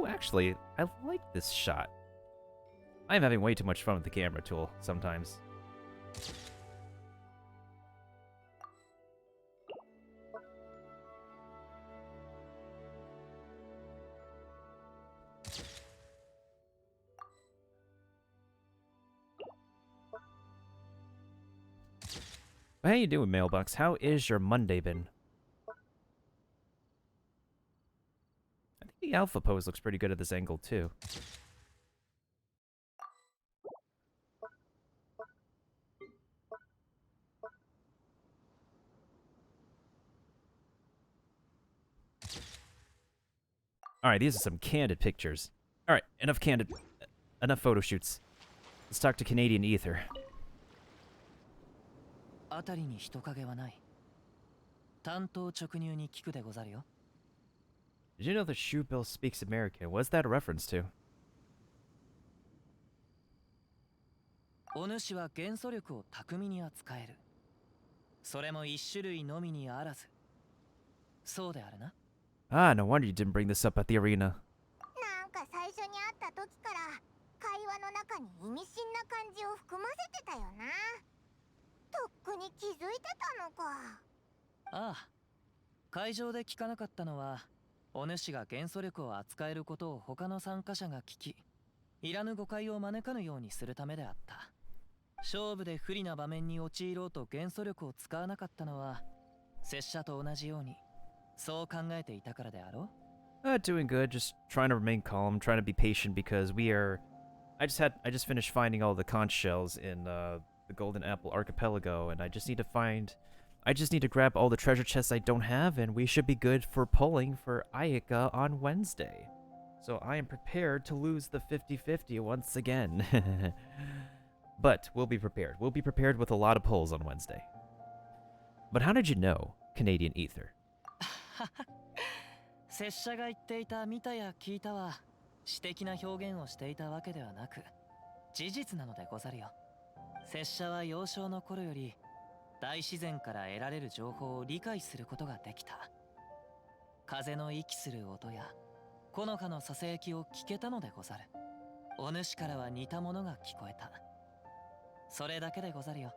Oh, actually, I like this shot. I'm having way too much fun with the camera tool sometimes. How you doing, Mailbox? How is your Monday been? I think the alpha pose looks pretty good at this angle, too. Alright, these are some candid pictures. Alright, enough photo shoots. Let's talk to Canadian Ether. 辺りに人影はない。単刀直入に聞くでござるよ。Did you know that Shoe Bill speaks American? What's that a reference to? お主は元素力を巧みに扱える。それも一種類のみにあらず。そうであるな。Ah, no wonder you didn't bring this up at the arena. なんか最初に会った時から会話の中に意味深な感じを含ませてたよな。とっくに気づいてたのか。ああ、会場で聞かなかったのは、お主が元素力を扱えることを他の参加者が聞き、いらぬ誤解を招かぬようにするためであった。勝負で不利な場面に陥ろうと元素力を使わなかったのは、拙者と同じように、そう考えていたからであろう。Doing good, just trying to remain calm, trying to be patient because I just finished finding all the conch shells in the Golden Apple Archipelago, and I just need to grab all the treasure chests I don't have, and we should be good for pulling for Ayaka on Wednesday. So I am prepared to lose the 50-50 once again. But we'll be prepared. We'll be prepared with a lot of pulls on Wednesday. But how did you know, Canadian Ether? 拙者が言っていた見たや聞いたは詩的な表現をしていたわけではなく事実なのでござるよ。拙者は幼少の頃より大自然から得られる情報を理解することができた。風の息する音や木の葉のささやきを聞けたのでござる。お主からは似たものが聞こえた。それだけでござるよ。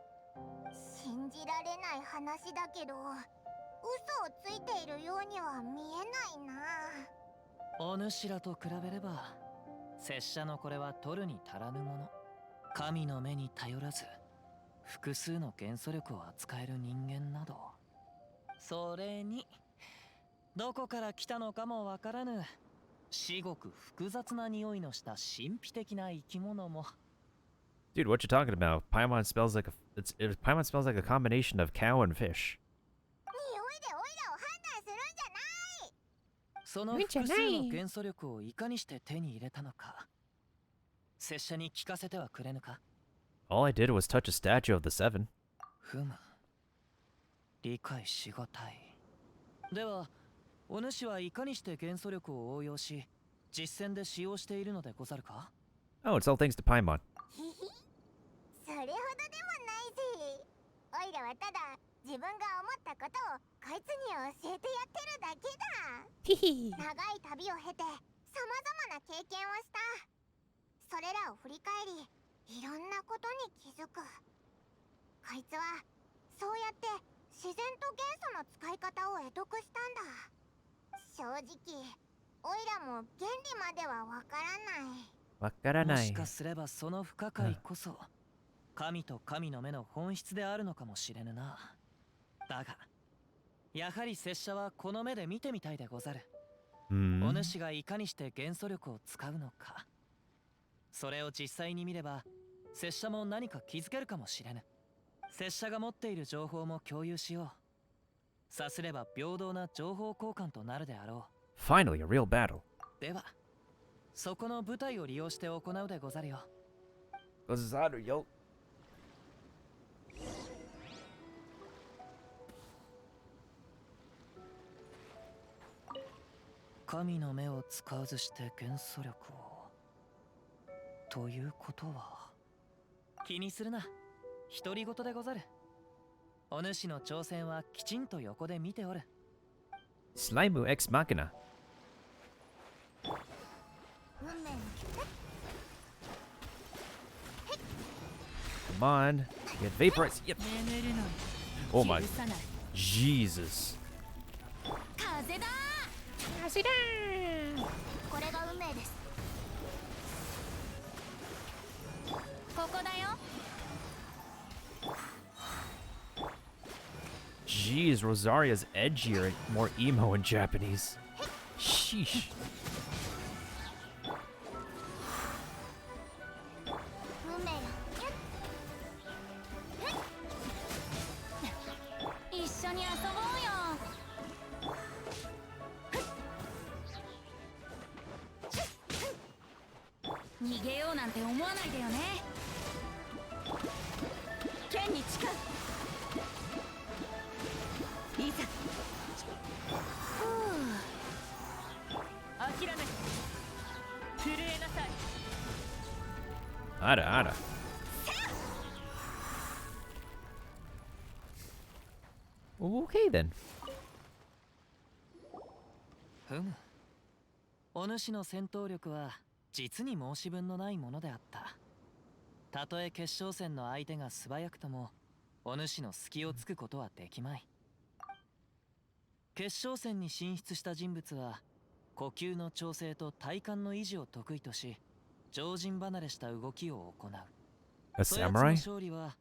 信じられない話だけど、嘘をついているようには見えないな。お主らと比べれば、拙者のこれは取るに足らぬもの。神の目に頼らず、複数の元素力を扱える人間など。それに、どこから来たのかもわからぬ、至極複雑な匂いのした神秘的な生き物も。Dude, what you talking about? Paimon smells like Paimon smells like a combination of cow and fish. その複数の元素力をいかにして手に入れたのか、拙者に聞かせてはくれぬか。All I did was touch a statue of the seven. ふむ、理解しがたい。では、お主はいかにして元素力を応用し、実戦で使用しているのでござるか？ Oh, it's all thanks to Paimon. それほどでもないぜ。おいらはただ自分が思ったことをこいつに教えてやってるだけだ。長い旅を経てさまざまな経験をした。それらを振り返り、いろんなことに気づく。こいつはそうやって自然と元素の使い方を得得したんだ。正直おいらも原理まではわからない。もしかすればその不可解こそ、神と神の目の本質であるのかもしれぬな。だが、やはり拙者はこの目で見てみたいでござる。お主がいかにして元素力を使うのか。それを実際に見れば、拙者も何か気づけるかもしれぬ。拙者が持っている情報も共有しよう。さすれば平等な情報交換となるであろう。Finally, a real battle. では、そこの舞台を利用して行うでござるよ。ござるよ。神の目を使わずして元素力を。ということは、気にするな。独り言でござる。お主の挑戦はきちんと横で見ておる。Slime Ex Machina. Come on. Get vaporized. Yep. Oh my. Jesus. 風だ。風だ。これが運命です。ここだよ。 Jeez, Rosaria's edgier and more emo in Japanese. Sheesh. 運命よ。一緒に遊ぼうよ。逃げようなんて思わないでよね。剣に誓う。いざ。諦め。震えなさい。 Ada, ada. Okay then. ふむ。お主の戦闘力は実に申し分のないものであった。たとえ決勝戦の相手が素早くとも、お主の隙をつくことはできまい。決勝戦に進出した人物は、呼吸の調整と体幹の維持を得意とし、常人離れした動きを行う。 A そやつの samurai? 勝利は、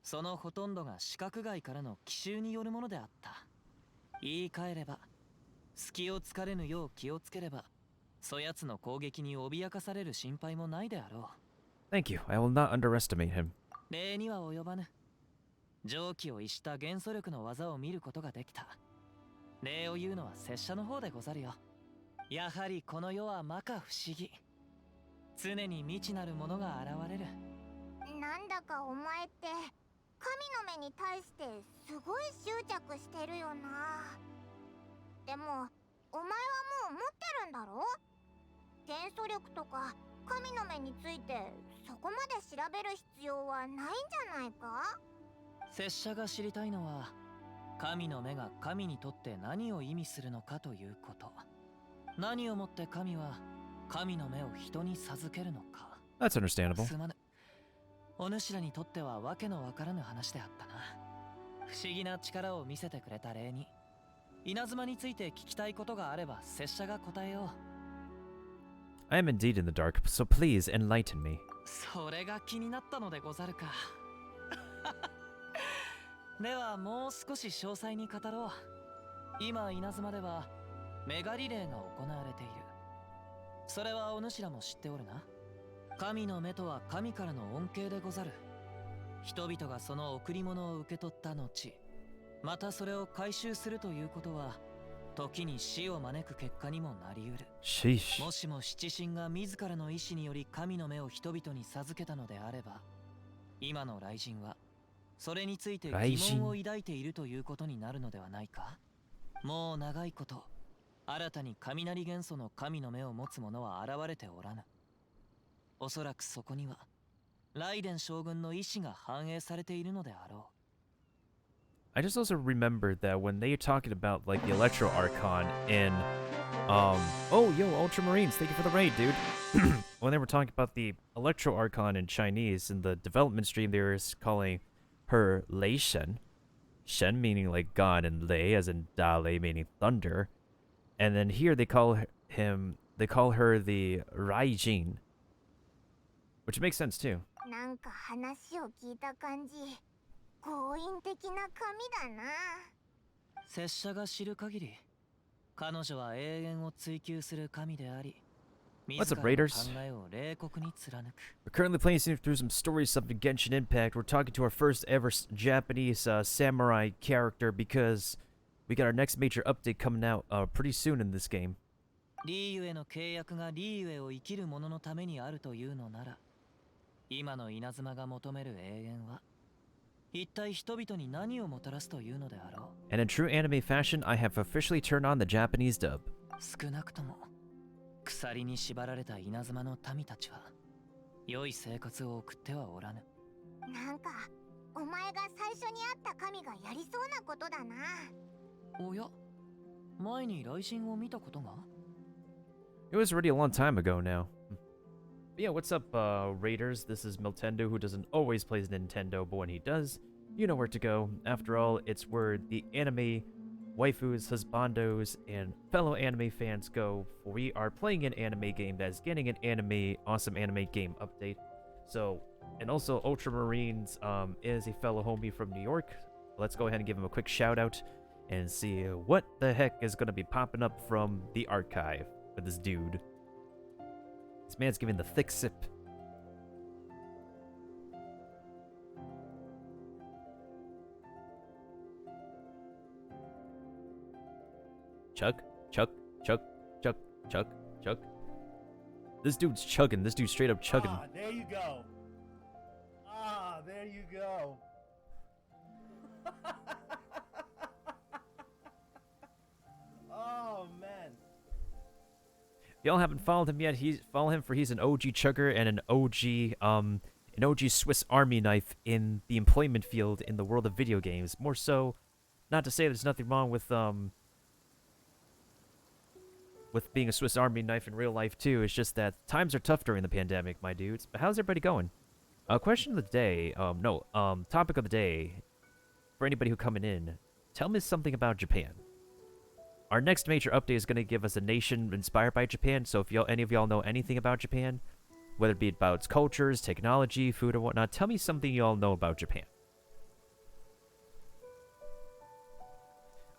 そのほとんどが視覚外からの奇襲によるものであった。言い換えれば、隙をつかれぬよう気をつければ、そやつの攻撃に脅かされる心配もないであろう。 Thank you. I will not underestimate him. 礼には及ばぬ。常軌を逸した元素力の技を見ることができた。礼を言うのは拙者の方でござるよ。やはりこの世は摩訶不思議。常に未知なるものが現れる。なんだかお前って神の目に対してすごい執着してるよな。でもお前はもう持ってるんだろ。元素力とか神の目についてそこまで調べる必要はないんじゃないか。拙者が知りたいのは、神の目が神にとって何を意味するのかということ。何をもって神は神の目を人に授けるのか。 That's understandable. すまぬ。お主らにとってはわけのわからぬ話であったな。不思議な力を見せてくれた礼に、稲妻について聞きたいことがあれば拙者が答えよ I am indeed in the dark, so please enlighten me. う。それが気になったのでござるか。ではもう少し詳細に語ろう。今稲妻ではメガリレーが行われている。それはお主らも知っておるな。神の目とは神からの恩恵でござる。人々がその贈り物を受け取った後、またそれを回収するということは、時に死を招く結果にもなりうる。Sheesh. もしも七神が自らの意志により神の目を人々に授けたのであれば、今の雷神はそれについて疑問を抱いているということになるのではないか。もう長いこと新たに雷元素の神の目を持つ者は現れておらぬ。おそらくそこには雷電将軍の意志が反映されているのであろう。 I just also remembered that when they were talking about like the Electro Archon in oh yo Ultramarines, thank you for the raid, dude. When they were talking about the Electro Archon in Chinese in the development stream, they were calling her Lei Shen. Shen meaning like God and Lei as in Dale meaning thunder. And then here they call her the Raijin. Which makes sense too. なんか話を聞いた感じ、強引的な神だな。拙者が知る限り、彼女は永遠を追求する神であり、 What's up, Raiders? 考えを冷酷に貫く。 We're currently playing through some story stuff in Genshin Impact. We're talking to our first ever Japanese samurai character because we got our next major update coming out pretty soon in this game. リーユへの契約がリーユへを生きる者のためにあるというのなら、今の稲妻が求める永遠は、一体人々に何をもたらすというのであろう。 And in true anime fashion, I have officially turned on the Japanese dub. 少なくとも、鎖に縛られた稲妻の民たちは、良い生活を送ってはおらぬ。なんか、お前が最初に会った神がやりそうなことだな。おや、前に雷神を見たことが？ It was already a long time ago now. But yeah, what's up, Raiders? This is Miltendo, who doesn't always play Nintendo, but when he does, you know where to go. After all, it's where the anime waifus, husbandos, and fellow anime fans go, for we are playing an anime game that is getting an awesome anime game update. So, and also Ultramarines is a fellow homie from New York. Let's go ahead and give him a quick shout out and see what the heck is going to be popping up from the archive with this dude. This man's giving the thick sip. Chug, chug, chug, chug, chug, chug. This dude's chugging. This dude's straight up chugging. Ah, there you go. Ah, there you go. Oh man. If y'all haven't followed him yet, follow him, for he's an OG chugger and an OG Swiss Army knife in the employment field in the world of video games. More so, not to say there's nothing wrong with being a Swiss Army knife in real life too. It's just that times are tough during the pandemic, my dudes. But how's everybody going? Question of the day. Topic of the day. For anybody who coming in, tell me something about Japan. Our next major update is going to give us a nation inspired by Japan. So if any of y'all know anything about Japan, whether it be about its cultures, technology, food, or whatnot, tell me something y'all know about Japan.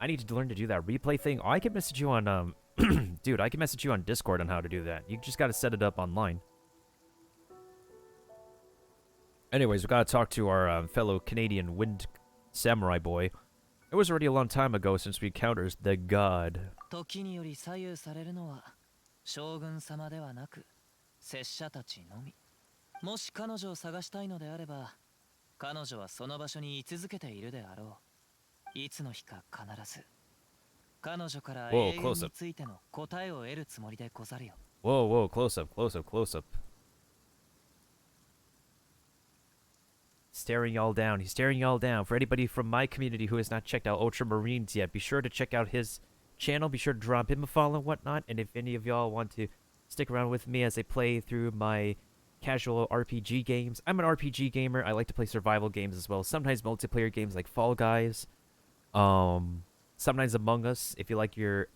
I need to learn to do that replay thing. Oh, I can message you on dude, I can message you on Discord on how to do that. You just got to set it up online. Anyways, we got to talk to our fellow Canadian wind samurai boy. It was already a long time ago since we encountered the god. 時により左右されるのは将軍様ではなく拙者たちのみ。もし彼女を探したいのであれば、彼女はその場所に居続けているであろう。いつの日か必ず。彼女から永遠についての答えを得るつもりでござるよ。Whoa, close up, close up, close up. Staring y'all down. He's staring y'all down. For anybody from my community who has not checked out Ultramarines yet, be sure to check out his channel. Be sure to drop him a follow and whatnot. And if any of y'all want to stick around with me as I play through my casual RPG games, I'm an RPG gamer. I like to play survival games as well. Sometimes multiplayer games like Fall Guys. Sometimes Among Us. If you like do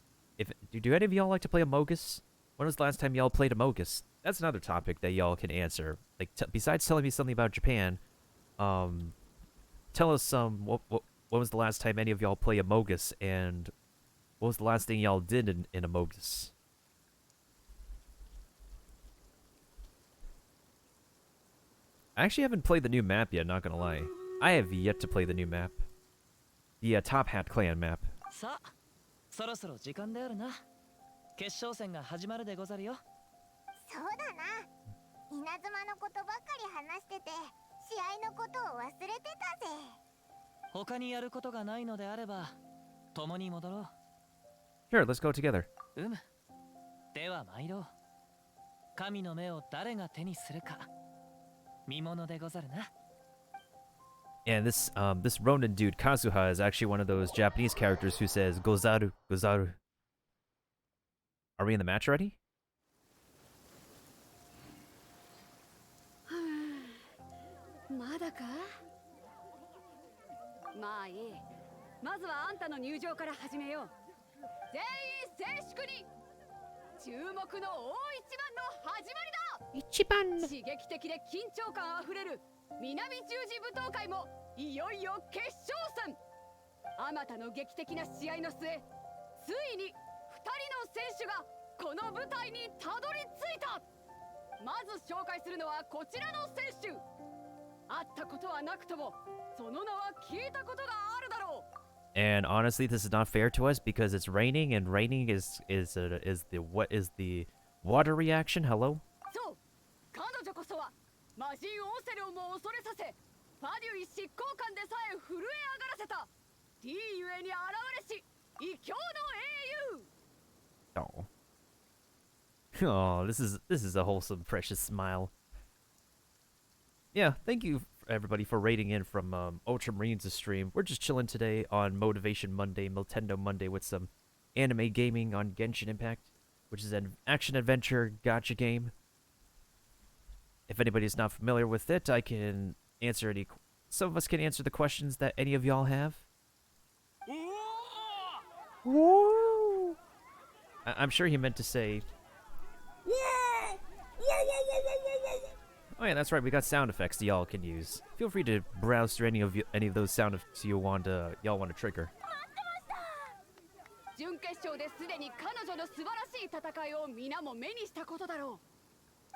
any of y'all like to play Among Us? When was the last time y'all played Among Us? That's another topic that y'all can answer. Like, besides telling me something about Japan, tell us what was the last time any of y'all play Among Us, and what was the last thing y'all did in Among Us? I actually haven't played the new map yet, not gonna lie. I have yet to play the new map. The Top Hat Clan map. さあ、そろそろ時間であるな。決勝戦が始まるでござるよ。そうだな。稲妻のことばっかり話してて、試合のことを忘れてたぜ。他にやることがないのであれば、共に戻ろう。Sure, let's go together. では参ろう。神の目を誰が手にするか。見ものでござるな。And this Ronin dude, Kazuha, is actually one of those Japanese characters who says, Gozaru, Gozaru. Are we in the match already? まだか？まあいい。まずはあんたの入場から始めよう。全員静粛に。注目の大一番の始まりだ。一番。刺激的で緊張感あふれる南十字舞踏会もいよいよ決勝戦。あまたの劇的な試合の末、ついに2人の選手がこの舞台にたどり着いた。まず紹介するのはこちらの選手。会ったことはなくともその名は聞いたことがあるだろう。 And honestly, this is not fair to us because it's raining, and raining is the water reaction. Hello. そう、彼女こそは魔人オーセルをも恐れさせ、ファデュイ執行官でさえ震え上がらせた D ゆえに現れし異教の英雄。 Oh, this is a wholesome, precious smile. Yeah, thank you everybody for raiding in from Ultramarines' stream. We're just chilling today on Motivation Monday, Miltendo Monday, with some anime gaming on Genshin Impact, which is an action-adventure gacha game. if anybody's not familiar with it, I can answer any... Some of us can answer the questions that any of y'all have. Woo! I'm sure he meant to say... Oh yeah, that's right. We got sound effects that y'all can use. Feel free to browse through any of those sound effects y'all want to trigger. 準決勝ですでに彼女の素晴らしい戦いを皆も目にしたことだろ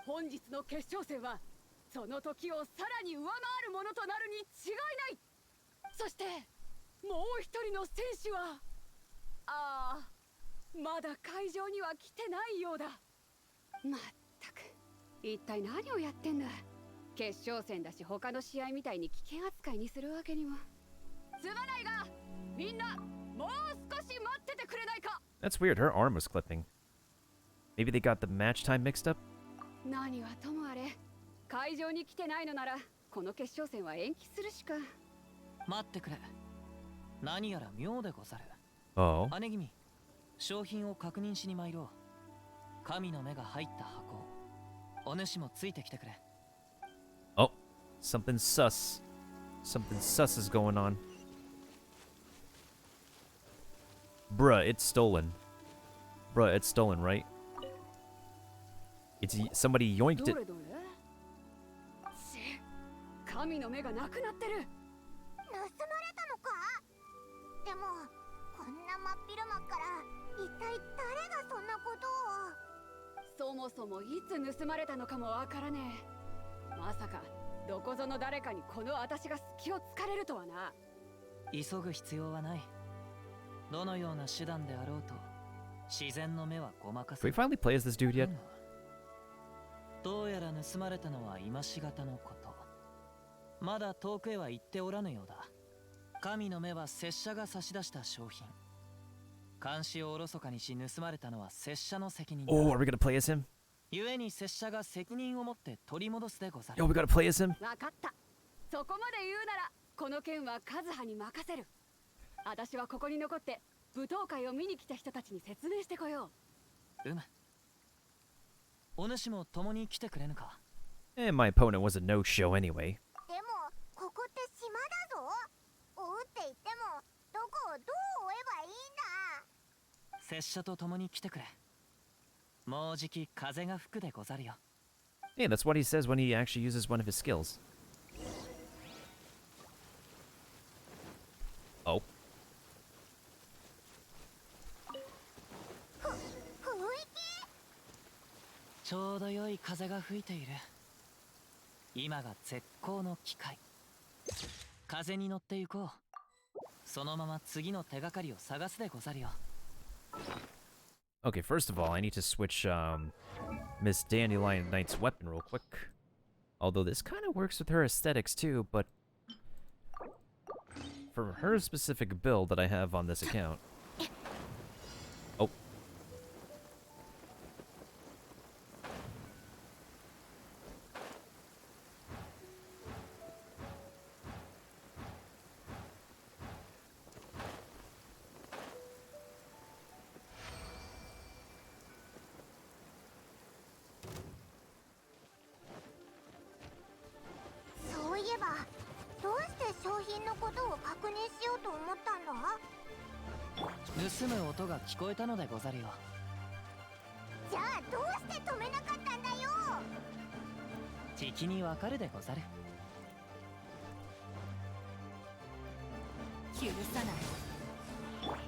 う。本日の決勝戦はその時をさらに上回るものとなるに違いない。そしてもう一人の選手はまだ会場には来てないようだ。まったく一体何をやってんだ。決勝戦だし他の試合みたいに危険扱いにするわけには。すまないがみんなもう少し待っててくれないか。 That's weird. Her arm was clipping. Maybe they got the match time mixed up? 何はともあれ会場に来てないのならこの決勝戦は延期するしか。待ってくれ。何やら妙でござる。Oh. 姉君、商品を確認しに参ろう。神の目が入った箱。お主もついてきてくれ。Oh, something sus. Something sus is going on. Bruh, it's stolen. Bruh, it's stolen, right? It's somebody yoinked it. 神の目がなくなってる。盗まれたのか。でもこんな真っ昼間から一体誰がそんなことを。そもそもいつ盗まれたのかもわからねえ。まさかどこぞの誰かにこの私が隙をつかれるとはな。急ぐ必要はない。どのような手段であろうと自然の目はごまかす。Did we finally play as this dude yet? どうやら盗まれたのは今しがたのこと。まだ遠くへは行っておらぬようだ。神の目は拙者が差し出した商品。監視をおろそかにし盗まれたのは拙者の責任だ。Oh, are we gonna play as him? 故に拙者が責任を持って取り戻すでござる。Yo, we gotta play as him? わかった。そこまで言うならこの件はカズハに任せる。私はここに残って舞踏会を見に来た人たちに説明してこよう。お主も共に来てくれぬか。And my opponent was a no-show anyway. でもここって島だぞ。追うって言ってもどこをどう追えばいいんだ。拙者と共に来てくれ。もうじき風が吹くでござるよ。Yeah, that's what he says when he actually uses one of his skills. Oh. ちょうど良い風が吹いている。今が絶好の機会。風に乗って行こう。そのまま次の手がかりを探すでござるよ。Okay, first of all, I need to switch Miss Dandelion Knight's weapon real quick. Although this kind of works with her aesthetics too, but for her specific build that I have on this account. Oh.盗む音が聞こえたのでござるよ。じゃあどうして止めなかったんだよ。敵にわかるでござる。許さない。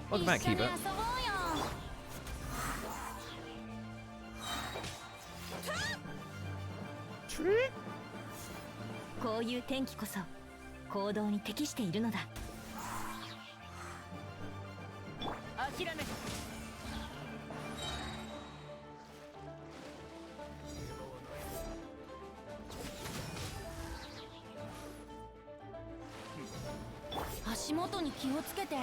Welcome back, Kiba. こういう天気こそ行動に適しているのだ。諦め。足元に気をつけて。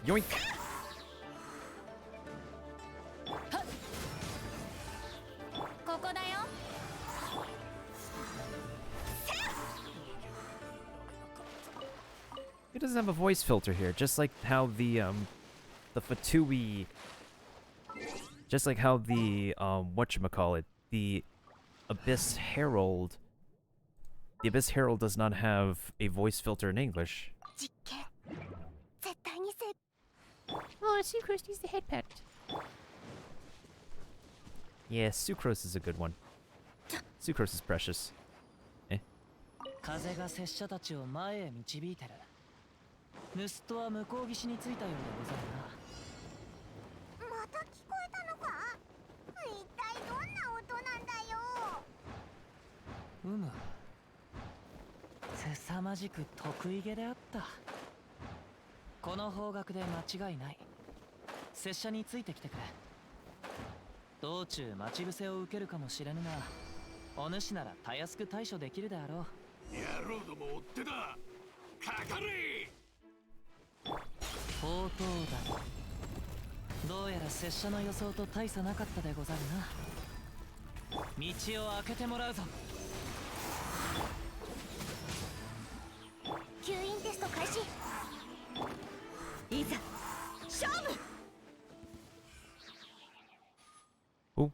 Yoink! It doesn't have a voice filter here, just like how the Fatui Just like how the, whatchamacallit, the Abyss Herald does not have a voice filter in English. Oh, Sucrose needs the head pet. Yeah, Sucrose is a good one. Sucrose is precious. Eh? 風が拙者たちを前へ導いてる。盗人は向こう岸に着いたようでござるな。また聞こえたのか？一体どんな音なんだよ。うむ。凄まじく得意げであった。この方角で間違いない。拙者についてきてくれ。道中待ち伏せを受けるかもしれぬが、お主ならたやすく対処できるであろう。野郎ども追ってだ。かかれ。宝刀だ。どうやら拙者の予想と大差なかったでござるな。道を開けてもらうぞ。吸引テスト開始。いざ勝負。お。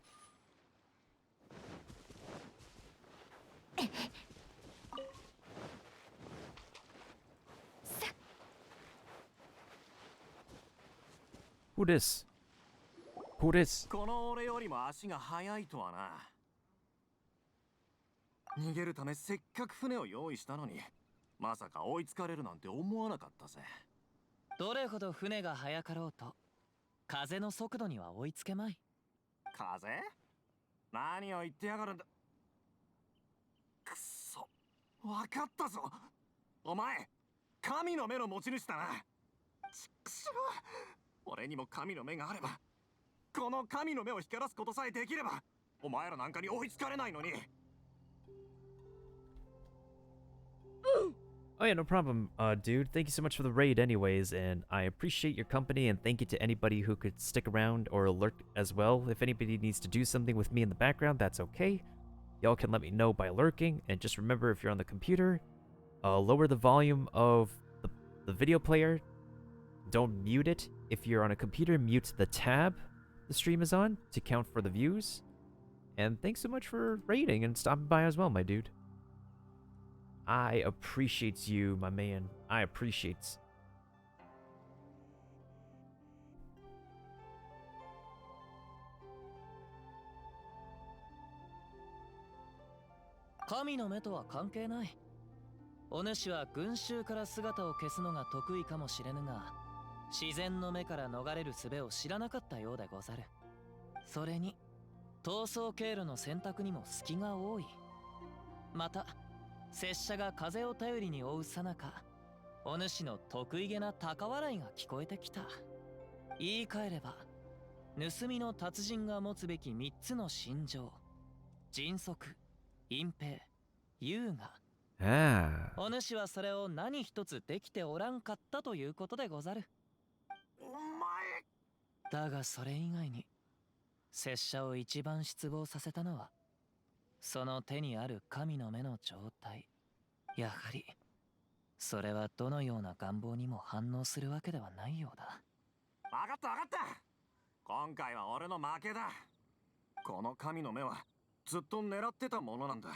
Who this? Who this? この俺よりも足が速いとはな。逃げるためせっかく船を用意したのに、まさか追いつかれるなんて思わなかったぜ。どれほど船が速かろうと、風の速度には追いつけまい。風？何を言ってやがるんだ。くっそ、わかったぞ。お前、神の目の持ち主だな。ちくしょう。俺にも神の目があれば、この神の目を光らすことさえできれば、お前らなんかに追いつかれないのに。Oh yeah, no problem, dude. Thank you so much for the raid anyways, and I appreciate your company, and thank you to anybody who could stick around or alert as well. If anybody needs to do something with me in the background, that's okay. Y'all can let me know by lurking, and just remember if you're on the computer, lower the volume of the video player. Don't mute it. If you're on a computer, mute the tab the stream is on to count for the views. And thanks so much for raiding and stopping by as well, my dude. I appreciate you, my man. I appreciate. 神の目とは関係ない。お主は群衆から姿を消すのが得意かもしれぬが、自然の目から逃れる術を知らなかったようでござる。それに、逃走経路の選択にも隙が多い。また、拙者が風を頼りに追うさなか、お主の得意げな高笑いが聞こえてきた。言い換えれば、盗みの達人が持つべき3つの心情。迅速、隠蔽、優雅。お主はそれを何一つできておらんかったということでござる。お前。だがそれ以外に、拙者を一番失望させたのは、その手にある神の目の状態。やはり、それはどのような願望にも反応するわけではないようだ。わかったわかった。今回は俺の負けだ。この神の目はずっと狙ってたものなんだ。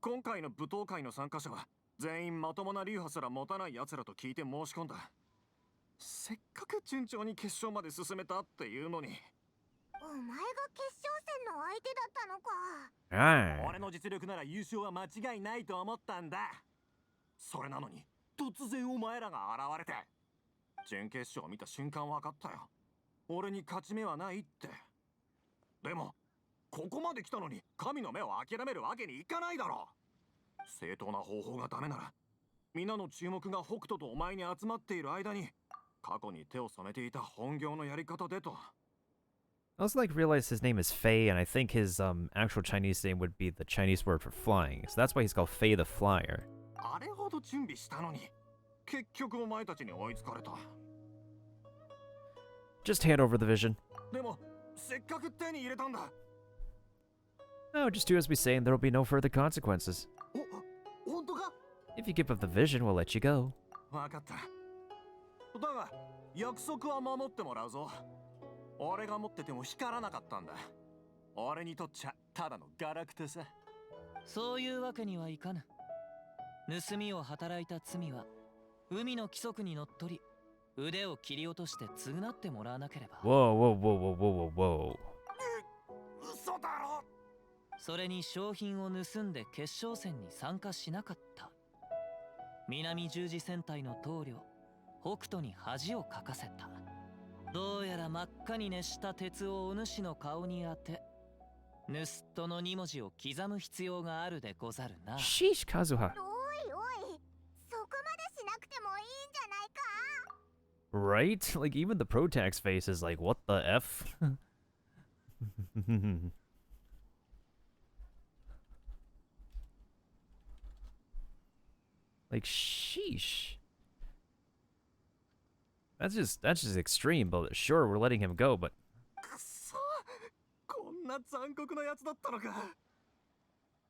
今回の舞踏会の参加者は全員まともな流派すら持たない奴らと聞いて申し込んだ。せっかく順調に決勝まで進めたっていうのに。お前が決勝戦の相手だったのか。俺の実力なら優勝は間違いないと思ったんだ。それなのに突然お前らが現れて、準決勝を見た瞬間分かったよ。俺に勝ち目はないって。でもここまで来たのに神の目を諦めるわけにいかないだろう。正当な方法がダメなら、皆の注目が北斗とお前に集まっている間に過去に手を染めていた本業のやり方でと。I also realized his name is Fei, and I think his actual Chinese name would be the Chinese word for flying, so that's why he's called Fei the Flyer. あれほど準備したのに、結局お前たちに追いつかれた。Just hand over the vision. でも、せっかく手に入れたんだ。No, just do as we say, and there will be no further consequences. 本当か? If you give up the vision, we'll let you go. わかった。だが、約束は守ってもらうぞ。俺が持ってても光らなかったんだ。俺にとっちゃただのガラクタさ。そういうわけにはいかぬ。盗みを働いた罪は海の規則にのっとり腕を切り落として償ってもらわなければ。 Whoa, whoa, whoa, whoa, whoa, whoa, whoa. 嘘だろ。それに商品を盗んで決勝戦に参加しなかった。南十字戦隊の棟梁北斗に恥をかかせた。どうやら真っ赤に熱した鉄をお主の顔に当て盗っ人の2文字を刻む必要があるでござるな。 Sheesh, Kazuha. おいおい、そこまでしなくてもいいんじゃないか。 Right? Like, even the Protax face is like, what the F? Like, sheesh. That's just extreme, but sure, we're letting him go, but くそ、こんな残酷なやつだったのか。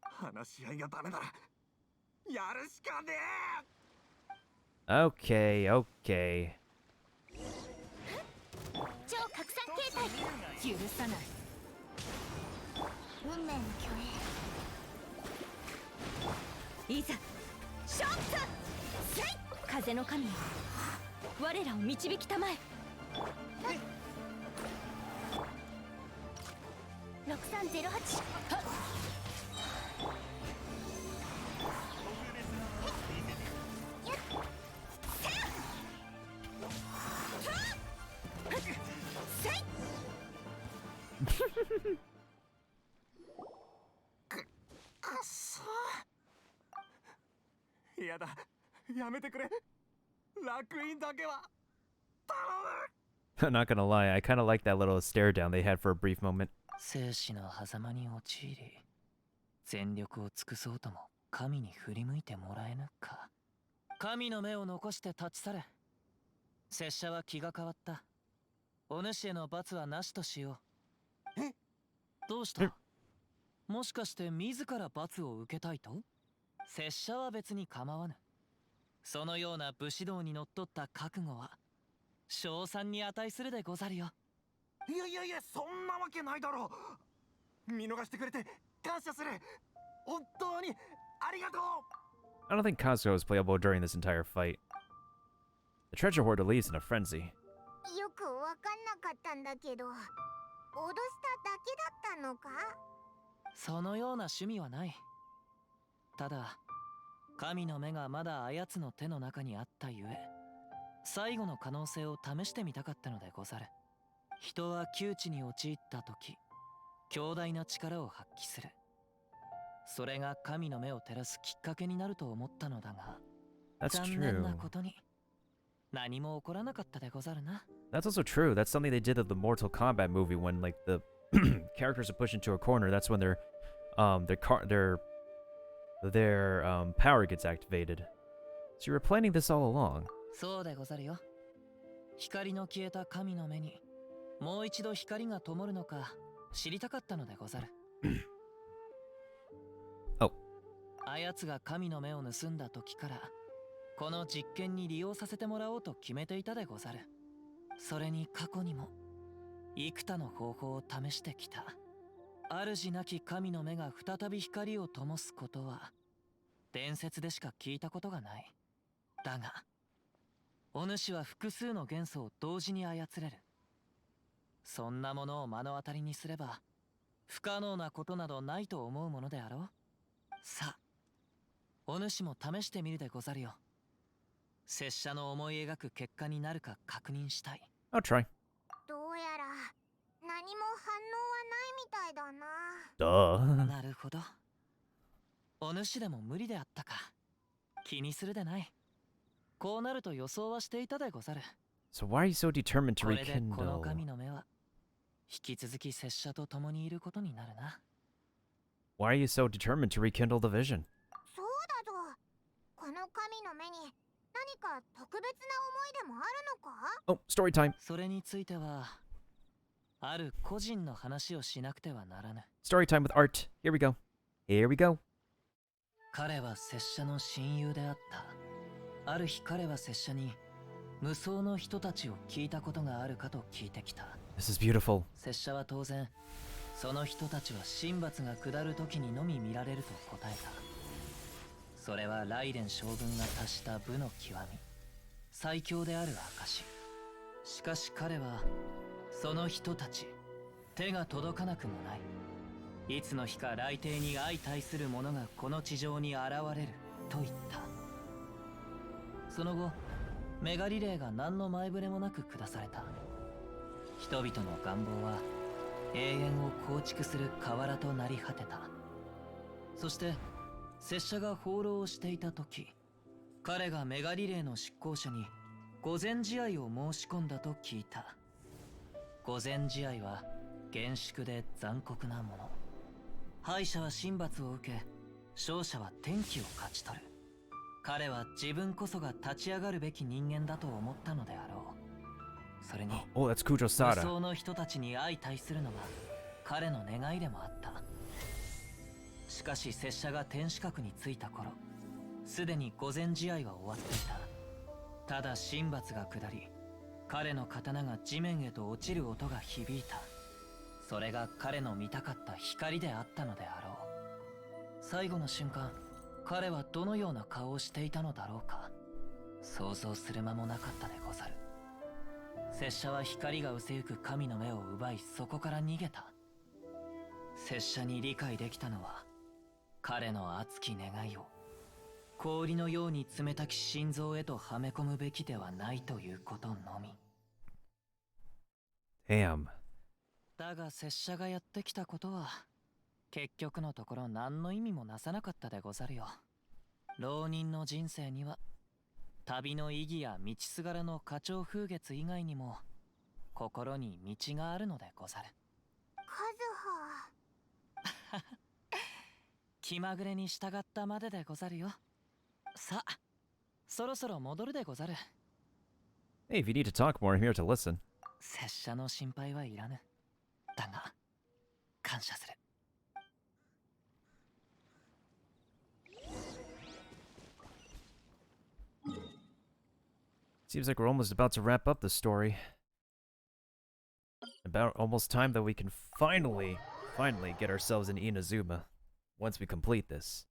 話し合いがダメならやるしかねえ。 okay, okay. 超拡散形態許さない。運命の虚栄。いざ勝負さ。せい。風の神よ、我らを導きたまえ。6308。くそ。やだ、やめてくれ。楽園だけは頼む。 I'm not gonna lie, I kind of like that little stare down they had for a brief moment. 生死の狭間に陥り全力を尽くそうとも神に振り向いてもらえぬか。神の目を残して立ち去れ。拙者は気が変わった。お主への罰はなしとしよう。え、どうした？もしかして自ら罰を受けたいと？拙者は別に構わぬ。そのような武士道にのっとった覚悟は称賛に値するでござるよ。いやいやいや、そんなわけないだろう。見逃してくれて感謝する。本当にありがとう。 I don't think Kazuha was playable during this entire fight. The treasure hoarder leaves in a frenzy. よくわかんなかったんだけど、脅しただけだったのか？そのような趣味はない。ただ神の目がまだあやつの手の中にあったゆえ、最後の可能性を試してみたかったのでござる。人は窮地に陥った時、強大な力を発揮する。それが神の目を照らすきっかけになると思ったのだが、 That's 残念 true. なことに何も起こらなかったでござるな。 That's also true. That's something they did in the Mortal Kombat movie when like the characters are pushed into a corner. That's when their power gets activated. So you were planning this all along. そうでござるよ。光の消えた神の目にもう一度光が灯るのか知りたかったのでござる。お。あやつが神の目を盗んだ時からこの実験に利用させてもらおうと決めていたでござる。それに過去にも幾多の方法を試してきた。主なき神の目が再び光を灯すことは伝説でしか聞いたことがない。だがお主は複数の元素を同時に操れる。そんなものを目の当たりにすれば不可能なことなどないと思うものであろう。さあお主も試してみるでござるよ。拙者の思い描く結果になるか確認したい。 I'll try. どうやら何も反応はないみたいだな。Duh. なるほど。お主でも無理であったか。気にするでない。こうなると予想はしていたでござる。 So why are you so determined to これでこの rekindle? 神の目は引き続き拙者と共にいることになるな。 Why are you so determined to rekindle the vision? そうだぞ。この神の目に何か特別な思いでもあるのか？ Oh, story time. それについてはある個人の話をしなくてはならぬ。 Story time with Art. Here we go. Here we go. 彼は拙者の親友であった。ある日彼は拙者に無双の人たちを聞いたことがあるかと聞いてきた。This is beautiful. 拙者は当然その人たちは神罰が下る時にのみ見られると答えた。それはライデン将軍が達した武の極み、最強である証。しかし彼はその人たち手が届かなくもない。いつの日か雷帝に相対する者がこの地上に現れると言った。その後メガリレーが何の前触れもなく下された。人々の願望は永遠を構築する河原となり果てた。そして拙者が放浪していた時、彼がメガリレーの執行者に御前試合を申し込んだと聞いた。御前試合は厳粛で残酷なもの。敗者は神罰を受け、勝者は天気を勝ち取る。彼は自分こそが立ち上がるべき人間だと思ったのであろう。それに、Oh, that's Kujo 武 Sada. 装の人たちに相対するのが彼の願いでもあった。しかし拙者が天守閣に着いた頃、すでに御前試合は終わっていた。ただ神罰が下り、彼の刀が地面へと落ちる音が響いた。それが彼の見たかった光であったのであろう。最後の瞬間、彼はどのような顔をしていたのだろうか。想像する間もなかったでござる。拙者は光が失せゆく神の目を奪い、そこから逃げた。拙者に理解できたのは、彼の熱き願いを氷のように冷たき心臓へとはめ込むべきではないということのみ。Damn. だが拙者がやってきたことは結局のところ何の意味もなさなかったでござるよ。浪人の人生には旅の意義や道すがらの花鳥風月以外にも心に道があるのでござる。カズハ気まぐれに従ったまででござるよ。さあ、そろそろ戻るでござる。Hey, if you need to talk more, I'm here to listen. 拙者の心配はいらぬ。だが、感謝する。Seems like we're almost about to wrap up the story. About almost time that we can finally get ourselves in Inazuma once we complete this.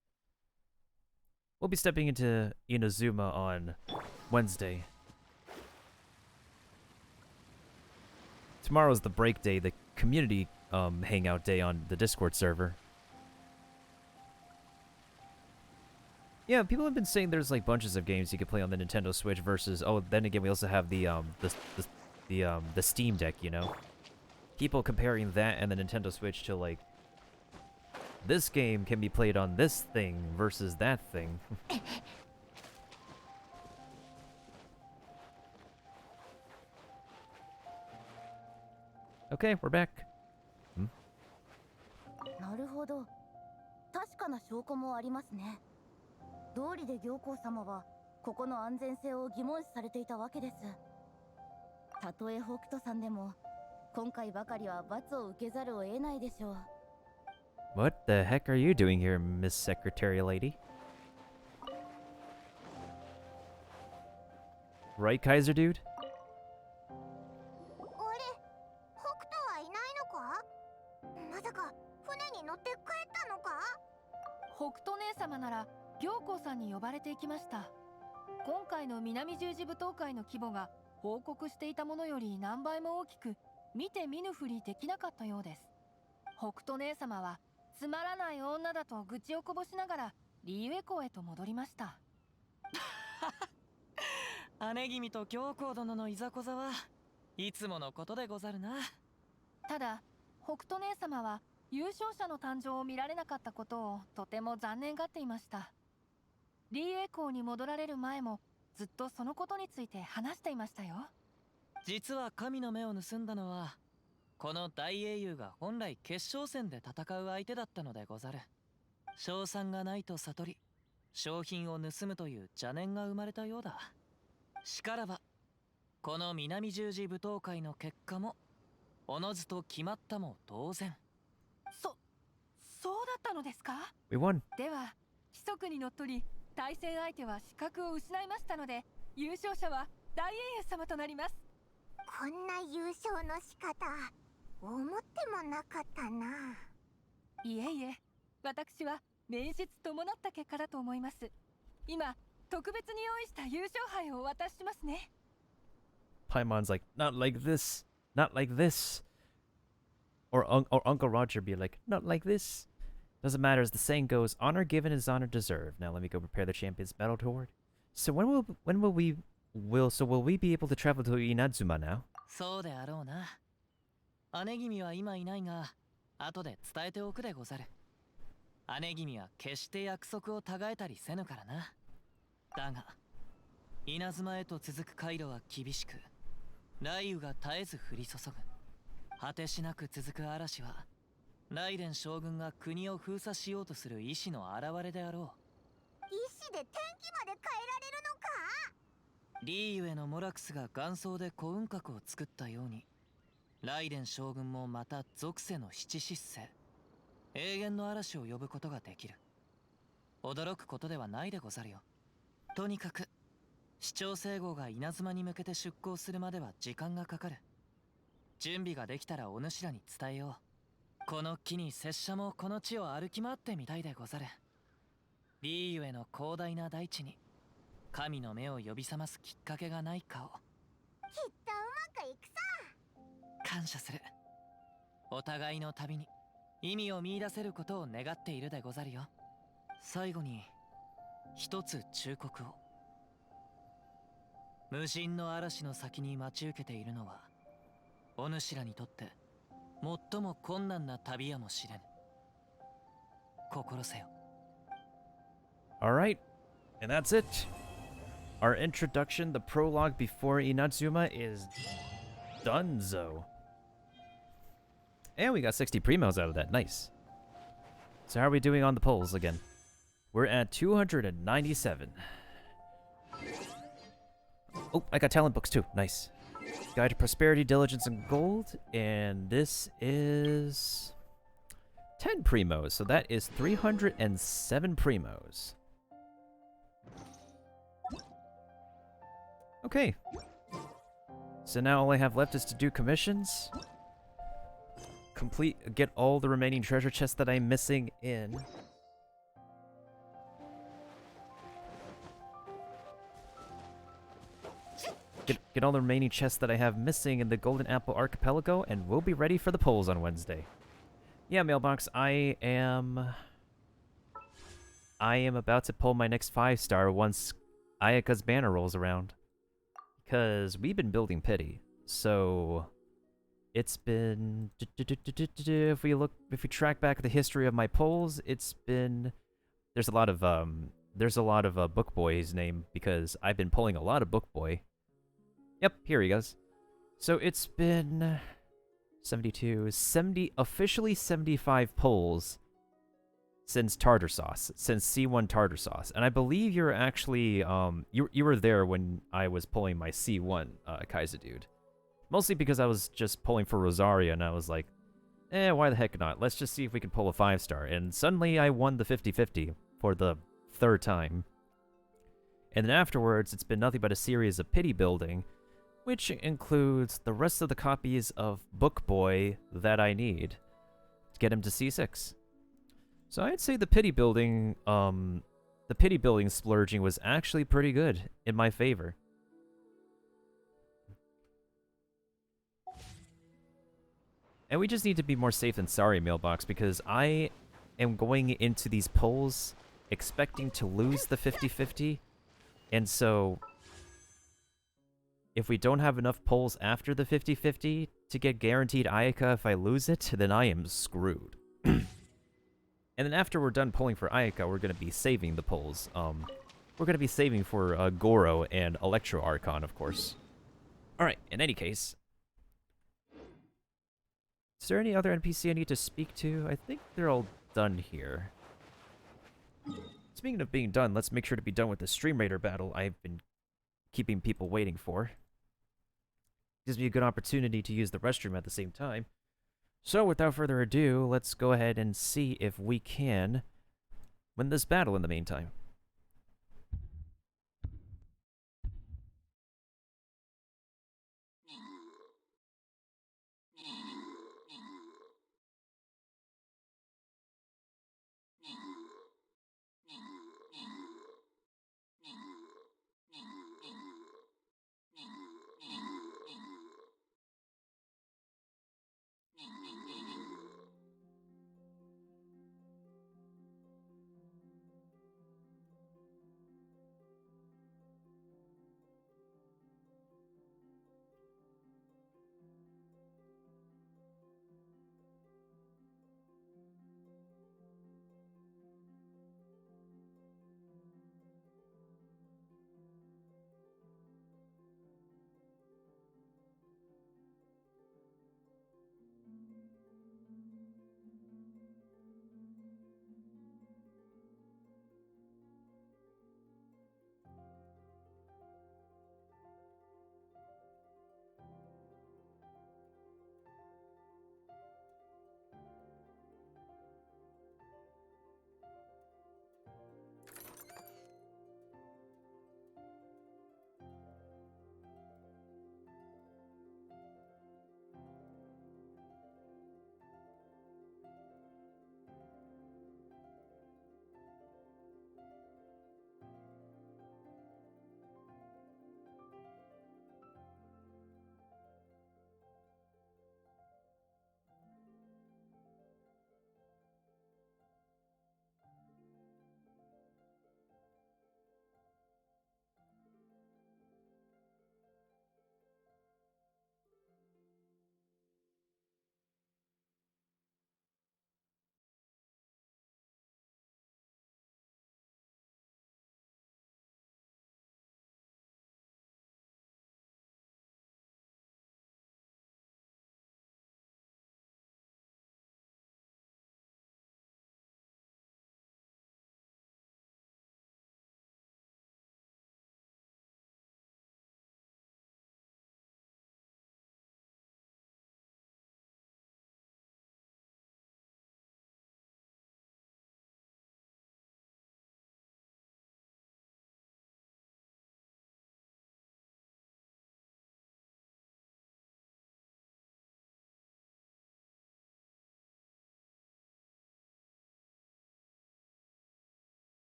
We'll be stepping into Inazuma on Wednesday. Tomorrow's the break day, the community hangout day on the Discord server. Yeah, people have been saying there's like bunches of games you can play on the Nintendo Switch versus then again we also have the Steam Deck, you know. People comparing that and the Nintendo Switch to like this game can be played on this thing versus that thing. Okay, we're back. なるほど。確かな証拠もありますね。道理で行幸様はここの安全性を疑問視されていたわけです。たとえ北斗さんでも今回ばかりは罰を受けざるを得ないでしょう。What the heck are you doing here, Miss Secretary Lady? Right, Kaiser dude? 北斗はいないのか？まさか船に乗って帰ったのか？北斗姉様なら行幸さんに呼ばれていきました。今回の南十字舞踏会の規模が報告していたものより何倍も大きく、見て見ぬふりできなかったようです。北斗姉様はつまらない女だと愚痴をこぼしながらリーウェ港へと戻りました。姉君と行幸殿のいざこざはいつものことでござるな。ただ北斗姉様は優勝者の誕生を見られなかったことをとても残念がっていました。リーウェ港に戻られる前もずっとそのことについて話していましたよ。実は神の目を盗んだのはこの大英雄が本来決勝戦で戦う相手だったのでござる。賞賛がないと悟り商品を盗むという邪念が生まれたようだ。しからばこの南十字舞踏会の結果もおのずと決まったも同然。そうだったのですか？ We won. では規則にのっとり対戦相手は資格を失いましたので優勝者は大英雄様となります。こんな優勝の仕方思ってもなかったな。いえいえ、私は面接伴った結果だと思います。今特別に用意した優勝杯をお渡ししますね。 Paimon's like, not like this, not like this. Or Uncle Roger be like, not like this. Doesn't matter, as the saying goes, honor given is honor deserved. Now let me go prepare the Champions Battle Toward. So will we be able to travel to Inazuma now? そうであろうな。姉君は今いないが、後で伝えておくでござる。姉君は決して約束をたがえたりせぬからな。だが、稲妻へと続く回路は厳しく、雷雨が絶えず降り注ぐ。果てしなく続く嵐は、雷電将軍が国を封鎖しようとする意志の表れであろう。意志で天気まで変えられるのか？リーユへのモラクスが元祖で幸運閣を作ったように、雷電将軍もまた属性の七失星、永遠の嵐を呼ぶことができる。驚くことではないでござるよ。とにかく、市長整合が稲妻に向けて出港するまでは時間がかかる。準備ができたらお主らに伝えよう。この機に拙者もこの地を歩き回ってみたいでござる。リーユへの広大な大地に神の目を呼び覚ますきっかけがないかを。きっとうまくいくさ。感謝する。お互いの旅に意味を見出せることを願っているでござるよ。最後に一つ忠告を。無人の嵐の先に待ち受けているのは、お主らにとって最も困難な旅やもしれぬ。心せよ。Alright, and that's it. Our introduction, the prologue before Inazuma, is donezo. And we got 60 primos out of that. Nice. So how are we doing on the polls again? We're at 297. Oh, I got talent books too. Nice. Guide to Prosperity, Diligence, and Gold. And this is 10 primos. So that is 307 primos. Okay. So now all I have left is to do commissions. Get all the remaining treasure chests that I'm missing in. Get all the remaining chests that I have missing in the Golden Apple Archipelago, and we'll be ready for the polls on Wednesday. Yeah, Mailbox, I am about to pull my next 5-star once Ayaka's banner rolls around. Because we've been building pity, so it's been, if we track back the history of my polls, it's been, there's a lot of Book Boy's name, because I've been pulling a lot of Book Boy. Yep, here he goes. So it's been 70, officially 75 polls since Tartar Sauce, since C1 Tartar Sauce. And I believe you're actually, you were there when I was pulling my C1 Kaiser dude. Mostly because I was just pulling for Rosaria, and I was like, why the heck not? Let's just see if we can pull a 5-star. And suddenly I won the 50-50 for the 3rd time. And then afterwards, it's been nothing but a series of pity building, which includes the rest of the copies of Book Boy that I need to get him to C6. So I'd say the pity building splurging was actually pretty good in my favor. And we just need to be more safe than sorry, Mailbox, because I am going into these polls expecting to lose the 50-50, and so if we don't have enough polls after the 50-50 to get guaranteed Ayaka if I lose it, then I am screwed. And then after we're done pulling for Ayaka, we're going to be saving the polls. We're going to be saving for Goro and Electro Archon, of course. Alright, in any case. Is there any other NPC I need to speak to? I think they're all done here. Speaking of being done, let's make sure to be done with the Stream Raider battle I've been keeping people waiting for. Gives me a good opportunity to use the restroom at the same time. So, without further ado, let's go ahead and see if we can win this battle in the meantime.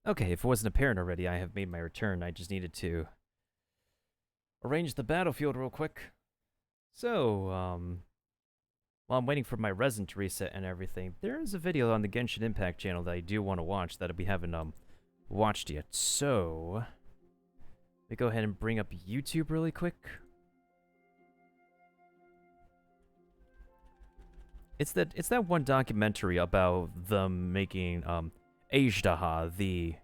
Okay, if it wasn't apparent already, I have made my return. I just needed to arrange the battlefield real quick. So, while I'm waiting for my resin to reset and everything, there is a video on the Genshin Impact channel that I do want to watch that we haven't watched yet. So, let me go ahead and bring up YouTube really quick. It's that one documentary about them making Ajdaha, the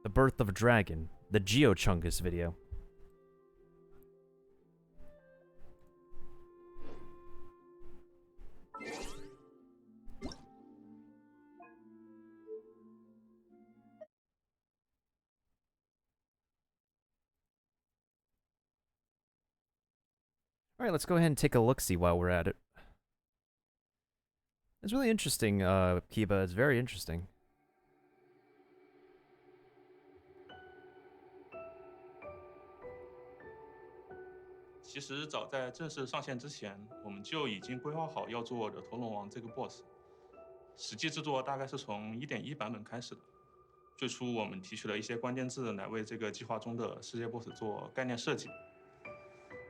Birth of a Dragon, the Geochungus video. Alright, let's go ahead and take a look-see while we're at it. It's really interesting, Kiba. It's very interesting. 其实早在正式上线之前，我们就已经规划好要做惹头龙王这个 BOSS。实际制作大概是从 1.1 版本开始的。最初我们提取了一些关键字来为这个计划中的世界 BOSS 做概念设计。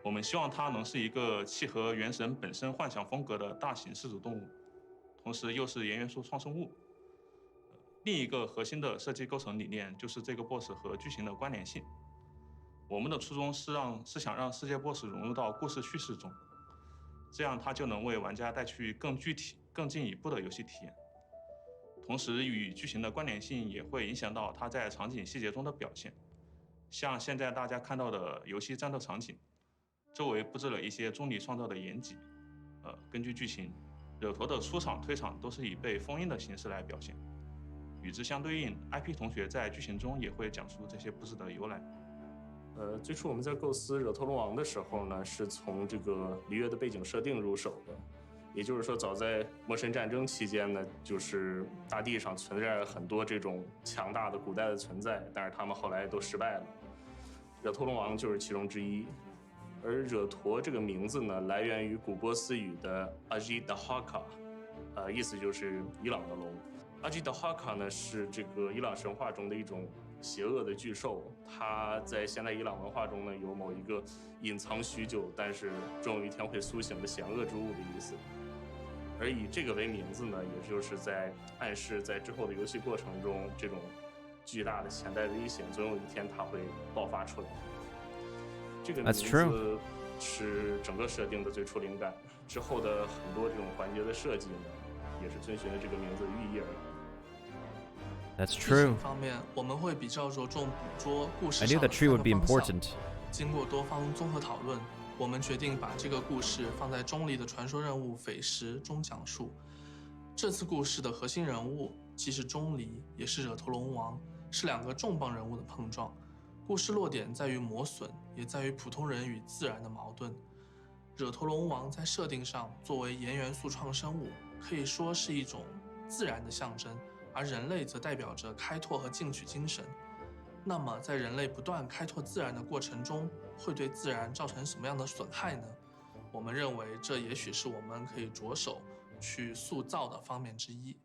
我们希望它能是一个契合原神本身幻想风格的大型氏族动物，同时又是岩元素创生物。另一个核心的设计构成理念就是这个 BOSS 和剧情的关联性。 我们的初衷是想让世界 BOSS 融入到故事叙事中，这样它就能为玩家带去更具体、更进一步的游戏体验。同时，与剧情的关联性也会影响到它在场景细节中的表现。像现在大家看到的游戏战斗场景，周围布置了一些钟离创造的掩脊。根据剧情，惹头的出场、退场都是以被封印的形式来表现。与之相对应 ，IP 同学在剧情中也会讲述这些布置的由来。 最初我们在构思惹头龙王的时候呢，是从这个璃月的背景设定入手的。也就是说，早在魔神战争期间呢，就是大地上存在着很多这种强大的古代的存在，但是他们后来都失败了。惹头龙王就是其中之一。而惹陀这个名字呢，来源于古波斯语的 Ajdaha， 意思就是伊朗的龙。Ajdaha 呢是这个伊朗神话中的一种 邪恶的巨兽，它在现代伊朗文化中呢，有某一个隐藏许久，但是终有一天会苏醒的险恶之物的意思。而以这个为名字呢，也就是在暗示在之后的游戏过程中，这种巨大的潜在危险，总有一天它会爆发出来。这个名字是整个设定的最初灵感，之后的很多这种环节的设计呢，也是遵循了这个名字的寓意而来。 That's true. 方面，我们会比较着重捕捉故事 I 上 knew 的 that tree would be 3个方 important. 向。经过多方综合讨论，我们决定把这个故事放在钟离的传说任务匪石中讲述。这次故事的核心人物既是钟离，也是惹头龙王，是2个重磅人物的碰撞。故事落点在于磨损，也在于普通人与自然的矛盾。惹头龙王在设定上作为岩元素创生物，可以说是一种自然的象征。 而人类则代表着开拓和进取精神。那么，在人类不断开拓自然的过程中，会对自然造成什么样的损害呢？我们认为，这也许是我们可以着手去塑造的方面之一。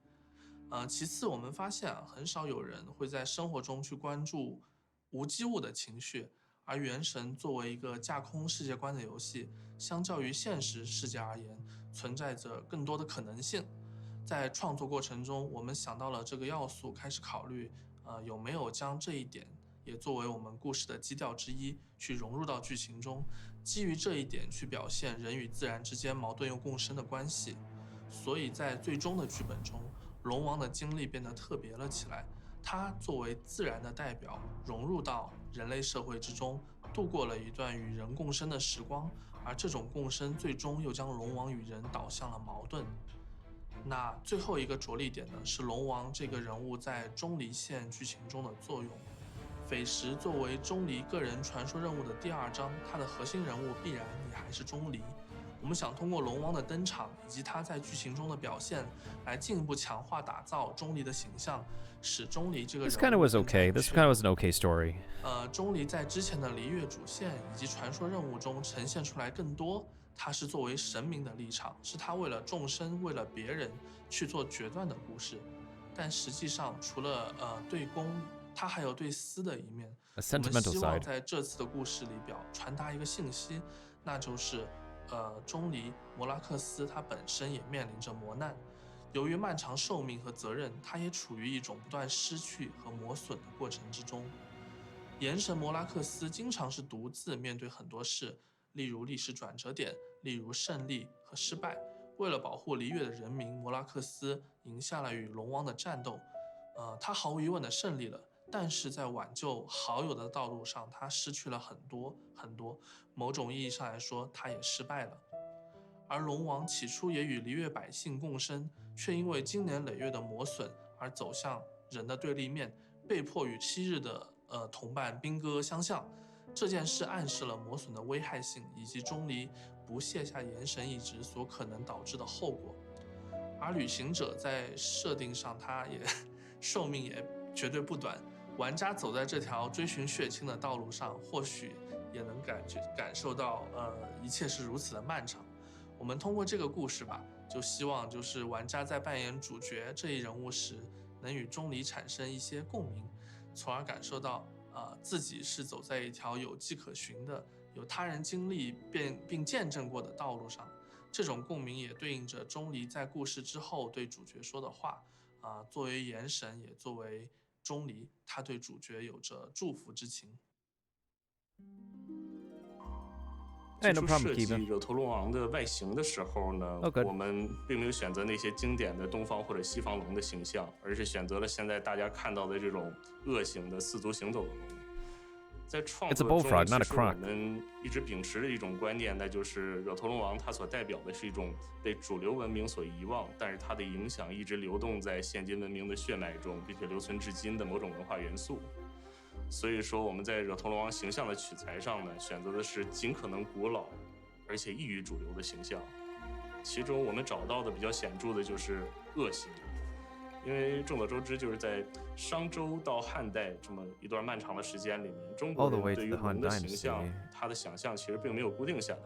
其次，我们发现很少有人会在生活中去关注无机物的情绪，而《原神》作为一个架空世界观的游戏，相较于现实世界而言，存在着更多的可能性。 在创作过程中，我们想到了这个要素，开始考虑，有没有将这一点也作为我们故事的基调之一，去融入到剧情中，基于这一点去表现人与自然之间矛盾又共生的关系。所以在最终的剧本中，龙王的经历变得特别了起来，他作为自然的代表，融入到人类社会之中，度过了一段与人共生的时光，而这种共生最终又将龙王与人导向了矛盾。 那最后一个着力点呢，是龙王这个人物在钟离线剧情中的作用。匪石作为钟离个人传说任务的第2章，它的核心人物必然也还是钟离。我们想通过龙王的登场以及他在剧情中的表现，来进一步强化打造钟离的形象，使钟离这个人物 This kind of was okay. This kind of was an okay story. 钟离在之前的璃月主线以及传说任务中呈现出来更多它是作为神明的立场，是他为了众生、为了别人去做决断的故事。但实际上，除了对公，它还有对私的一面。我们希望在这次的故事里传达一个信息，那就是钟离摩拉克斯他本身也面临着磨难。由于漫长寿命和责任，他也处于一种不断失去和磨损的过程之中。岩神摩拉克斯经常是独自面对很多事，例如历史转折点，例如胜利和失败。为了保护璃月的人民，摩拉克斯赢下了与龙王的战斗，他毫无疑问的胜利了。但是在挽救好友的道路上，他失去了很多很多。某种意义上来说，他也失败了。而龙王起初也与璃月百姓共生，却因为经年累月的磨损而走向人的对立面，被迫与昔日的同伴兵戈相向。这件事暗示了磨损的危害性，以及钟离不卸下岩神一职所可能导致的后果。而旅行者在设定上，他也寿命也绝对不短。玩家走在这条追寻血亲的道路上，或许也能感受到，一切是如此的漫长。我们通过这个故事吧，就希望就是玩家在扮演主角这一人物时，能与钟离产生一些共鸣，从而感受到，自己是走在一条有迹可循的、有他人经历并见证过的道路上。这种共鸣也对应着钟离在故事之后对主角说的话。作为岩神，也作为钟离，他对主角有着祝福之情。最初设计惹头龙王的外形的时候呢，我们并没有选择那些经典的东方或者西方龙的形象，而是选择了现在大家看到的这种恶形的四足行走的龙。在创作中，其实我们一直秉持的一种观念，那就是惹头龙王它所代表的是一种被主流文明所遗忘，但是它的影响一直流动在现今文明的血脉中，并且留存至今的某种文化元素。所以说我们在惹头龙王形象的取材上呢，选择的是尽可能古老而且异于主流的形象。其中我们找到的比较显著的就是恶形，因为众所周知，就是在商周到汉代这么一段漫长的时间里面，中国人对于龙的形象，他的想象其实并没有固定下来。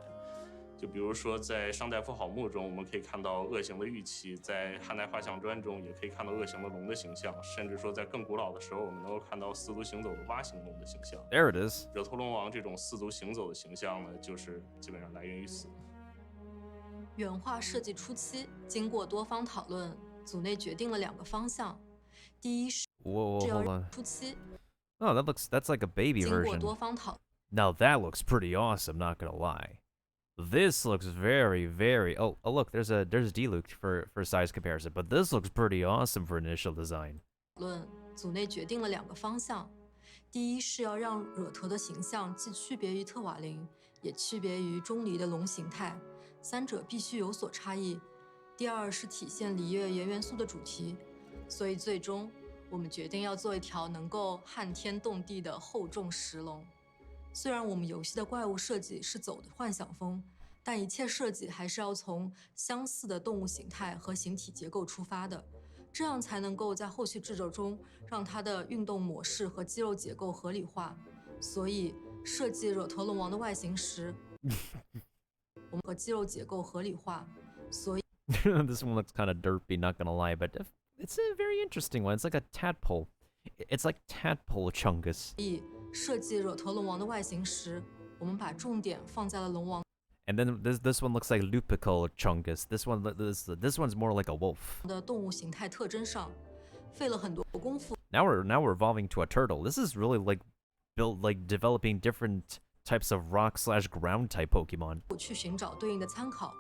就比如说在商代妇好墓中，我们可以看到恶形的玉器；在汉代画像砖中，也可以看到恶形的龙的形象；甚至说在更古老的时候，我们能够看到四足行走的蛙形龙的形象。There it is。惹头龙王这种四足行走的形象呢，就是基本上来源于此。原画设计初期，经过多方讨论，组内决定了2个方向。第一是初期。Oh, that's like a baby version. 经过多方讨。Now that looks pretty awesome, not gonna lie. This looks very, very. Oh, look, there's D-Luke for size comparison, but this looks pretty awesome for initial design. 组内决定了2个方向。第一是要让惹头的形象既区别于特瓦林，也区别于钟离的龙形态，三者必须有所差异。第二是体现璃月岩元素的主题，所以最终我们决定要做一条能够撼天动地的厚重石龙。虽然我们游戏的怪物设计是走的幻想风，但一切设计还是要从相似的动物形态和形体结构出发的，这样才能够在后续制作中让它的运动模式和肌肉结构合理化。所以设计惹头龙王的外形时，我们和肌肉结构合理化。所以This one looks kind of derpy, not gonna lie, but it's a very interesting one. It's like a tadpole. It's like tadpole chungus. 设计惹头龙王的外形时，我们把重点放在了龙王。And then this one looks like Lupical chungus. This one's more like a wolf. 的动物形态特征上，费了很多功夫。Now we're evolving to a turtle. This is really like developing different types of rock/ground type Pokemon. 去寻找对应的参考，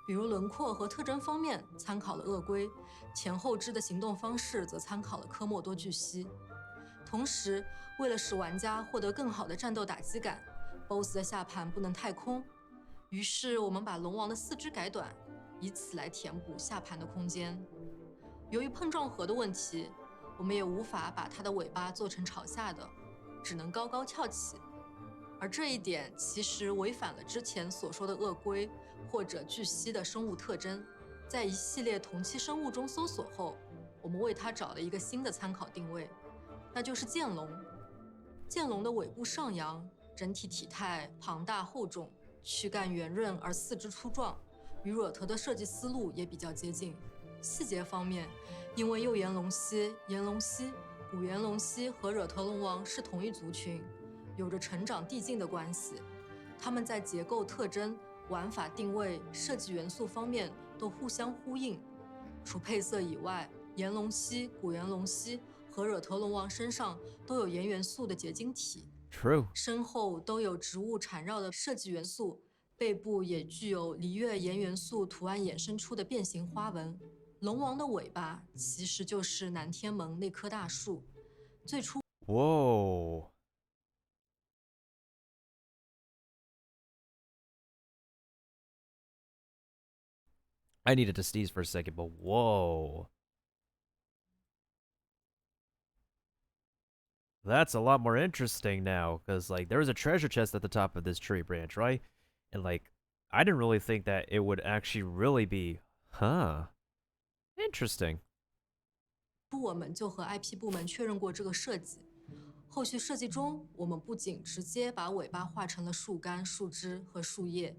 比如轮廓和特征方面参考了鳄龟，前后肢的行动方式则参考了科莫多巨蜥。同时，为了使玩家获得更好的战斗打击感 ，BOSS 的下盘不能太空。于是我们把龙王的4肢改短，以此来填补下盘的空间。由于碰撞核的问题，我们也无法把它的尾巴做成朝下的，只能高高翘起。而这一点其实违反了之前所说的鳄龟或者巨蜥的生物特征。在一系列同期生物中搜索后，我们为它找了一个新的参考定位，那就是剑龙。剑龙的尾部上扬，整体体态庞大厚重，躯干圆润而四肢粗壮，与惹陀的设计思路也比较接近。细节方面，因为右岩龙蜥、岩龙蜥、古岩龙蜥和惹陀龙王是同一族群，有着成长递进的关系，它们在结构特征、玩法定位、设计元素方面都互相呼应。除配色以外，岩龙蜥、古岩龙蜥和惹陀龙王身上都有岩元素的结晶体。True， 身后都有植物缠绕的设计元素，背部也具有璃月岩元素图案衍生出的变形花纹。龙王的尾巴其实就是南天门那棵大树。最初 Whoa. I needed to sneeze for a second, but whoa. That's a lot more interesting now, because, like, there was a treasure chest at the top of this tree branch, right? And, like, I didn't really think that it would actually really be, huh? Interesting. 我们就和 IP 部门确认过这个设计。后续设计中，我们不仅直接把尾巴画成了树干、树枝和树叶，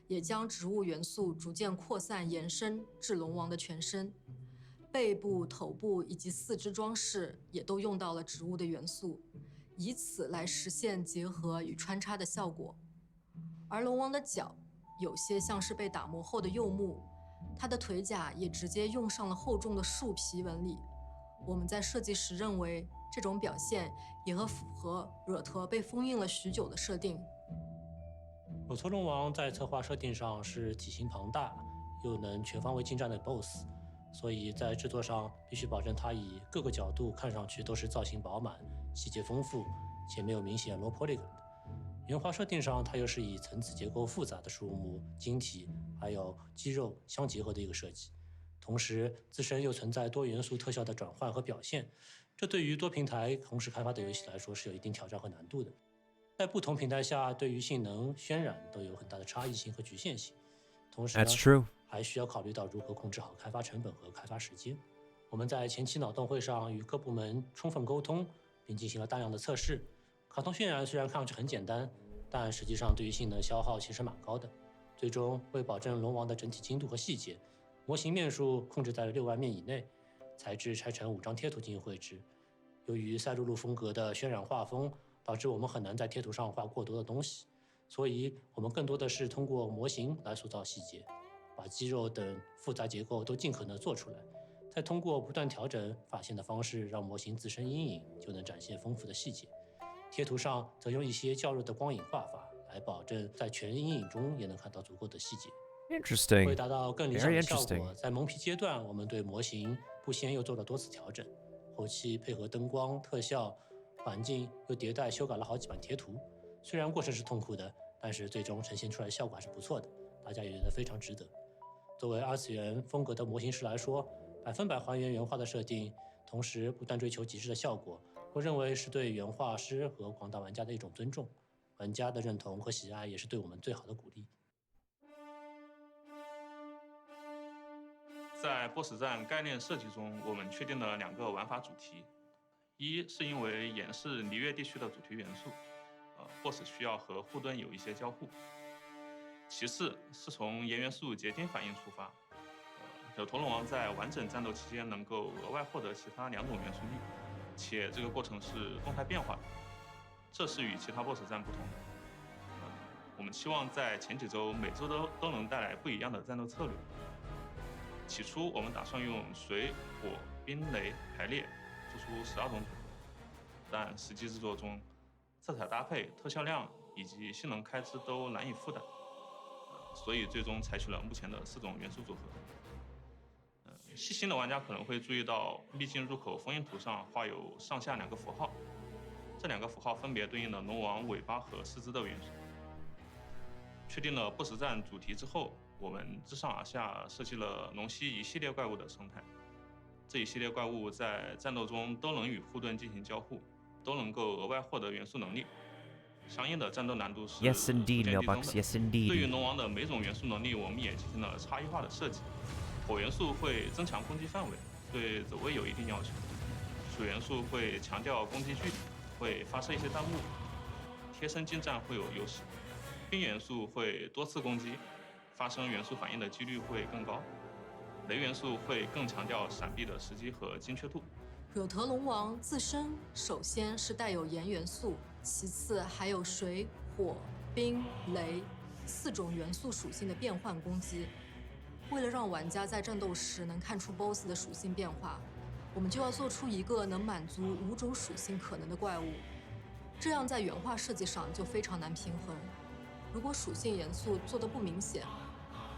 也将植物元素逐渐扩散延伸至龙王的全身。背部、头部以及四肢装饰也都用到了植物的元素，以此来实现结合与穿插的效果。而龙王的脚有些像是被打磨后的柚木，它的腿甲也直接用上了厚重的树皮纹理。我们在设计时认为，这种表现也和符合惹陀被封印了许久的设定。惹陀龙王在策划设定上是体型庞大又能全方位近战的 BOSS， 所以在制作上必须保证它以各个角度看上去都是造型饱满、细节丰富且没有明显 low polygon 的。原画设定上，它又是以层次结构复杂的树木、晶体还有肌肉相结合的一个设计。同时，自身又存在多元素特效的转换和表现，这对于多平台同时开发的游戏来说是有一定挑战和难度的。在不同平台下，对于性能、渲染都有很大的差异性和局限性。同时呢， That's true. 还需要考虑到如何控制好开发成本和开发时间。我们在前期脑洞会上与各部门充分沟通，并进行了大量的测试。卡通渲染虽然看上去很简单，但实际上对于性能消耗其实蛮高的。最终，为保证龙王的整体精度和细节，模型面数控制在6万面以内，材质拆成5张贴图进行绘制。由于赛璐璐风格的渲染画风，导致我们很难在贴图上画过多的东西，所以我们更多的是通过模型来塑造细节，把肌肉等复杂结构都尽可能做出来，再通过不断调整发线的方式，让模型自身阴影，就能展现丰富的细节。贴图上则用一些较弱的光影画法，来保证在全阴影中也能看到足够的细节。Interesting. 为达到更理想 Very 的效 interesting. 果，在蒙皮阶段，我们对模型布线又做了多次调整，后期配合灯光、特效、环境又迭代修改了好几版贴图。虽然过程是痛苦的，但是最终呈现出来的效果还是不错的，大家也觉得非常值得。作为2次元风格的模型师来说，100%还原原画的设定，同时不断追求极致的效果，我认为是对原画师和广大玩家的一种尊重。玩家的认同和喜爱也是对我们最好的鼓励。在 BOSS 战概念设计中，我们确定了2个玩法主题。一是因为演示璃月地区的主题元素，BOSS 需要和护盾有一些交互。其次是从岩元素结晶反应出发，惹陀龙王在完整战斗期间能够额外获得其他2种元素力，且这个过程是动态变化的，这是与其他 BOSS 战不同的。我们期望在前几周每周都能带来不一样的战斗策略。起初我们打算用水、火、冰、雷排列，做出12种组合，但实际制作中，色彩搭配、特效量以及性能开支都难以负担，所以最终采取了目前的4种元素组合。细心的玩家可能会注意到，秘境入口封印图上画有上下2个符号，这2个符号分别对应了龙王尾巴和四肢的元素。确定了 BOSS 战主题之后，我们自上而下设计了龙蜥一系列怪物的生态。这一系列怪物在战斗中都能与护盾进行交互，都能够额外获得元素能力。相应的战斗难度是 Yes indeed, 逐渐递增 Mailbox. 的。 Yes indeed. 对于龙王的每种元素能力，我们也进行了差异化的设计。火元素会增强攻击范围，对走位有一定要求；水元素会强调攻击距离，会发射一些弹幕；贴身近战会有优势。冰元素会多次攻击，发生元素反应的几率会更高。雷元素会更强调闪避的时机和精确度。惹陀龙王自身首先是带有炎元素，其次还有水、火、冰、雷4种元素属性的变换攻击。为了让玩家在战斗时能看出 BOSS 的属性变化，我们就要做出一个能满足5种属性可能的怪物。这样在原画设计上就非常难平衡。如果属性元素做得不明显，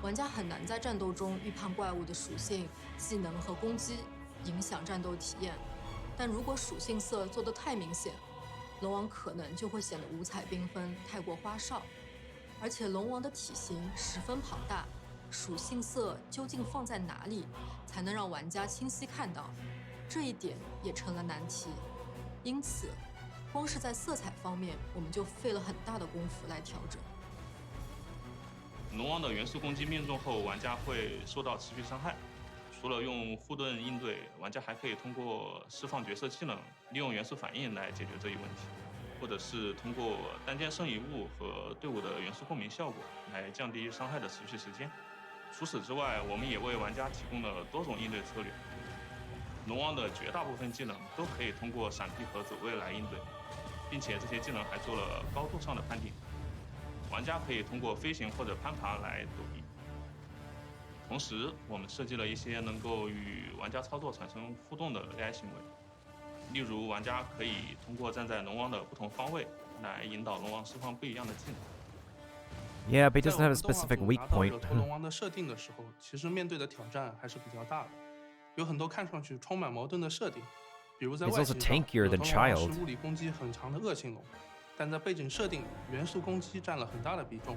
玩家很难在战斗中预判怪物的属性、技能和攻击，影响战斗体验。但如果属性色做得太明显，龙王可能就会显得五彩缤纷，太过花哨。而且龙王的体型十分庞大，属性色究竟放在哪里才能让玩家清晰看到，这一点也成了难题。因此，光是在色彩方面，我们就费了很大的功夫来调整。龙王的元素攻击命中后，玩家会受到持续伤害。除了用护盾应对，玩家还可以通过释放角色技能，利用元素反应来解决这一问题，或者是通过单件圣遗物和队伍的元素共鸣效果来降低伤害的持续时间。除此之外，我们也为玩家提供了多种应对策略。龙王的绝大部分技能都可以通过闪避和走位来应对，并且这些技能还做了高度上的判定。玩家可以通过飞行或者攀爬来躲避。同时，我们设计了一些能够与玩家操作产生互动的 AI 行为，例如玩家可以通过站在龙王的不同方位来引导龙王释放不一样的技能。Yeah, but he doesn't have a specific weak 在我们动画组拿到 point. 惹陀龙王的设定的时候，其实面对的挑战还是比较大的，有很多看上去充满矛盾的设定，比如在 He's 外 also 形上， tankier 惹 than 陀龙王 Child. 是物理攻击很强的恶性龙，但在背景设定里，元素攻击占了很大的比重。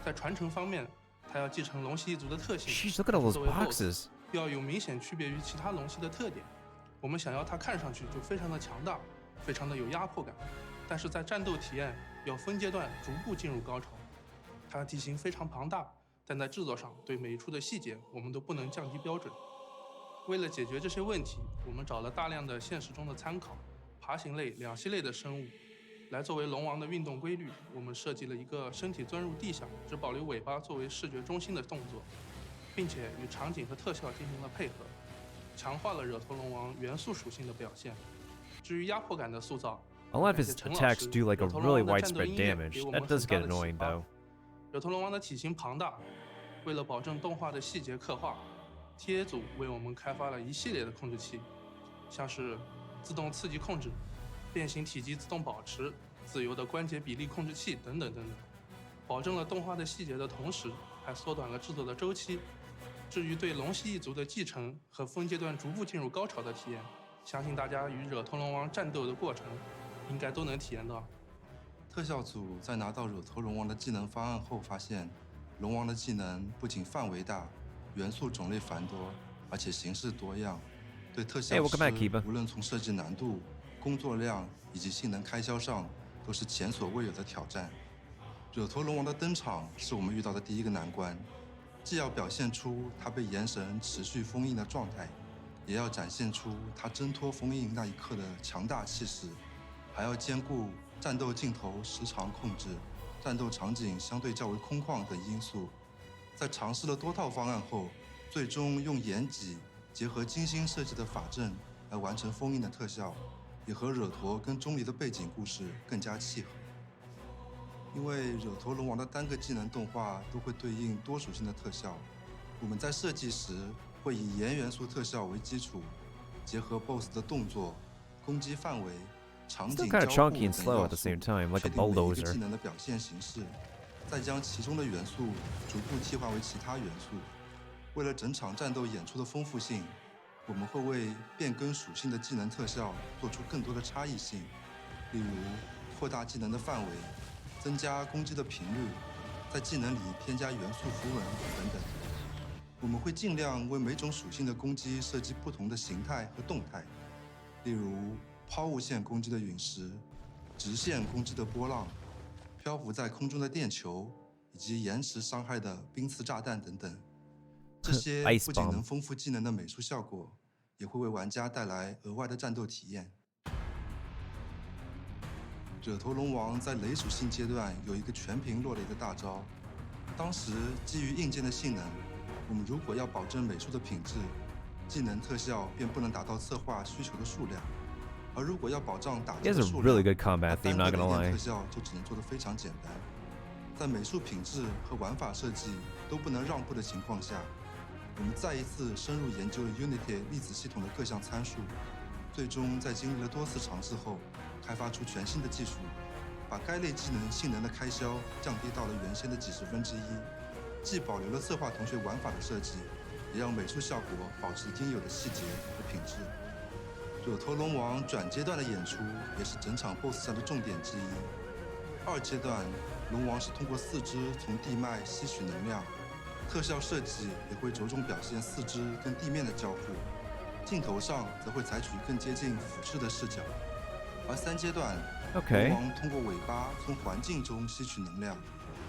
在传承方面，它要继承龙系一族的特性， Jeez, look at all those 作为 boxes. BOSS 要有明显区别于其他龙系的特点。我们想要它看上去就非常的强大，非常的有压迫感，但是在战斗体验要分阶段逐步进入高潮。它体型非常庞大，但在制作上对每一处的细节我们都不能降低标准。为了解决这些问题，我们找了大量的现实中的参考，爬行类、两栖类的生物来作为龙王的运动规律。我们设计了一个身体钻入地下，只保留尾巴作为视觉中心的动作，并且与场景和特效进行了配合，强化了惹陀龙王元素属性的表现。至于压迫感的塑造， A lot of his attacks do like a really widespread damage. That does get annoying though. 惹陀龙王的体型庞大，为了保证动画的细节刻画，TA 组为我们开发了一系列的控制器，像是自动刺激控制、变形体积自动保持、自由的关节比例控制器等等等等，保证了动画的细节的同时，还缩短了制作的周期。至于对龙系一族的继承和分阶段逐步进入高潮的体验，相信大家与惹陀龙王战斗的过程应该都能体验到。特效组在拿到惹陀龙王的技能方案后，发现龙王的技能不仅范围大，元素种类繁多，而且形式多样，对特效师无论从设计难度、工作量以及性能开销上，都是前所未有的挑战。惹陀龙王的登场是我们遇到的第一个难关，既要表现出他被炎神持续封印的状态，也要展现出他挣脱封印那一刻的强大气势，还要兼顾战斗镜头时长控制、战斗场景相对较为空旷等因素。在尝试了多套方案后，最终用岩脊结合精心设计的法阵来完成封印的特效，也和惹陀跟钟离的背景故事更加契合。因为惹陀龙王的单个技能动画都会对应多属性的特效，我们在设计时会以炎元素特效为基础，结合 BOSS 的动作、攻击范围、场景 Still 交 kind 互 of 等 chunky and slow 要 at the 素， same time, like 确 a 定每一个 bulldozer. 技能的表现形式，再将其中的元素逐步替换为其他元素。为了整场战斗演出的丰富性，我们会为变更属性的技能特效做出更多的差异性，例如扩大技能的范围、增加攻击的频率，在技能里添加元素符文等等。我们会尽量为每种属性的攻击设计不同的形态和动态，例如抛物线攻击的陨石、直线攻击的波浪、漂浮在空中的电球，以及延迟伤害的冰刺炸弹等等。这些不仅能丰富技能的美术效果，也会为玩家带来额外的战斗体验。惹陀龙王在雷属性阶段有一个全屏落雷的大招，当时基于硬件的性能，我们如果要保证美术的品质，技能特效便不能达到策划需求的数量，而如果要保障打击的数量， really good combat theme, not gonna lie. 特效就只能做得非常简单。在美术品质和玩法设计都不能让步的情况下，我们再一次深入研究了 Unity 粒子系统的各项参数，最终在经历了多次尝试后，开发出全新的技术，把该类技能性能的开销降低到了原先的几十分之一，既保留了策划同学玩法的设计，也让美术效果保持应有的细节和品质。惹陀龙王转阶段的演出也是整场 BOSS 战的重点之一。2阶段，龙王是通过四肢从地脉吸取能量，特效设计也会着重表现四肢跟地面的交互，镜头上则会采取更接近俯视的视角。而3阶段，龙王通过尾巴从环境中吸取能量，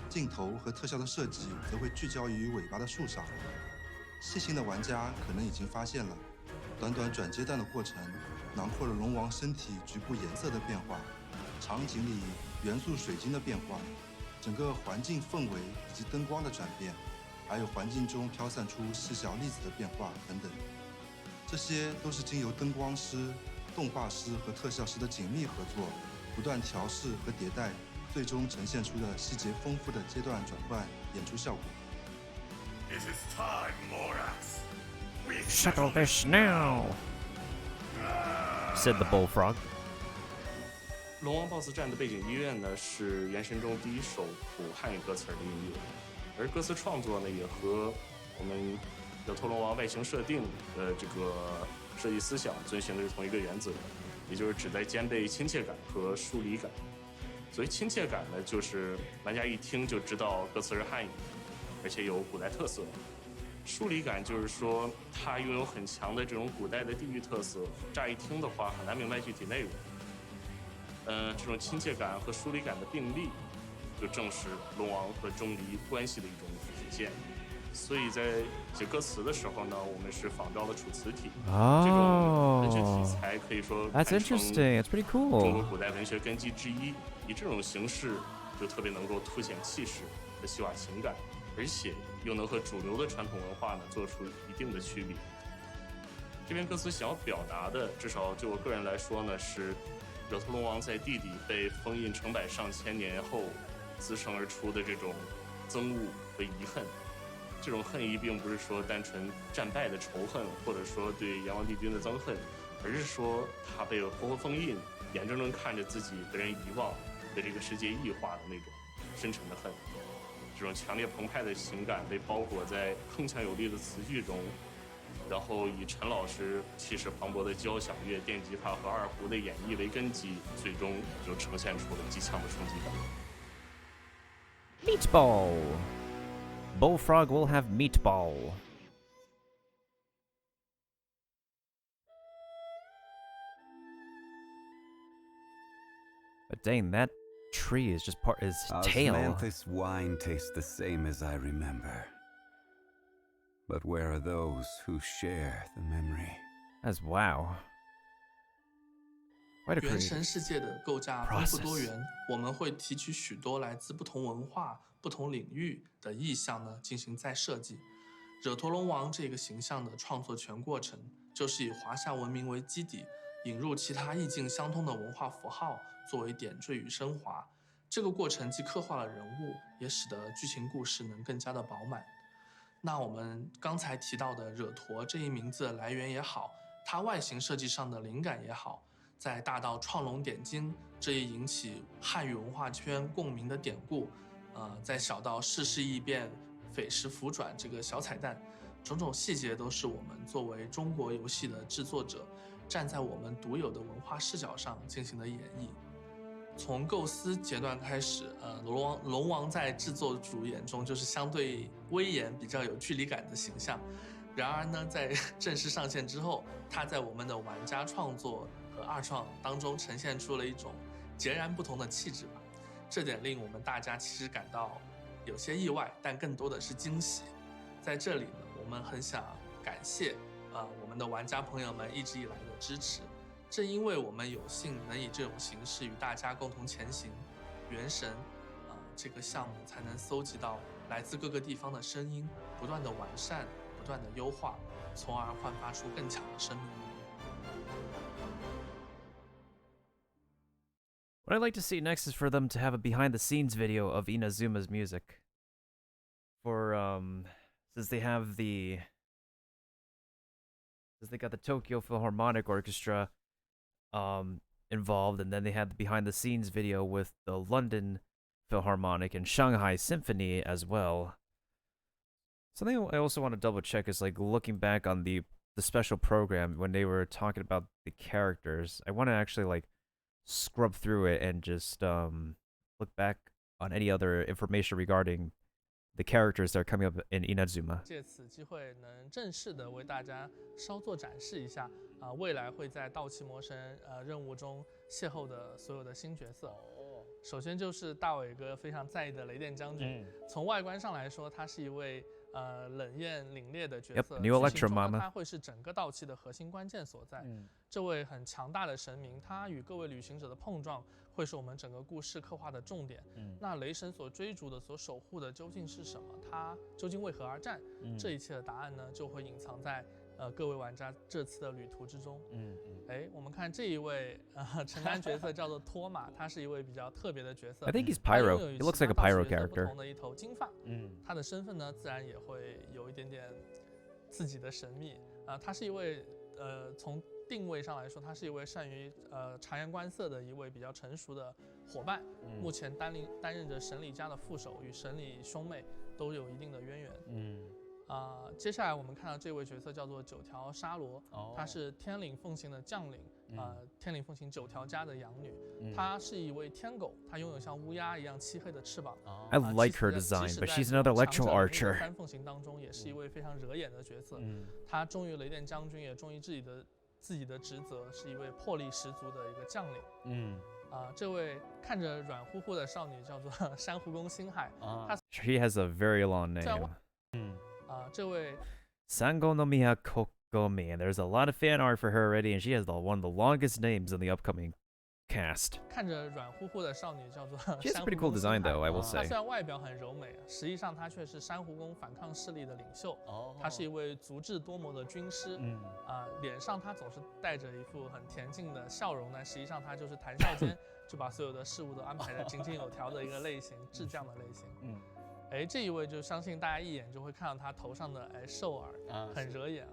镜头和特效的设计则会聚焦于尾巴的树上。细心的玩家可能已经发现了，短短转阶段的过程，囊括了龙王身体局部颜色的变化，场景里元素水晶的变化，整个环境氛围以及灯光的转变，还有环境中飘散出细小粒子的变化等等。这些都是经由灯光师、动画师和特效师的紧密合作，不断调试和迭代，最终呈现出的细节丰富的阶段转换演出效果。It is time, Morax. We settle this now, said the bullfrog. 龙王 BOSS 战的背景音乐呢，是原神中第一首谱汉语歌词的音乐，而歌词创作呢，也和我们惹陀龙王外形设定的这个设计思想遵循的是同一个原则，也就是旨在兼备亲切感和疏离感。所谓亲切感呢，就是玩家一听就知道歌词是汉语，而且有古代特色。疏离感就是说它拥有很强的这种古代的地域特色，乍一听的话很难明白具体内容。这种亲切感和疏离感的并立，就正是龙王和钟离关系的一种体现。所以在写歌词的时候呢，我们是仿照了楚辞体，这种文学题材可以说That's interesting. It's pretty cool. 中国古代文学根基之一，以这种形式就特别能够凸显气势和细化情感，而且又能和主流的传统文化呢做出一定的区别。这篇歌词想要表达的，至少就我个人来说呢，是惹陀龙王在地底被封印成百上千年后滋生而出的这种憎恶和遗恨。这种恨意并不是说单纯战败的仇恨，或者说对炎黄帝君的憎恨，而是说他被活活封印，眼睁睁看着自己被人遗忘，被这个世界异化的那种深沉的恨。这种强烈澎湃的情感被包裹在铿锵有力的词句中，然后以陈老师气势磅礴的交响乐、电吉他和二胡的演绎为根基，最终就呈现出了极强的冲击感。Meatball. Bullfrog will have meatball. But dang, that tree is just part his tail. Osmanthus wine tastes the same as I remember. But where are those who share the memory? As wow. 原神世界的构架丰富多元，我们会提取许多来自不同文化、不同领域的意象呢，进行再设计。惹陀龙王这个形象的创作全过程，就是以华夏文明为基底，引入其他意境相通的文化符号作为点缀与升华。这个过程既刻画了人物，也使得剧情故事能更加的饱满。那我们刚才提到的惹陀这一名字的来源也好，它外形设计上的灵感也好，在大到创龙点睛这一引起汉语文化圈共鸣的典故，再小到世事异变、匪时服转这个小彩蛋，种种细节都是我们作为中国游戏的制作者，站在我们独有的文化视角上进行的演绎。从构思阶段开始，龙王在制作组眼中就是相对威严、比较有距离感的形象。然而呢，在正式上线之后，它在我们的玩家创作和二创当中呈现出了一种截然不同的气质吧。这点令我们大家其实感到有些意外，但更多的是惊喜。在这里呢，我们很想感谢我们的玩家朋友们一直以来的支持。正因为我们有幸能以这种形式与大家共同前行，原神这个项目才能搜集到来自各个地方的声音，不断的完善，不断的优化，从而焕发出更强的生命力。What I'd like to see next is for them to have a behind-the-scenes video of Inazuma's music. Since they got the Tokyo Philharmonic Orchestra involved, and then they had the behind-the-scenes video with the London Philharmonic and Shanghai Symphony as well. Something I also want to double-check is like looking back on the special program when they were talking about the characters. I want to actually like scrub through it and just look back on any other information regarding the characters that are coming up in Inazuma. 借此机会能正式的为大家稍作展示一下未来会在盗窃魔神任务中邂逅的所有的新角色。首先就是大伟哥非常在意的雷电将军，从外观上来说，他是一位冷艳凛冽的角色。 Yep, new Electro Mama. 他会是整个盗窃的核心关键所在。这位很强大的神明，他与各位旅行者的碰撞，会是我们整个故事刻画的重点。那雷神所追逐的、所守护的究竟是什么？他究竟为何而战？这一切的答案呢，就会隐藏在各位玩家这次的旅途之中。我们看这一位承担角色叫做托马，他是一位比较特别的角色。I think he's Pyro. He looks like a Pyro 不 character. 同的一头金发，他的身份呢，自然也会有一点点自己的神秘。他是一位从定位上来说，他是一位善于察言观色的一位比较成熟的伙伴。目前担任着神里家的副手，与神里兄妹都有一定的渊源。接下来我们看到这位角色叫做九条沙罗，她是天领奉行的将领，天领奉行9条家的养女。她是一位天狗，她拥有像乌鸦一样漆黑的翅膀。I like her design, but she's another Electro Archer. 三奉行当中也是一位非常惹眼的角色。她忠于雷电将军，也忠于自己的职责，是一位魄力十足的一个将领。这位看着软乎乎的少女叫做珊瑚宫星海。She has a very long name. 这位 Sangonomiya Kokomi, and there's a lot of fan art for her already, and she has one of the longest names in the upcoming cast. 看着软乎乎的少女叫做 She has a pretty cool design, though, I will 她 say. 虽然外表很柔美，实际上她却是珊瑚宫反抗势力的领袖。她是一位足智多谋的军师。脸上她总是带着一副很恬静的笑容，但实际上她就是谈笑间就把所有的事物都安排得井井有条的一个类型，智将的类型。这一位就相信大家一眼就会看到他头上的兽耳，很惹眼。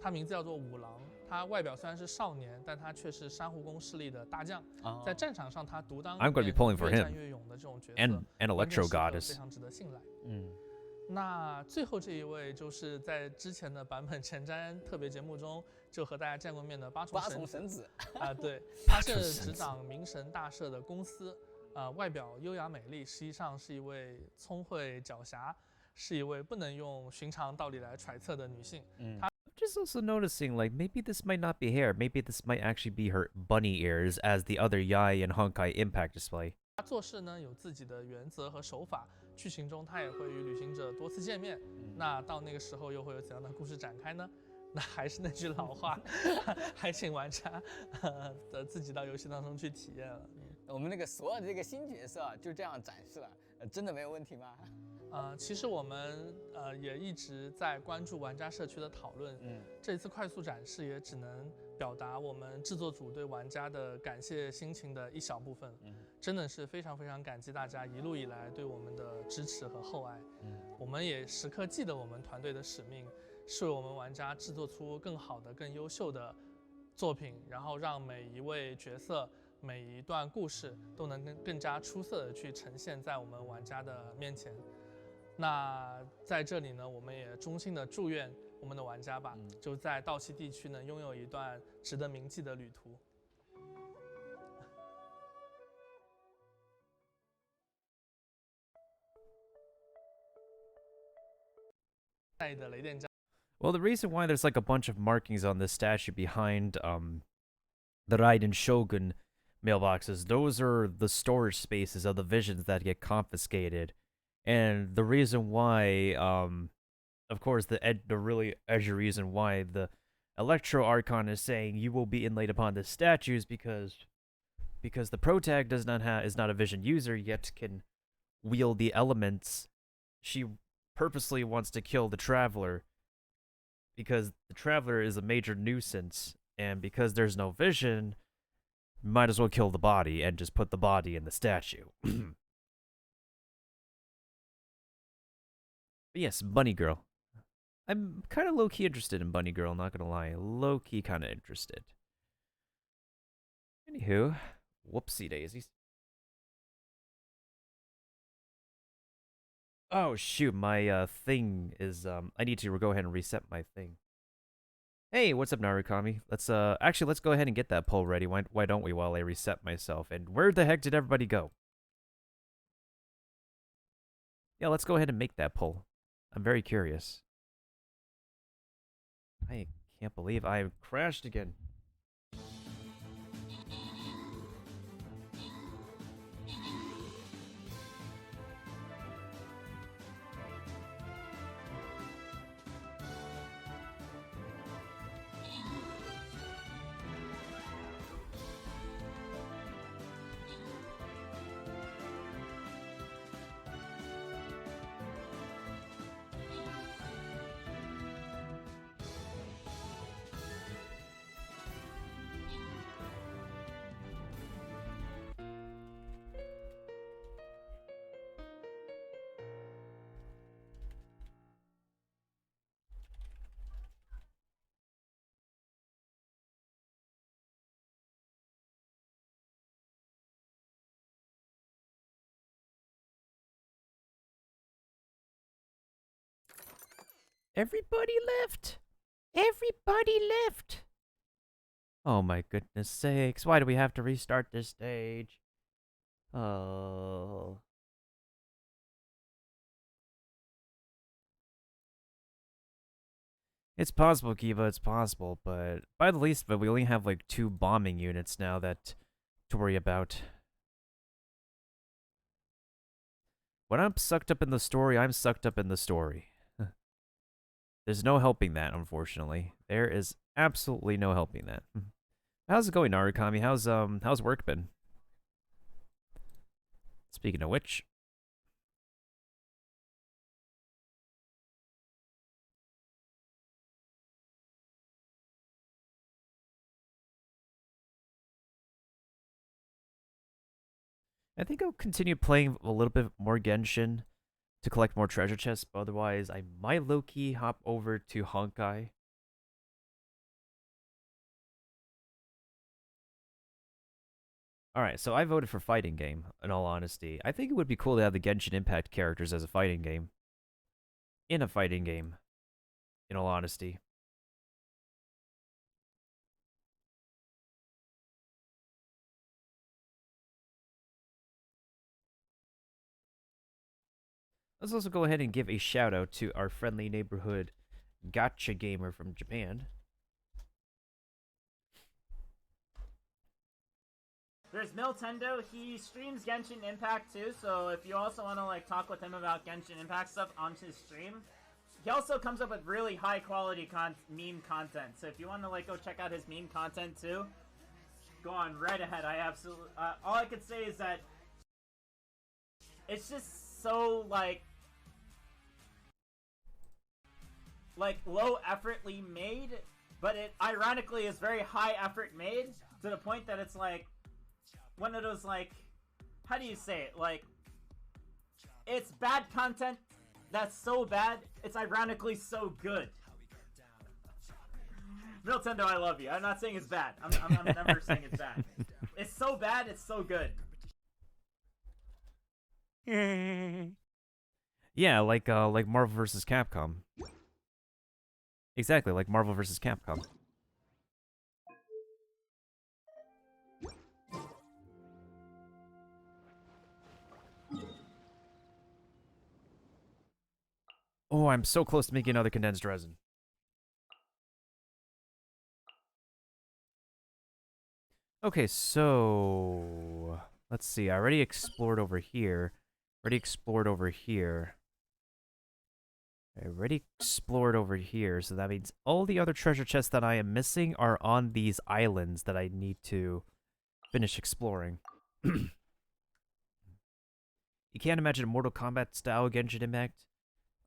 他名字叫做五郎，他外表虽然是少年，但他却是珊瑚宫势力的大将。在战场上，他独当一面，越战越勇的这种角色， and Electro Goddess 非常值得信赖。那最后这一位就是在之前的版本前瞻特别节目中就和大家见过面的八重神子对，他是执掌明神大社的公司。外表优雅美丽，实际上是一位聪慧狡黠，是一位不能用寻常道理来揣测的女性。Just also noticing, like, maybe this might not be hair. Maybe this might actually be her bunny ears as the other Yai and Honkai Impact display. 她做事呢有自己的原则和手法，剧情中她也会与旅行者多次见面。那到那个时候又会有怎样的故事展开呢？那还是那句老话，还请玩家自己到游戏当中去体验了。我们那个所有的这个新角色就这样展示了，真的没有问题吗？其实我们也一直在关注玩家社区的讨论。这一次快速展示也只能表达我们制作组对玩家的感谢心情的一小部分。真的是非常非常感激大家一路以来对我们的支持和厚爱。我们也时刻记得我们团队的使命，是为我们玩家制作出更好的、更优秀的作品，然后让每一位角色、每一段故事都能更加出色的去呈现在我们玩家的面前。那在这里呢，我们也衷心的祝愿我们的玩家吧，就在盗窃地区呢拥有一段值得铭记的旅途。在的雷电将。Well, the reason why there's like a bunch of markings on this statue behind the Raiden Shogun mailboxes, those are the storage spaces of the visions that get confiscated. And the reason why, of course, the really edgy reason why the Electro Archon is saying you will be inlaid upon the statues because the protag is not a vision user yet can wield the elements. She purposely wants to kill the traveler because the traveler is a major nuisance, and because there's no vision, might as well kill the body and just put the body in the statue. But yes, Bunny Girl. I'm kind of low-key interested in Bunny Girl, not gonna lie. Low-key kind of interested. Anywho, whoopsie daisies. Oh shoot, my thing is I need to go ahead and reset my thing. Hey, what's up, Narukami? Let's go ahead and get that poll ready. Why don't we while I reset myself? And where the heck did everybody go? Yeah, let's go ahead and make that poll. I'm very curious. I can't believe I crashed again. Everybody left! Everybody left! Oh my goodness sakes, why do we have to restart this stage? Oh. It's possible, Kiva, it's possible, but by the least, we only have like 2 bombing units now to worry about. When I'm sucked up in the story, I'm sucked up in the story. There's no helping that, unfortunately. There is absolutely no helping that. How's it going, Narukami? How's work been? Speaking of which. I think I'll continue playing a little bit more Genshin to collect more treasure chests, but otherwise I might low-key hop over to Honkai. Alright, so I voted for fighting game, in all honesty. I think it would be cool to have the Genshin Impact characters as a fighting game. In a fighting game, in all honesty. Let's also go ahead and give a shout out to our friendly neighborhood gacha gamer from Japan. There's Miltendo. He streams Genshin Impact too, so if you also want to like talk with him about Genshin Impact stuff on his stream, he also comes up with really high quality meme content. So if you want to like go check out his meme content too, go on right ahead. I absolutely all I could say is that it's just so like low effortly made, but it ironically is very high effort made to the point that it's like one of those like, how do you say it? Like, it's bad content that's so bad, it's ironically so good. Miltendo, I love you. I'm not saying it's bad. I'm never saying it's bad. It's so bad, it's so good. Yeah, like Marvel vs. Capcom. Exactly, like Marvel vs. Capcom. Oh, I'm so close to making another condensed resin. Okay, so let's see. I already explored over here. I already explored over here, so that means all the other treasure chests that I am missing are on these islands that I need to finish exploring. You can't imagine a Mortal Kombat style Genshin Impact?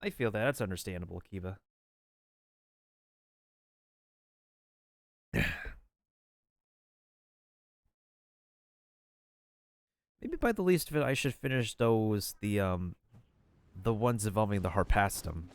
I feel that. That's understandable, Kiba. Maybe by the least of it, I should finish those, the ones involving the Harpastum.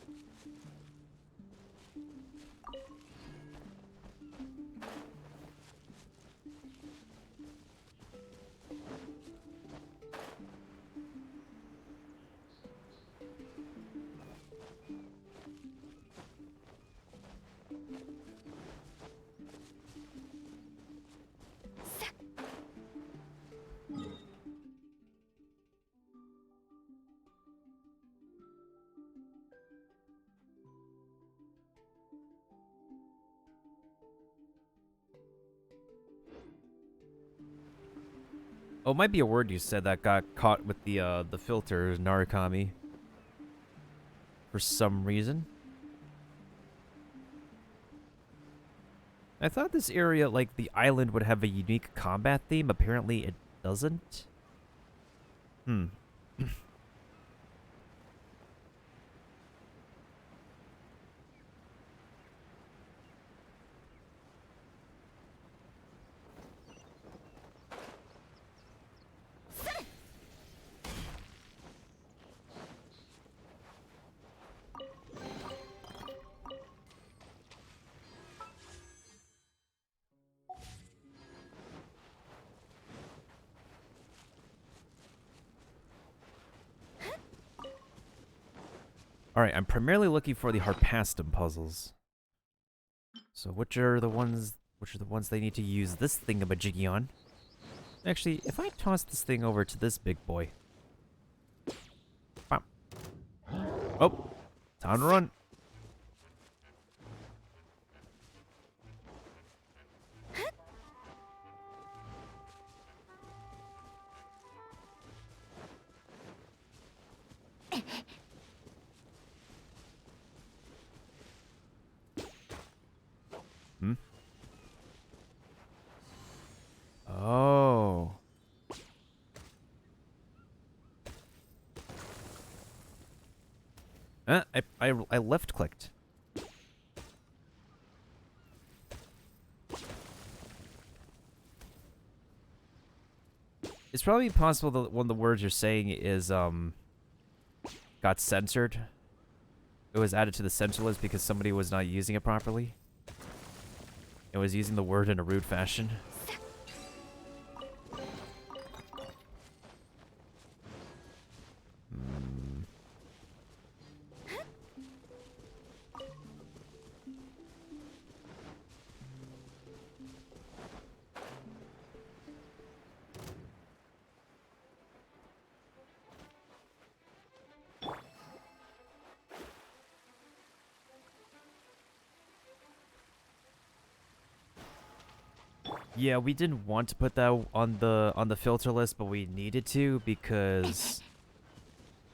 Oh, it might be a word you said that got caught with the filter, Narukami. For some reason. I thought this area, like the island, would have a unique combat theme. Apparently it doesn't. Alright, I'm primarily looking for the Harpastum puzzles. So which are the ones they need to use this thingamajiggy on? Actually, if I toss this thing over to this big boy. Bam. Oh, time to run. Oh. I left clicked. It's probably possible that one of the words you're saying is got censored. It was added to the censor list because somebody was not using it properly. It was using the word in a rude fashion. Yeah, we didn't want to put that on the filter list, but we needed to because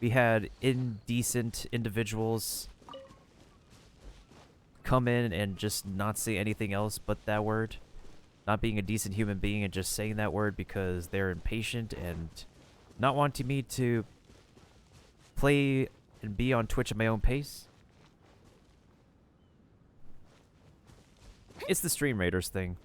we had indecent individuals come in and just not say anything else but that word. Not being a decent human being and just saying that word because they're impatient and not wanting me to play and be on Twitch at my own pace. It's the Stream Raiders thing.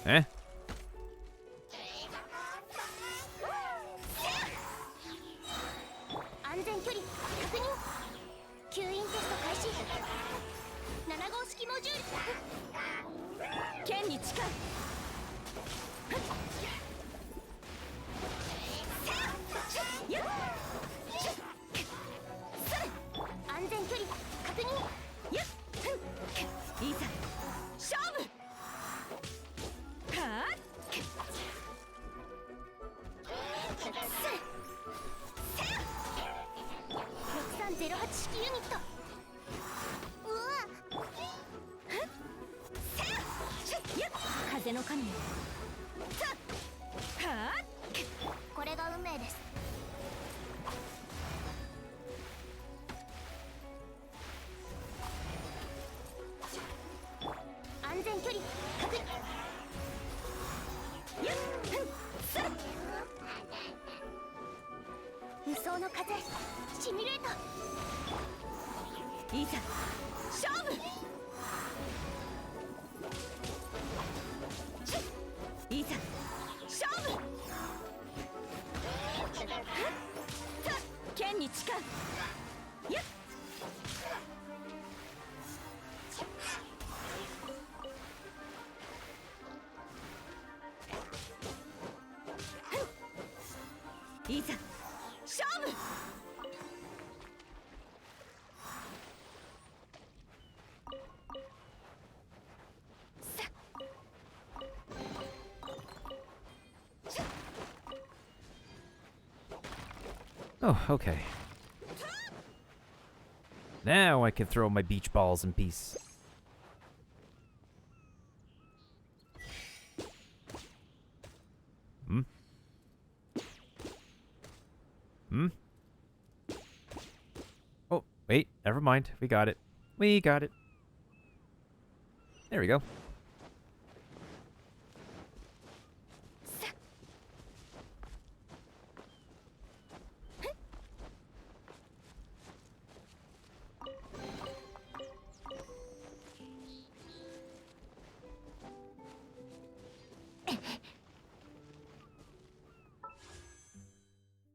Eh? 安全距離確認。吸引テスト開始。7号式モジュール。剣に近い。命です。安全距離確認。ゆっふんする。無双の風シミュレート。いざ勝負。いざ勝負。剣に誓う。やっいざ勝負。Oh, okay. Now I can throw my beach balls in peace. Hmm? Hmm? Oh, wait, never mind. We got it. We got it. There we go.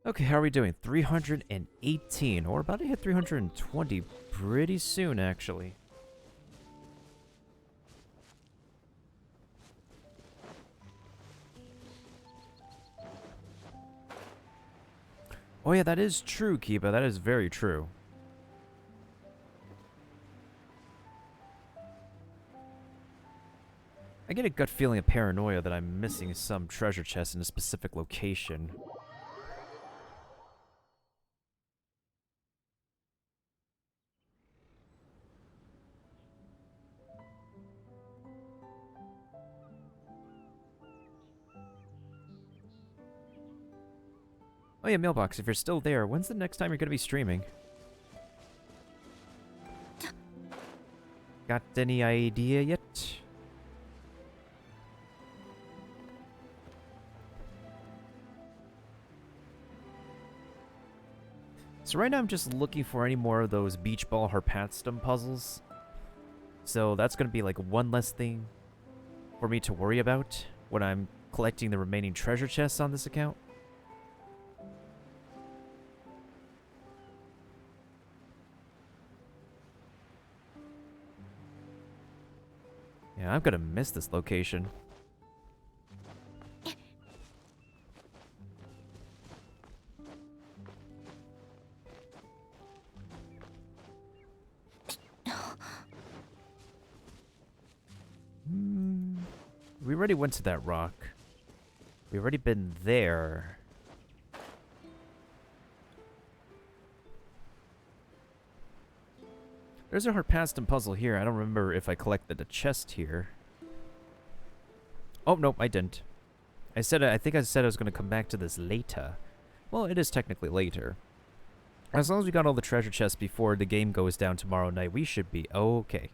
Okay, how are we doing? 318. We're about to hit 320 pretty soon, actually. Oh yeah, that is true, Kiba. That is very true. I get a gut feeling of paranoia that I'm missing some treasure chest in a specific location. Oh yeah, Mailbox, if you're still there, when's the next time you're going to be streaming? Got any idea yet? So right now I'm just looking for any more of those beach ball Harpatstum puzzles. So that's going to be like one less thing for me to worry about when I'm collecting the remaining treasure chests on this account. Yeah, I'm gonna miss this location. We already went to that rock. We already been there. There's a Harpatstum puzzle here. I don't remember if I collected a chest here. Oh, nope, I didn't. I think I said I was going to come back to this later. Well, it is technically later. As long as we got all the treasure chests before the game goes down tomorrow night, we should be okay.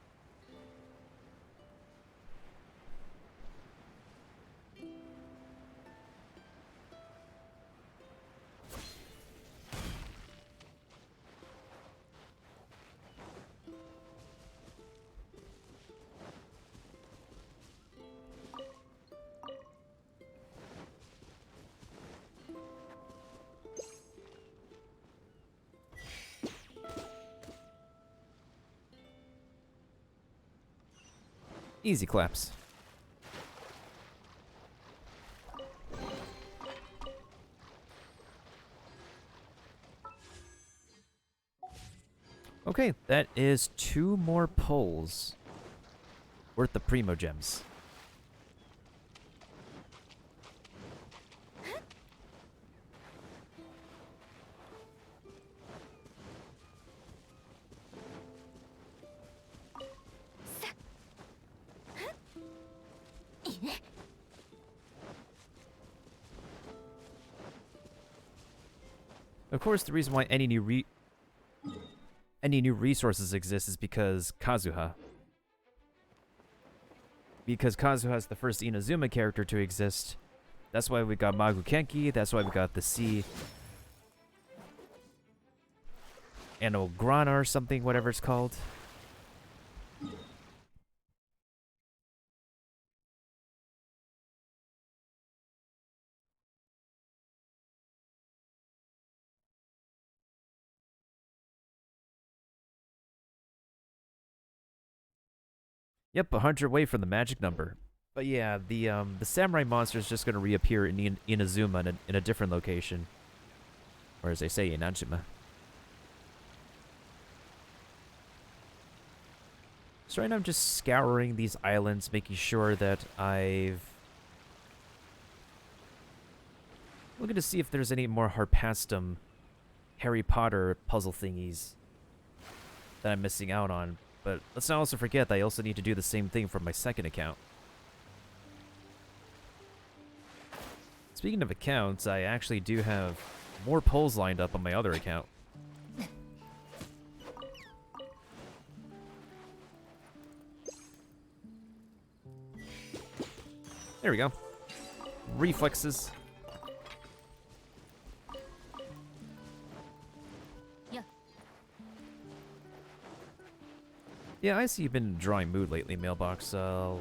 Easy claps. Okay, that is 2 more pulls worth the Primo Gems. Of course, the reason why any new resources exist is because Kazuha. Because Kazuha is the first Inazuma character to exist. That's why we got Magu Kenki, that's why we got the sea. Grana or something, whatever it's called. Yep, 100 away from the magic number. But yeah, the samurai monster is just going to reappear in Inazuma in a different location. Or as they say, Inazuma. So right now I'm just scouring these islands, making sure that I've... looking to see if there's any more Harpastum Harry Potter puzzle thingies that I'm missing out on. But let's not also forget that I also need to do the same thing for my second account. Speaking of accounts, I actually do have more polls lined up on my other account. There we go. Reflexes. Yeah, I see you've been in a drawing mood lately, Mailbox. Can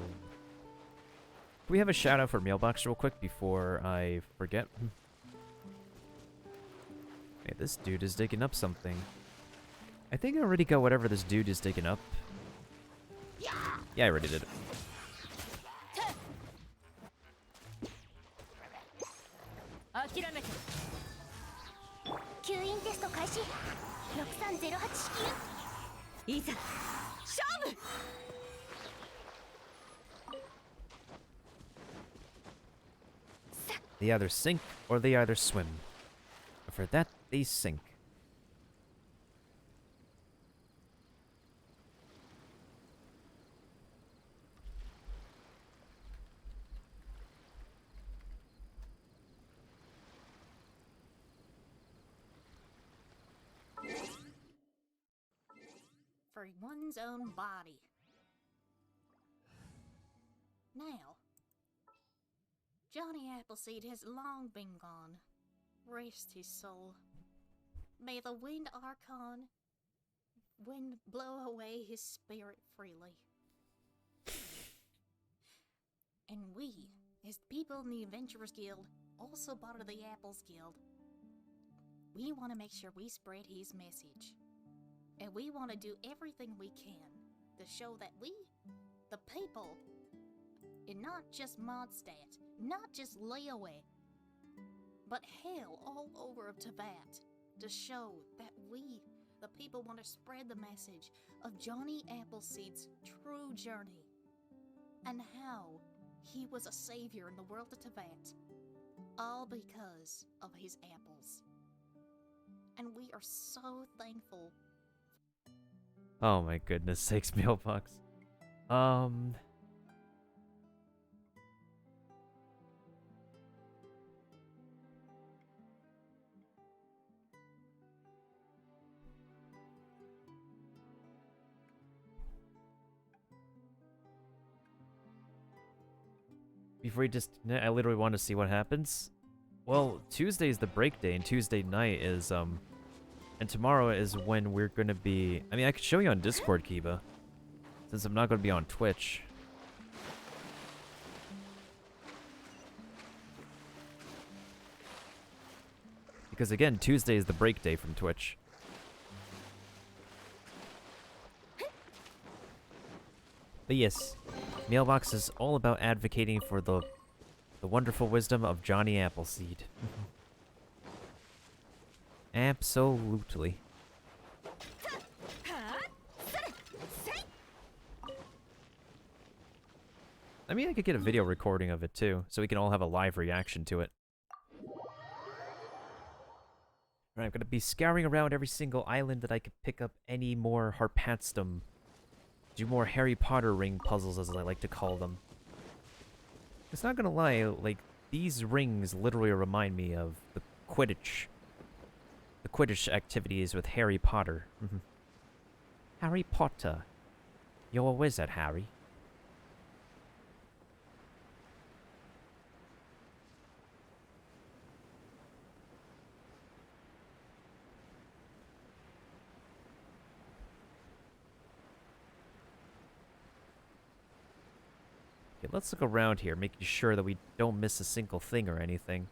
we have a shout out for Mailbox real quick before I forget? Hey, this dude is digging up something. I think I already got whatever this dude is digging up. Yeah, I already did it. They either sink or they either swim. But for that, they sink. For one's own body. Now, Johnny Appleseed has long been gone. Rest his soul. May the wind blow away his spirit freely. And we, as people in the Adventurers Guild, also part of the Apples Guild, we want to make sure we spread his message. And we want to do everything we can to show that we, the people, and not just Mondstadt, not just Leeway, but hell all over of Teyvat, to show that we, the people, want to spread the message of Johnny Appleseed's true journey and how he was a savior in the world of Teyvat, all because of his apples. And we are so thankful. Oh my goodness sakes, Mailbox. Before you just... I literally want to see what happens. Well, Tuesday is the break day, and Tuesday night is, and tomorrow is when we're gonna be... I mean, I could show you on Discord, Kiba, since I'm not gonna be on Twitch. Because again, Tuesday is the break day from Twitch. But yes, Mailbox is all about advocating for the wonderful wisdom of Johnny Appleseed. Absolutely. I mean, I could get a video recording of it too, so we can all have a live reaction to it. Alright, I'm gonna be scouring around every single island that I could pick up any more Harpatstum. Do more Harry Potter ring puzzles, as I like to call them. It's not gonna lie, like, these rings literally remind me of the the Quidditch activities with Harry Potter. Harry Potter. You're a wizard, Harry. Okay, let's look around here, making sure that we don't miss a single thing or anything.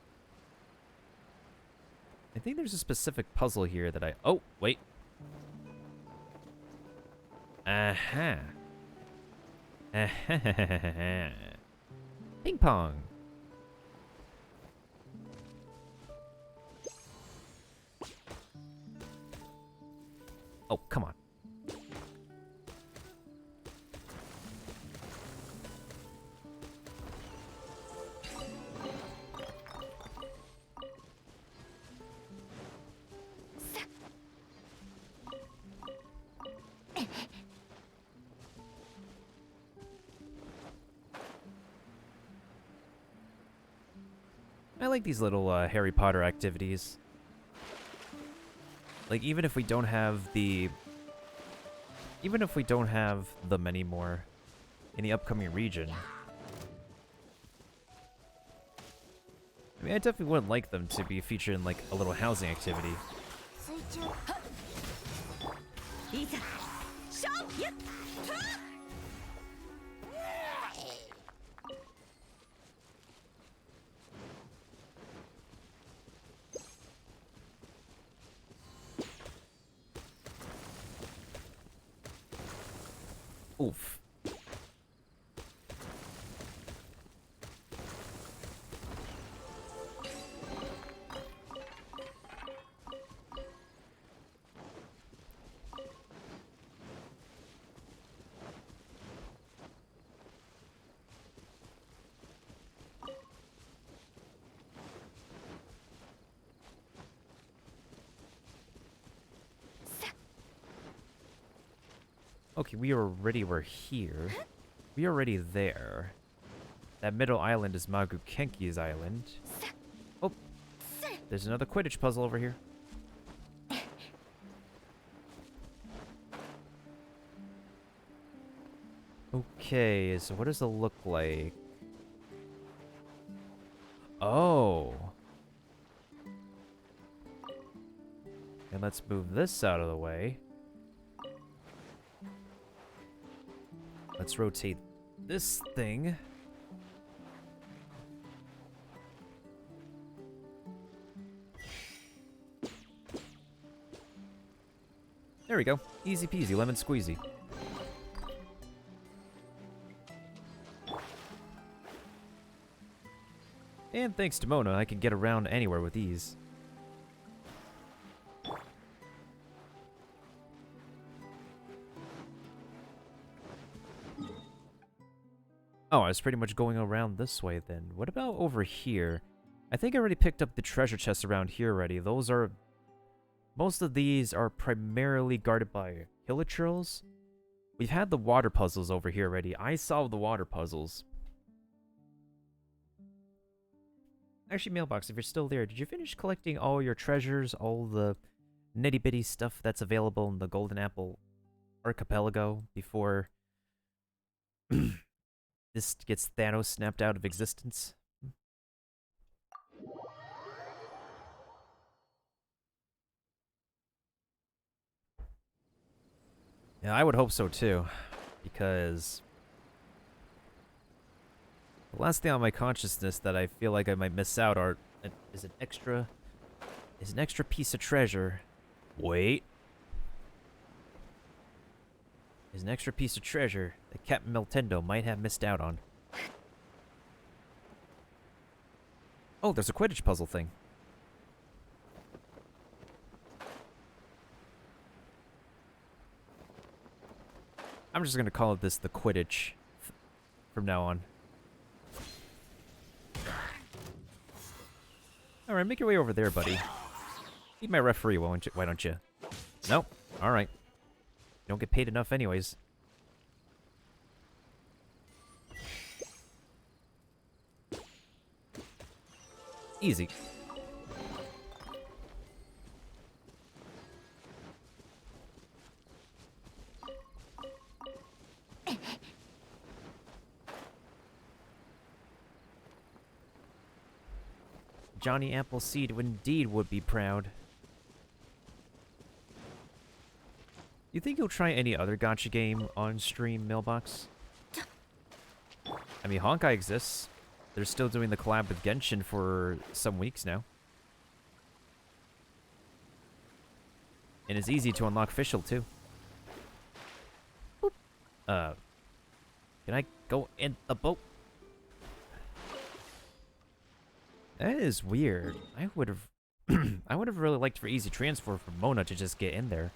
I think there's a specific puzzle here that I... Oh, wait. Aha. Ping pong. Oh, come on. I like these little Harry Potter activities. Like, even if we don't have the... Even if we don't have them anymore in the upcoming region. I mean, I definitely wouldn't like them to be featured in, like, a little housing activity. Oof. Okay, we already were here. We already there. That middle island is Magu Kenki's island. Oh, there's another Quidditch puzzle over here. Okay, so what does it look like? Oh. And let's move this out of the way. Let's rotate this thing. There we go. Easy peasy, lemon squeezy. And thanks to Mona, I can get around anywhere with ease. Oh, I was pretty much going around this way then. What about over here? I think I already picked up the treasure chests around here already. Those are... Most of these are primarily guarded by hilichurls. We've had the water puzzles over here already. I solved the water puzzles. Actually, Mailbox, if you're still there, did you finish collecting all your treasures? All the nitty-bitty stuff that's available in the Golden Apple Archipelago before... this gets Thanos snapped out of existence? Yeah, I would hope so too, because the last thing on my consciousness that I feel like I might miss out is an extra piece of treasure. Wait. Is an extra piece of treasure that Captain Miltendo might have missed out on. Oh, there's a Quidditch puzzle thing. I'm just gonna call it this the Quidditch from now on. Alright, make your way over there, buddy. Be my referee, why don't you? Nope. Alright. You don't get paid enough anyways. Easy. Johnny Appleseed indeed would be proud. You think you'll try any other gacha game on stream, Mailbox? I mean, Honkai exists. They're still doing the collab with Genshin for some weeks now. And it's easy to unlock official too. Boop. Can I go in the boat? That is weird. I would have I would have really liked for easy transfer for Mona to just get in there.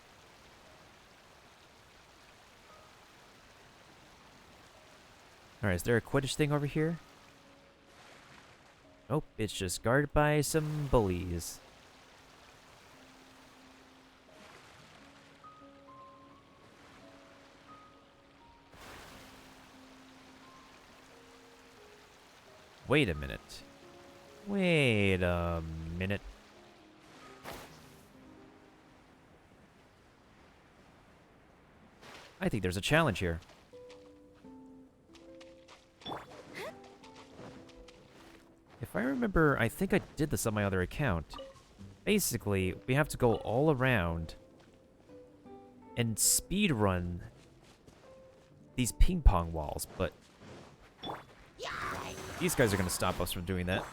Alright, is there a Quidditch thing over here? Nope, it's just guarded by some bullies. Wait a minute. Wait a minute. I think there's a challenge here. If I remember, I think I did this on my other account. Basically, we have to go all around and speedrun these ping pong walls, but these guys are going to stop us from doing that.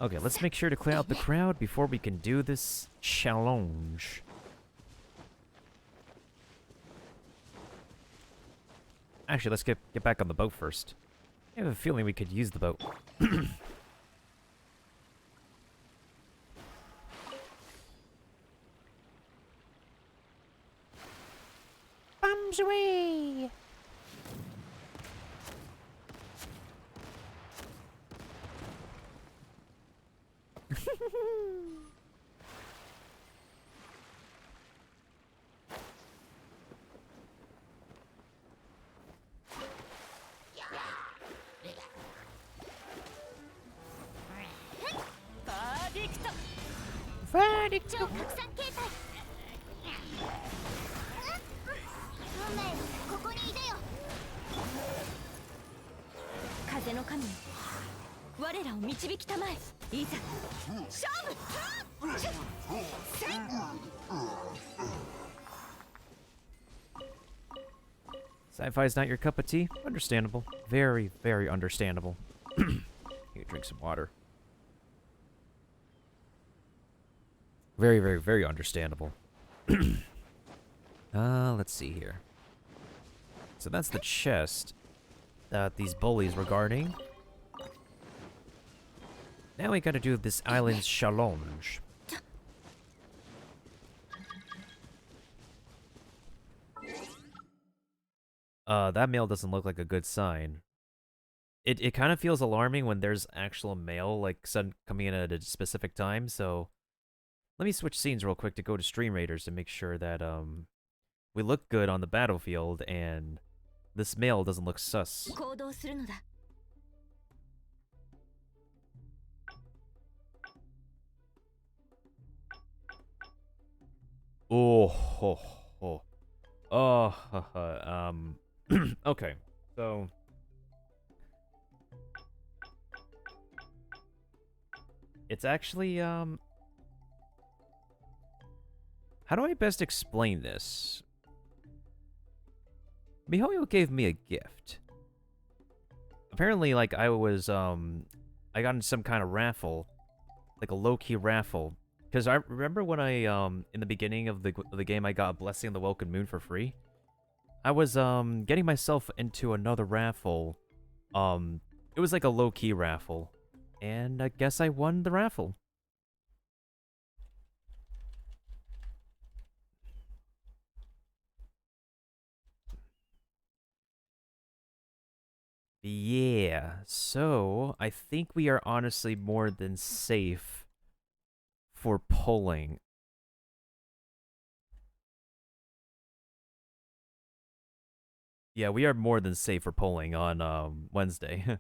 Okay, let's make sure to clear out the crowd before we can do this challenge. Actually, let's get back on the boat first. I have a feeling we could use the boat. Bombs away! Verdict! 風の神よ、我らを導きたまえ。いざ勝負。 Sci-fi's not your cup of tea? Understandable. Very, very understandable. Here, drink some water. Very, very, very understandable. Let's see here. So that's the chest that these bullies were guarding. Now we gotta do this island's challenge. That mail doesn't look like a good sign. It kind of feels alarming when there's actual mail, like, coming in at a specific time, so... Let me switch scenes real quick to go to Stream Raiders to make sure that, we look good on the battlefield, and this mail doesn't look sus. Okay, so... It's actually, how do I best explain this? MiHoYo gave me a gift. Apparently, like, I got in some kind of raffle. Like a low-key raffle. Because I remember when I, in the beginning of the game, I got a Blessing of the Welcome Moon for free. I was, getting myself into another raffle. It was like a low-key raffle. And I guess I won the raffle. Yeah, so I think we are honestly more than safe for pulling. Yeah, we are more than safe for pulling on Wednesday.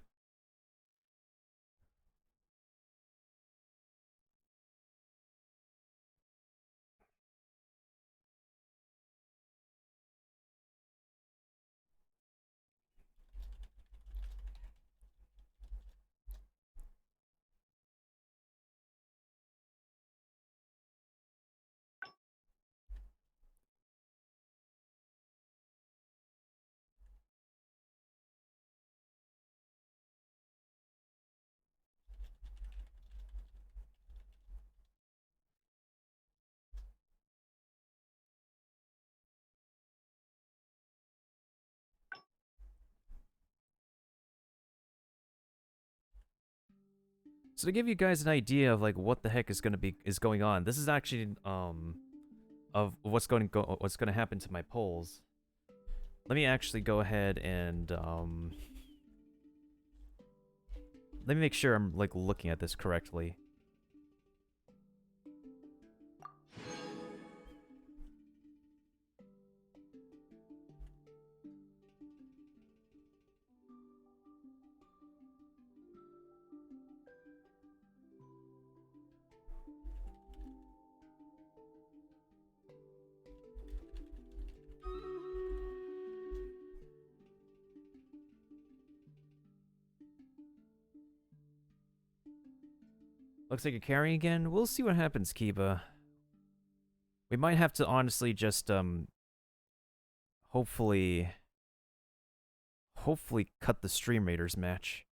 So to give you guys an idea of like what the heck is going on, this is actually of what's going to happen to my polls. Let me actually go ahead and let me make sure I'm like looking at this correctly. Looks like you're carrying again. We'll see what happens, Kiba. We might have to honestly just, hopefully cut the Stream Raiders match.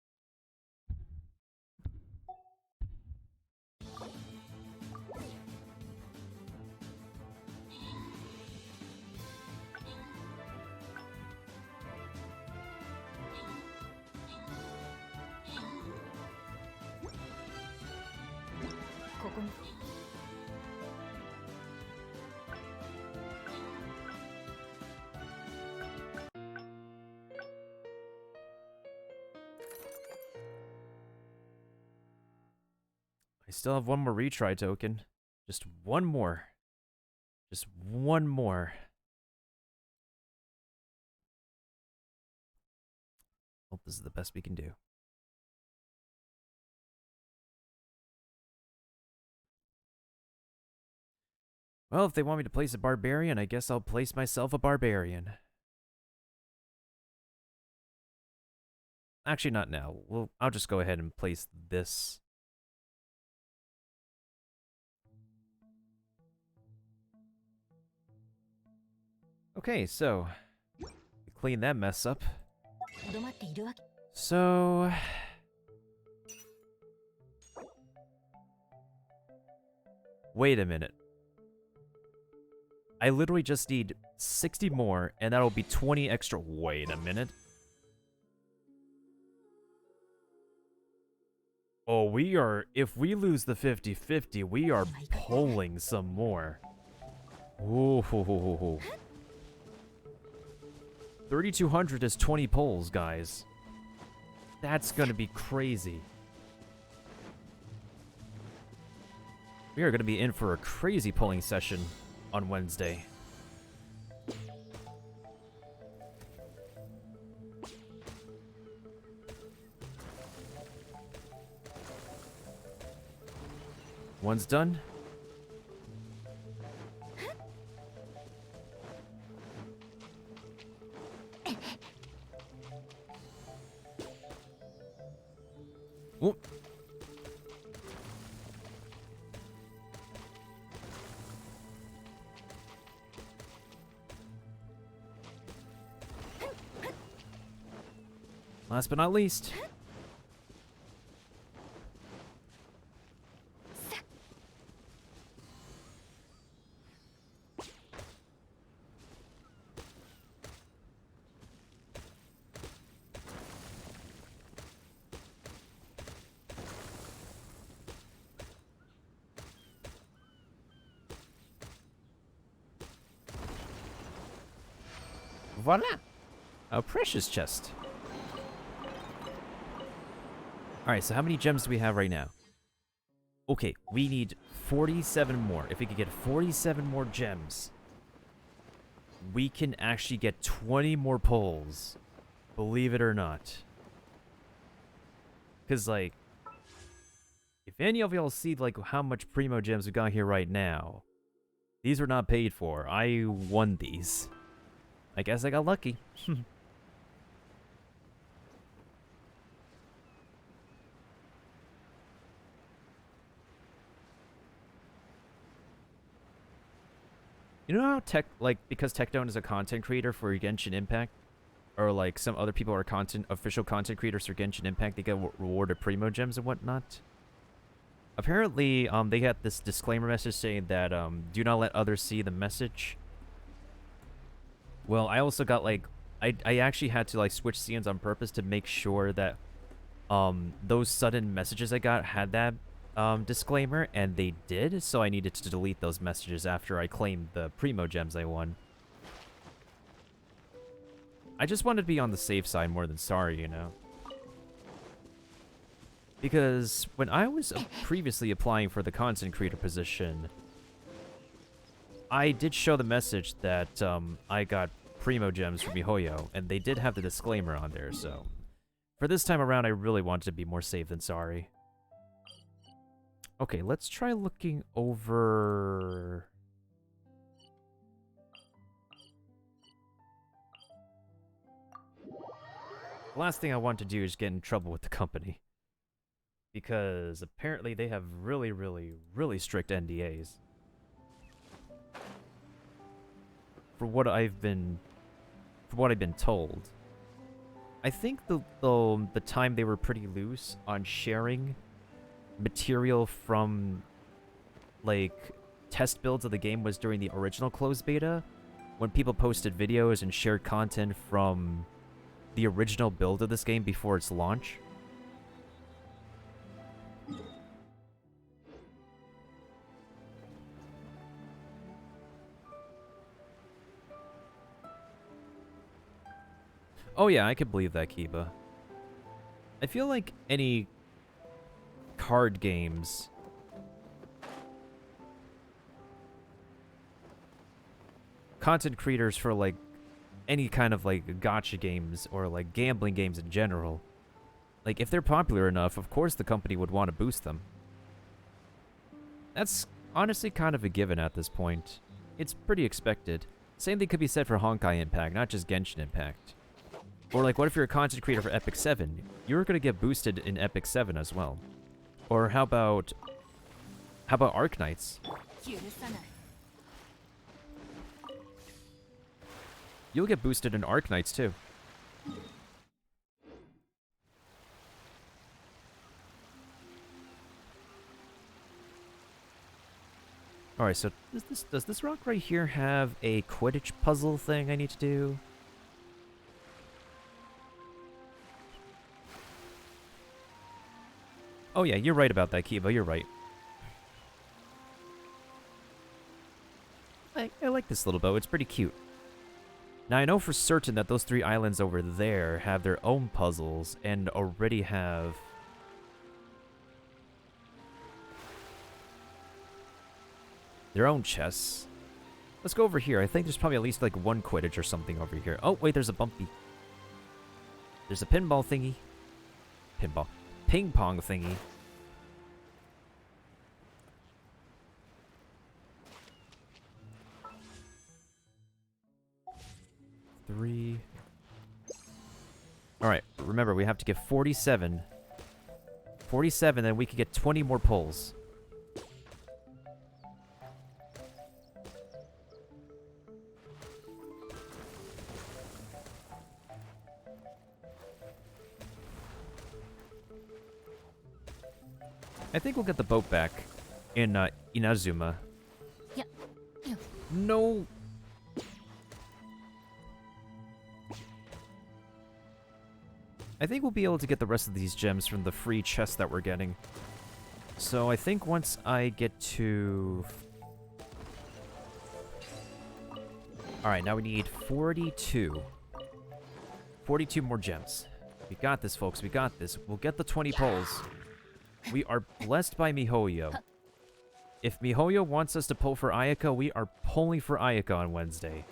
I still have one more retry token. Just one more. Just one more. Hope this is the best we can do. Well, if they want me to place a barbarian, I guess I'll place myself a barbarian. Actually, not now. I'll just go ahead and place this. Okay, so clean that mess up. So wait a minute. I literally just need 60 more, and that'll be 20 extra. Wait a minute. Oh, we are... If we lose the 50-50, we are pulling some more. Ooh. 3,200 is 20 pulls, guys. That's gonna be crazy. We are gonna be in for a crazy pulling session on Wednesday. One's done. Ooh. Last but not least. Voila! A precious chest. Alright, so how many gems do we have right now? Okay, we need 47 more. If we could get 47 more gems, we can actually get 20 more pulls. Believe it or not. Because, like, if any of y'all see, like, how much Primo gems we got here right now, these were not paid for. I won these. I guess I got lucky. You know how because Tectone is a content creator for Genshin Impact, or like some other people are official content creators for Genshin Impact, they get rewarded Primo gems and whatnot. Apparently, they got this disclaimer message saying that do not let others see the message. Well, I also got like I actually had to like switch scenes on purpose to make sure that those sudden messages I got had that disclaimer, and they did, so I needed to delete those messages after I claimed the Primo Gems I won. I just wanted to be on the safe side more than sorry, you know? Because when I was previously applying for the content creator position, I did show the message that I got Primo Gems from MiHoYo, and they did have the disclaimer on there, so... For this time around, I really wanted to be more safe than sorry. Okay, let's try looking over... The last thing I want to do is get in trouble with the company. Because apparently they have really, really, really strict NDAs. For what I've been told. I think the time they were pretty loose on sharing material from, like, test builds of the game was during the original closed beta, when people posted videos and shared content from the original build of this game before its launch. Oh yeah, I could believe that, Kiba. I feel like any card games... content creators for, like, any kind of, like, gacha games or, like, gambling games in general. Like, if they're popular enough, of course the company would want to boost them. That's honestly kind of a given at this point. It's pretty expected. Same thing could be said for Honkai Impact, not just Genshin Impact. Or, like, what if you're a content creator for Epic 7? You're gonna get boosted in Epic 7 as well. Or how about Arknights? You'll get boosted in Arknights too. Alright, so does this rock right here have a Quidditch puzzle thing I need to do? Oh yeah, you're right about that, Kiba, you're right. I like this little boat, it's pretty cute. Now I know for certain that those 3 islands over there have their own puzzles and already have... their own chests. Let's go over here. I think there's probably at least like 1 Quidditch or something over here. Oh, wait, there's a bumpy. There's a pinball thingy. Pinball. Ping pong thingy. Three. Alright, remember, we have to get 47. 47, then we can get 20 more pulls. I think we'll get the boat back in Inazuma. Yeah. No. I think we'll be able to get the rest of these gems from the free chests that we're getting. So I think once I get to... Alright, now we need 42. 42 more gems. We got this, folks. We got this. We'll get the 20 pulls. We are blessed by MiHoYo. If MiHoYo wants us to pull for Ayaka, we are pulling for Ayaka on Wednesday.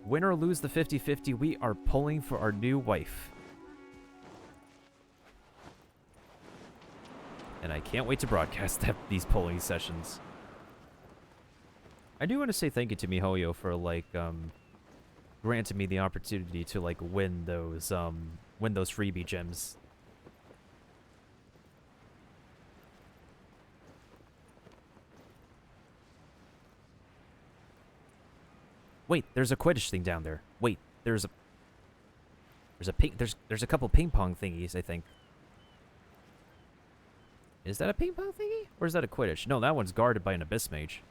Win or lose the 50-50, we are pulling for our new wife. And I can't wait to broadcast these polling sessions. I do want to say thank you to MiHoYo for, like, granting me the opportunity to, like, win those freebie gems. Wait, there's a Quidditch thing down there. Wait, there's a couple ping pong thingies, I think. Is that a ping pong thingy? Or is that a Quidditch? No, that one's guarded by an Abyss Mage.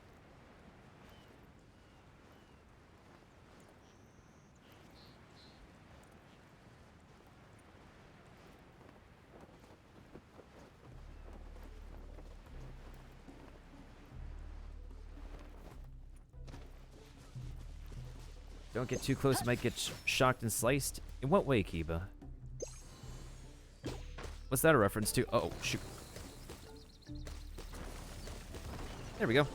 Don't get too close, you might get shocked and sliced. In what way, Kiba? What's that a reference to? Oh, shoot. There we go.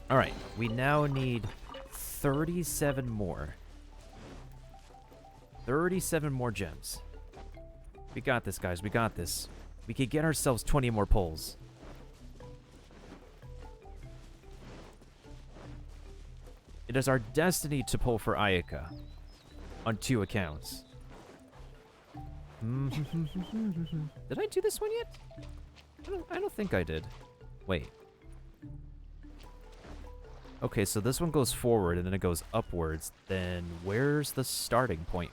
Alright, we now need 37 more. 37 more gems. We got this, guys. We got this. We could get ourselves 20 more pulls. It is our destiny to pull for Ayaka on 2 accounts. Did I do this one yet? I don't think I did. Wait. Okay, so this one goes forward and then it goes upwards. Then where's the starting point?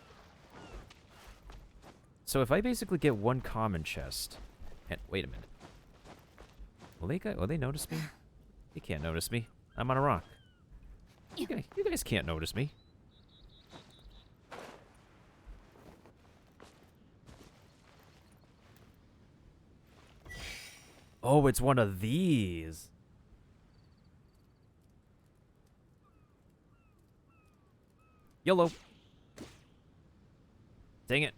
So if I basically get 1 common chest, and wait a minute. Will they notice me? They can't notice me. I'm on a rock. You guys can't notice me. Oh, it's one of these. YOLO. Dang it.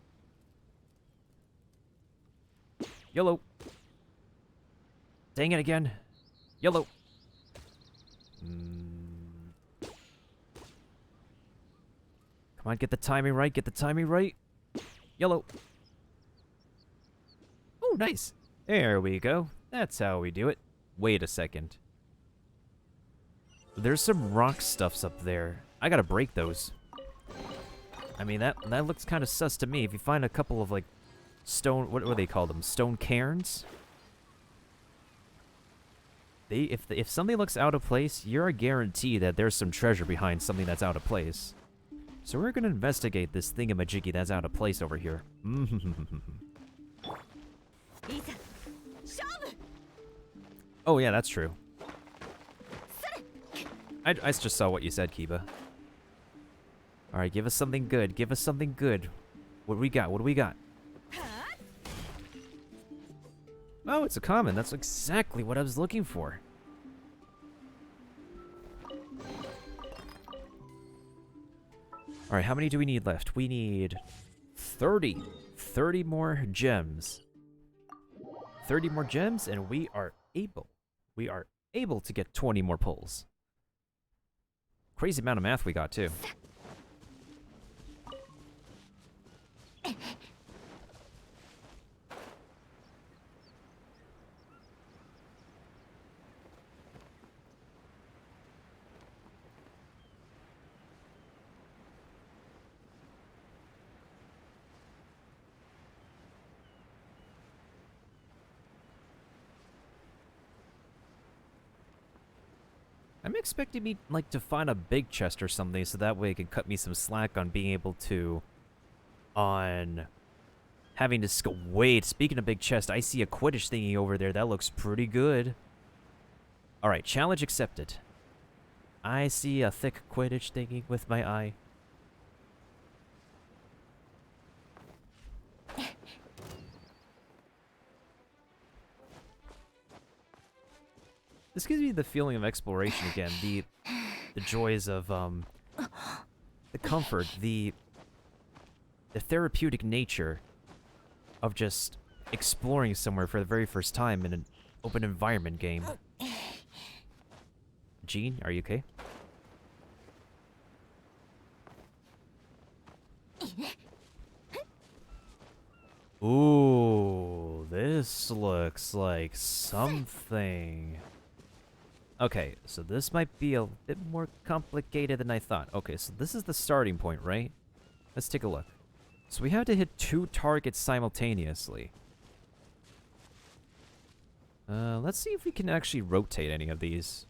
YOLO. Dang it again. YOLO. Come on, get the timing right. Get the timing right. YOLO. Oh, nice. There we go. That's how we do it. Wait a second. There's some rock stuffs up there. I gotta break those. I mean, that looks kind of sus to me. If you find a couple of, like, stone... What do they call them? Stone cairns? If something looks out of place, you're a guarantee that there's some treasure behind something that's out of place. So we're gonna investigate this thingamajiggy that's out of place over here. Oh yeah, that's true. I just saw what you said, Kiba. Alright, give us something good. Give us something good. What do we got? What do we got? Oh, it's a common. That's exactly what I was looking for. Alright, how many do we need left? We need 30. 30 more gems. 30 more gems, and we are able to get 20 more pulls. Crazy amount of math we got, too. I'm expecting me, like, to find a big chest or something, so that way it can cut me some slack on being able to... on... having to go... Wait, speaking of big chest, I see a Quidditch thingy over there. That looks pretty good. Alright, challenge accepted. I see a thick Quidditch thingy with my eye. This gives me the feeling of exploration again, the joys of, the comfort, the therapeutic nature of just exploring somewhere for the very first time in an open environment game. Jean, are you okay? Ooh, this looks like something. Okay, so this might be a bit more complicated than I thought. Okay, so this is the starting point, right? Let's take a look. So we have to hit 2 targets simultaneously. Let's see if we can actually rotate any of these.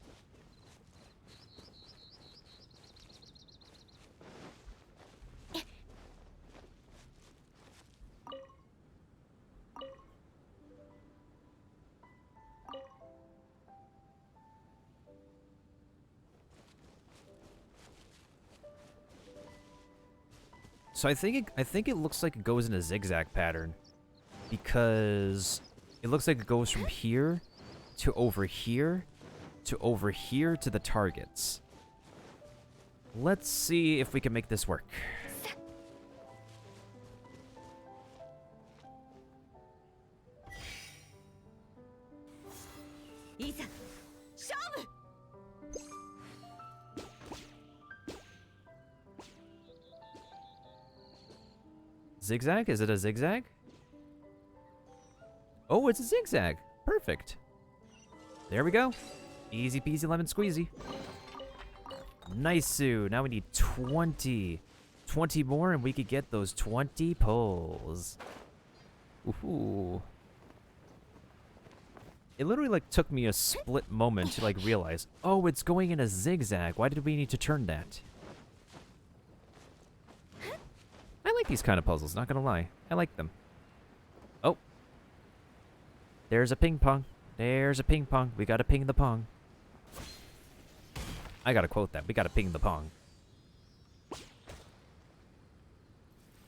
So I think it looks like it goes in a zigzag pattern, because it looks like it goes from here to over here to over here to the targets. Let's see if we can make this work. Zigzag? Is it a zigzag? Oh, it's a zigzag. Perfect. There we go. Easy peasy lemon squeezy. Nice, Sue. Now we need 20. 20 more and we could get those 20 pulls. Ooh. It literally like took me a split moment to like realize, oh, it's going in a zigzag. Why did we need to turn that? I like these kind of puzzles, not gonna lie. I like them. Oh. There's a ping pong. There's a ping pong. We gotta ping the pong. I gotta quote that. We gotta ping the pong.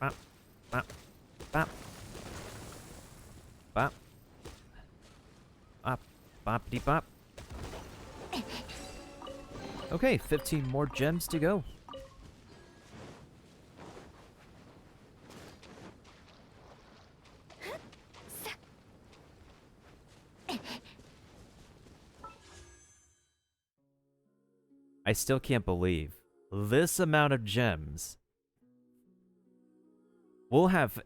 Bop. Bop. Bop. Bop. Bop. Boppity bop. Okay, 15 more gems to go. I still can't believe this amount of gems. We'll have,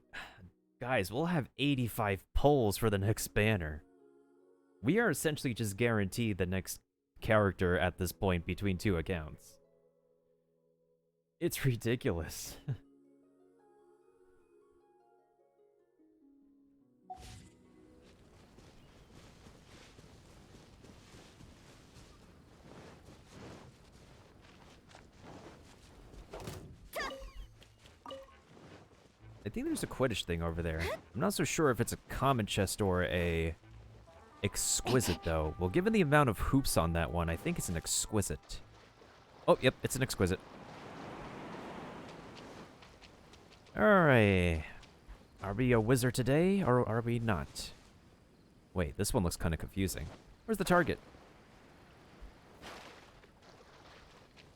guys, we'll have 85 pulls for the next banner. We are essentially just guaranteed the next character at this point between two accounts. It's ridiculous. I think there's a Quidditch thing over there. I'm not so sure if it's a common chest or a exquisite, though. Well, given the amount of hoops on that one, I think it's an exquisite. Oh, yep, it's an exquisite. Alright. Are we a wizard today, or are we not? Wait, this one looks kind of confusing. Where's the target?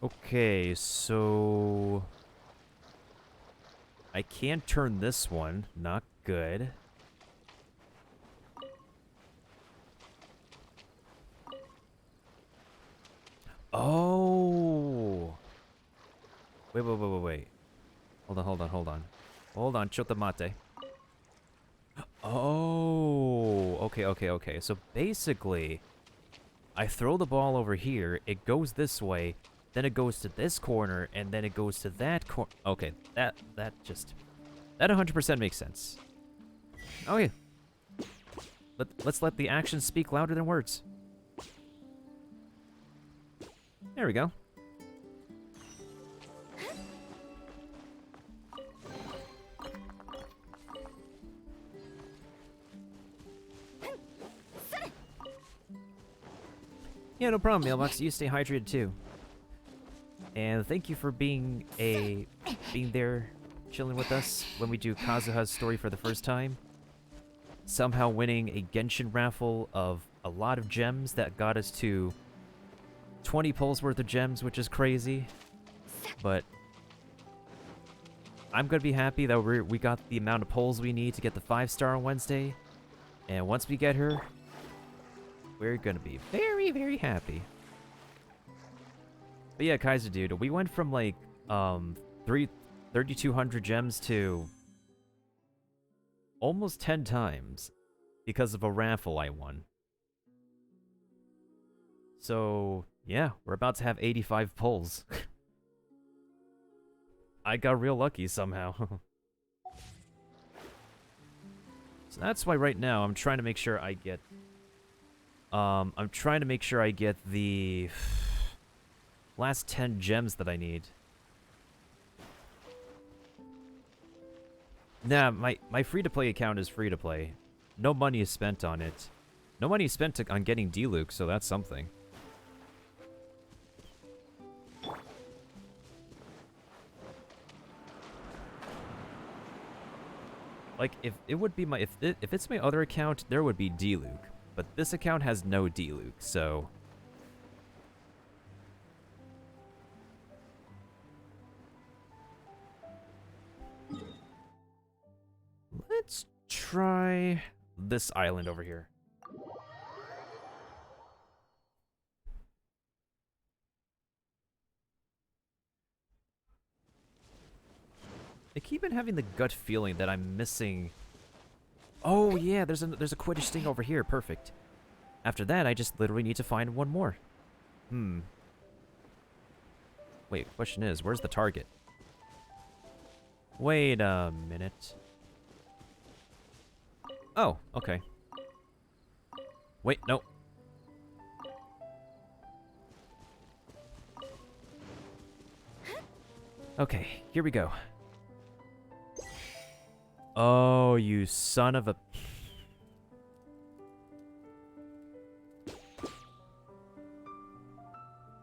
Okay, so... I can't turn this one. Not good. Oh! Wait. Hold on. Hold on, chotamate. Oh! Okay. So basically, I throw the ball over here, it goes this way, then it goes to this corner, and then it goes to that corner. Okay, that 100% makes sense. Oh yeah. Let's let the actions speak louder than words. There we go. Yeah, no problem, Mailbox. You stay hydrated too. And thank you for being there, chilling with us when we do Kazuha's story for the first time. Somehow winning a Genshin raffle of a lot of gems that got us to 20 pulls worth of gems, which is crazy. But I'm gonna be happy that we got the amount of pulls we need to get the 5-star on Wednesday. And once we get her, we're gonna be very, very happy. But yeah, Kaiser dude, we went from like 3,200 gems to almost 10 times because of a raffle I won. So yeah, we're about to have 85 pulls. I got real lucky somehow. So that's why right now I'm trying to make sure I get the last 10 gems that I need. Nah, my free-to-play account is free-to-play. No money is spent on it. No money is spent on getting D-Luke, so that's something. Like, if it's my other account, there would be D-Luke. But this account has no D-Luke, so... try this island over here. I keep on having the gut feeling that I'm missing... Oh yeah, there's a Quidditch thing over here, perfect. After that, I just literally need to find one more. Wait, question is, where's the target? Wait a minute. Oh, okay. Wait, no. Okay, here we go. Oh, you son of a...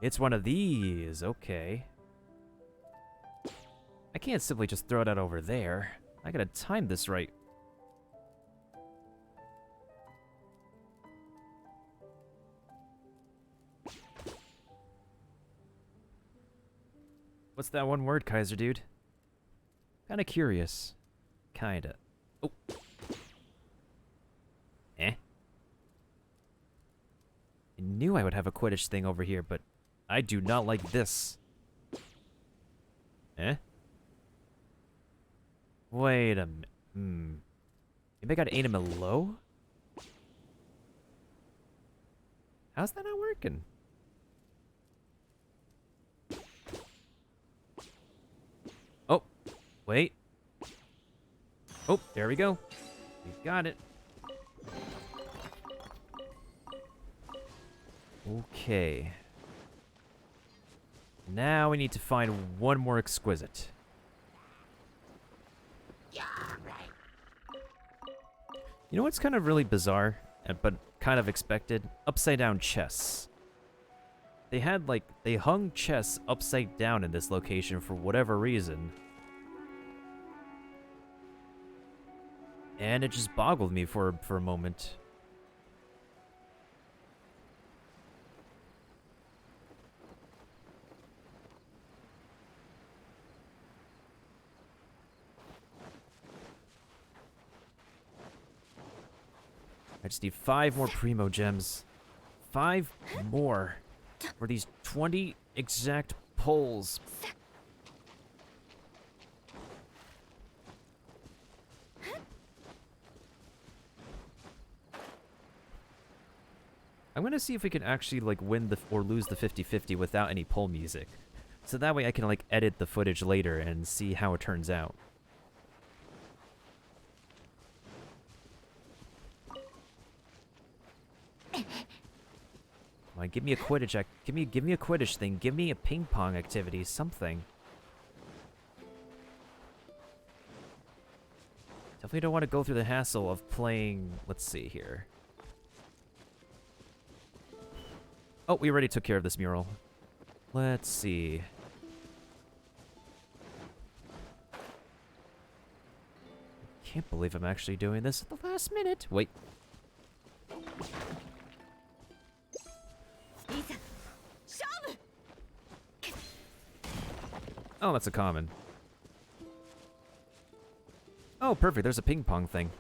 It's one of these, okay. I can't simply just throw that over there. I gotta time this right. What's that one word, Kaiser dude? Kinda curious. Kinda. Oh. Eh? I knew I would have a Quidditch thing over here, but I do not like this. Eh? Wait a minute. Maybe I gotta aim him low? How's that not working? Oh, wait. Oh, there we go. We got it. Okay. Now we need to find one more exquisite. You know what's kind of really bizarre, but kind of expected? Upside down chests. They hung chests upside down in this location for whatever reason. And it just boggled me for a moment. I just need 5 more Primo Gems. 5 more for these 20 exact pulls. I'm gonna see if we can actually like win or lose the 50-50 without any pull music. So that way I can like edit the footage later and see how it turns out. Come on, give me a Quidditch give me a Quidditch thing, give me a ping pong activity, something. Definitely don't want to go through the hassle of playing, let's see here. Oh, we already took care of this mural. Let's see. Can't believe I'm actually doing this at the last minute. Wait. Oh, that's a common. Oh, perfect. There's a ping pong thing.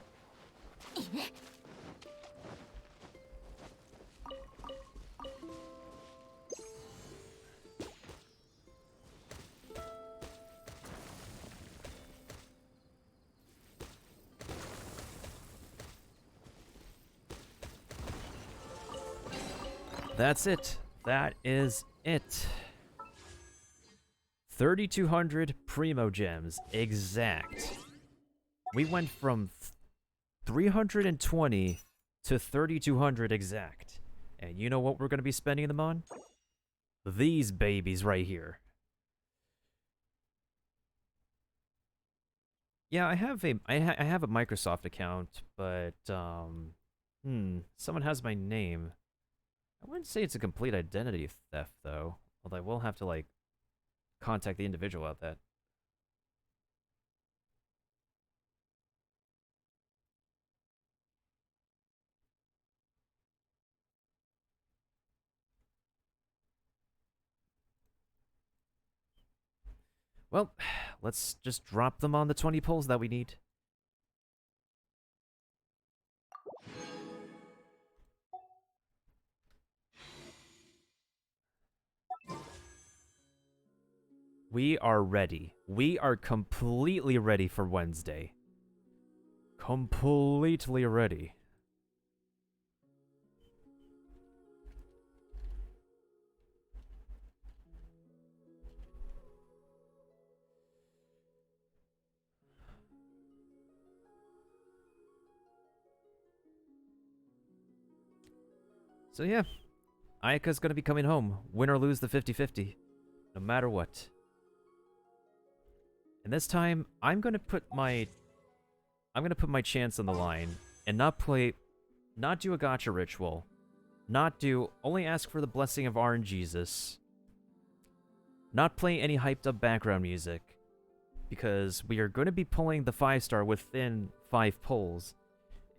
That's it. That is it. 3,200 Primo Gems. Exact. We went from 320 to 3,200 exact. And you know what we're going to be spending them on? These babies right here. Yeah, I have a Microsoft account, but someone has my name. I wouldn't say it's a complete identity theft though, although I will have to like contact the individual about that. Well, let's just drop them on the 20 pulls that we need. We are ready. We are completely ready for Wednesday. Completely ready. So yeah, Ayaka's gonna be coming home, win or lose the 50-50, no matter what. And this time, I'm gonna put my chance on the line and not do a gacha ritual, only ask for the blessing of RNGesus, not play any hyped up background music, because we are going to be pulling the 5-star within 5 pulls.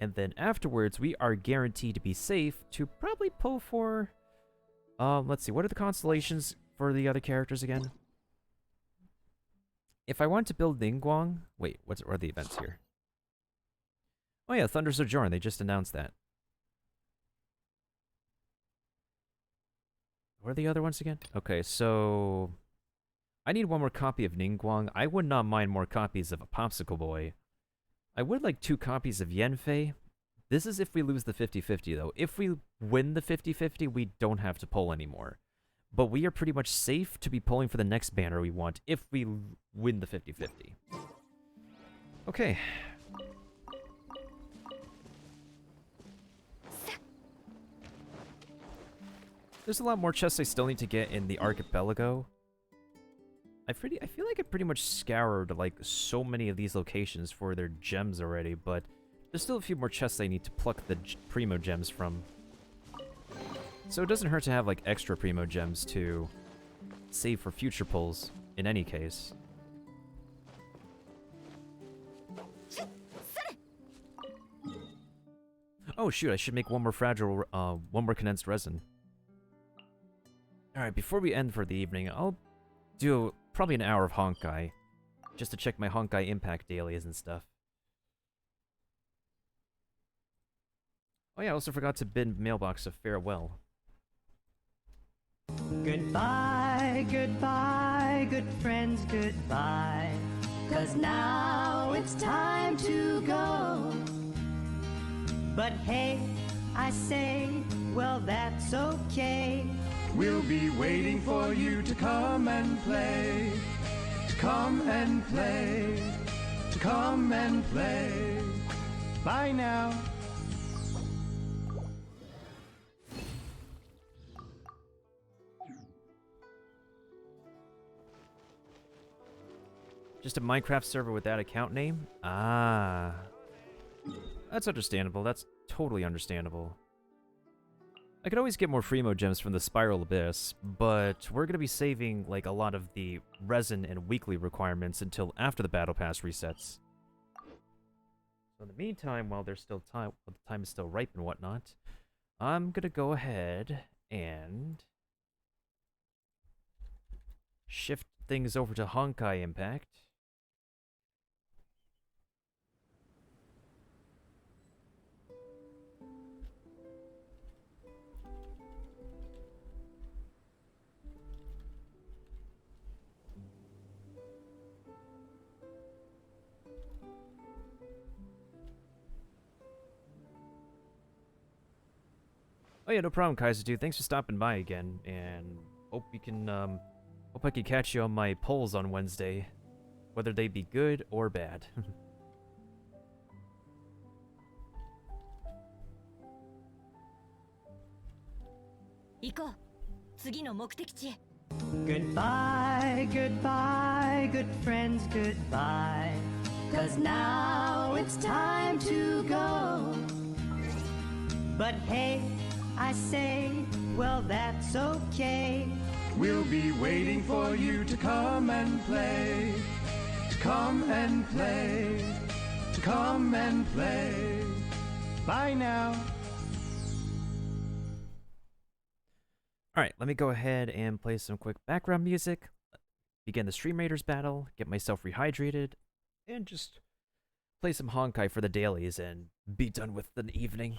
And then afterwards, we are guaranteed to be safe to probably pull for... let's see, what are the constellations for the other characters again? If I want to build Ningguang... Wait, what are the events here? Oh yeah, Thunder Sojourn, they just announced that. What are the other ones again? Okay, so... I need one more copy of Ningguang. I would not mind more copies of a Popsicle Boy. I would like 2 copies of Yanfei. This is if we lose the 50-50, though. If we win the 50-50, we don't have to pull anymore. But we are pretty much safe to be pulling for the next banner we want if we win the 50-50. Okay. There's a lot more chests I still need to get in the Archipelago. I feel like I pretty much scoured like so many of these locations for their gems already, but there's still a few more chests I need to pluck the Primo Gems from. So it doesn't hurt to have like extra Primo Gems to save for future pulls in any case. Oh shoot, I should make one more fragile, one more condensed resin. Alright, before we end for the evening, I'll do probably an hour of Honkai, just to check my Honkai Impact dailies and stuff. Oh yeah, I also forgot to bid Mailbox a farewell. Goodbye, goodbye, good friends, goodbye. 'Cause now it's time to go. But hey, I say, well that's okay. We'll be waiting for you to come and play. To come and play. To come and play. Bye now. Just a Minecraft server with that account name? Ah. That's understandable. That's totally understandable. I could always get more Primo Gems from the Spiral Abyss, but we're going to be saving like a lot of the resin and weekly requirements until after the Battle Pass resets. So in the meantime, while there's still time, while the time is still ripe and whatnot, I'm going to go ahead and shift things over to Honkai Impact. Oh yeah, no problem, Kaiser dude. Thanks for stopping by again, and hope you can hope I can catch you on my polls on Wednesday, whether they be good or bad. Goodbye, goodbye, good friends, goodbye. 'Cause now it's time to go. But hey, I say, well that's okay. We'll be waiting for you to come and play. To come and play. To come and play. Bye now. Alright, let me go ahead and play some quick background music, begin the Stream Raiders battle, get myself rehydrated, and just play some Honkai for the dailies and be done with the evening.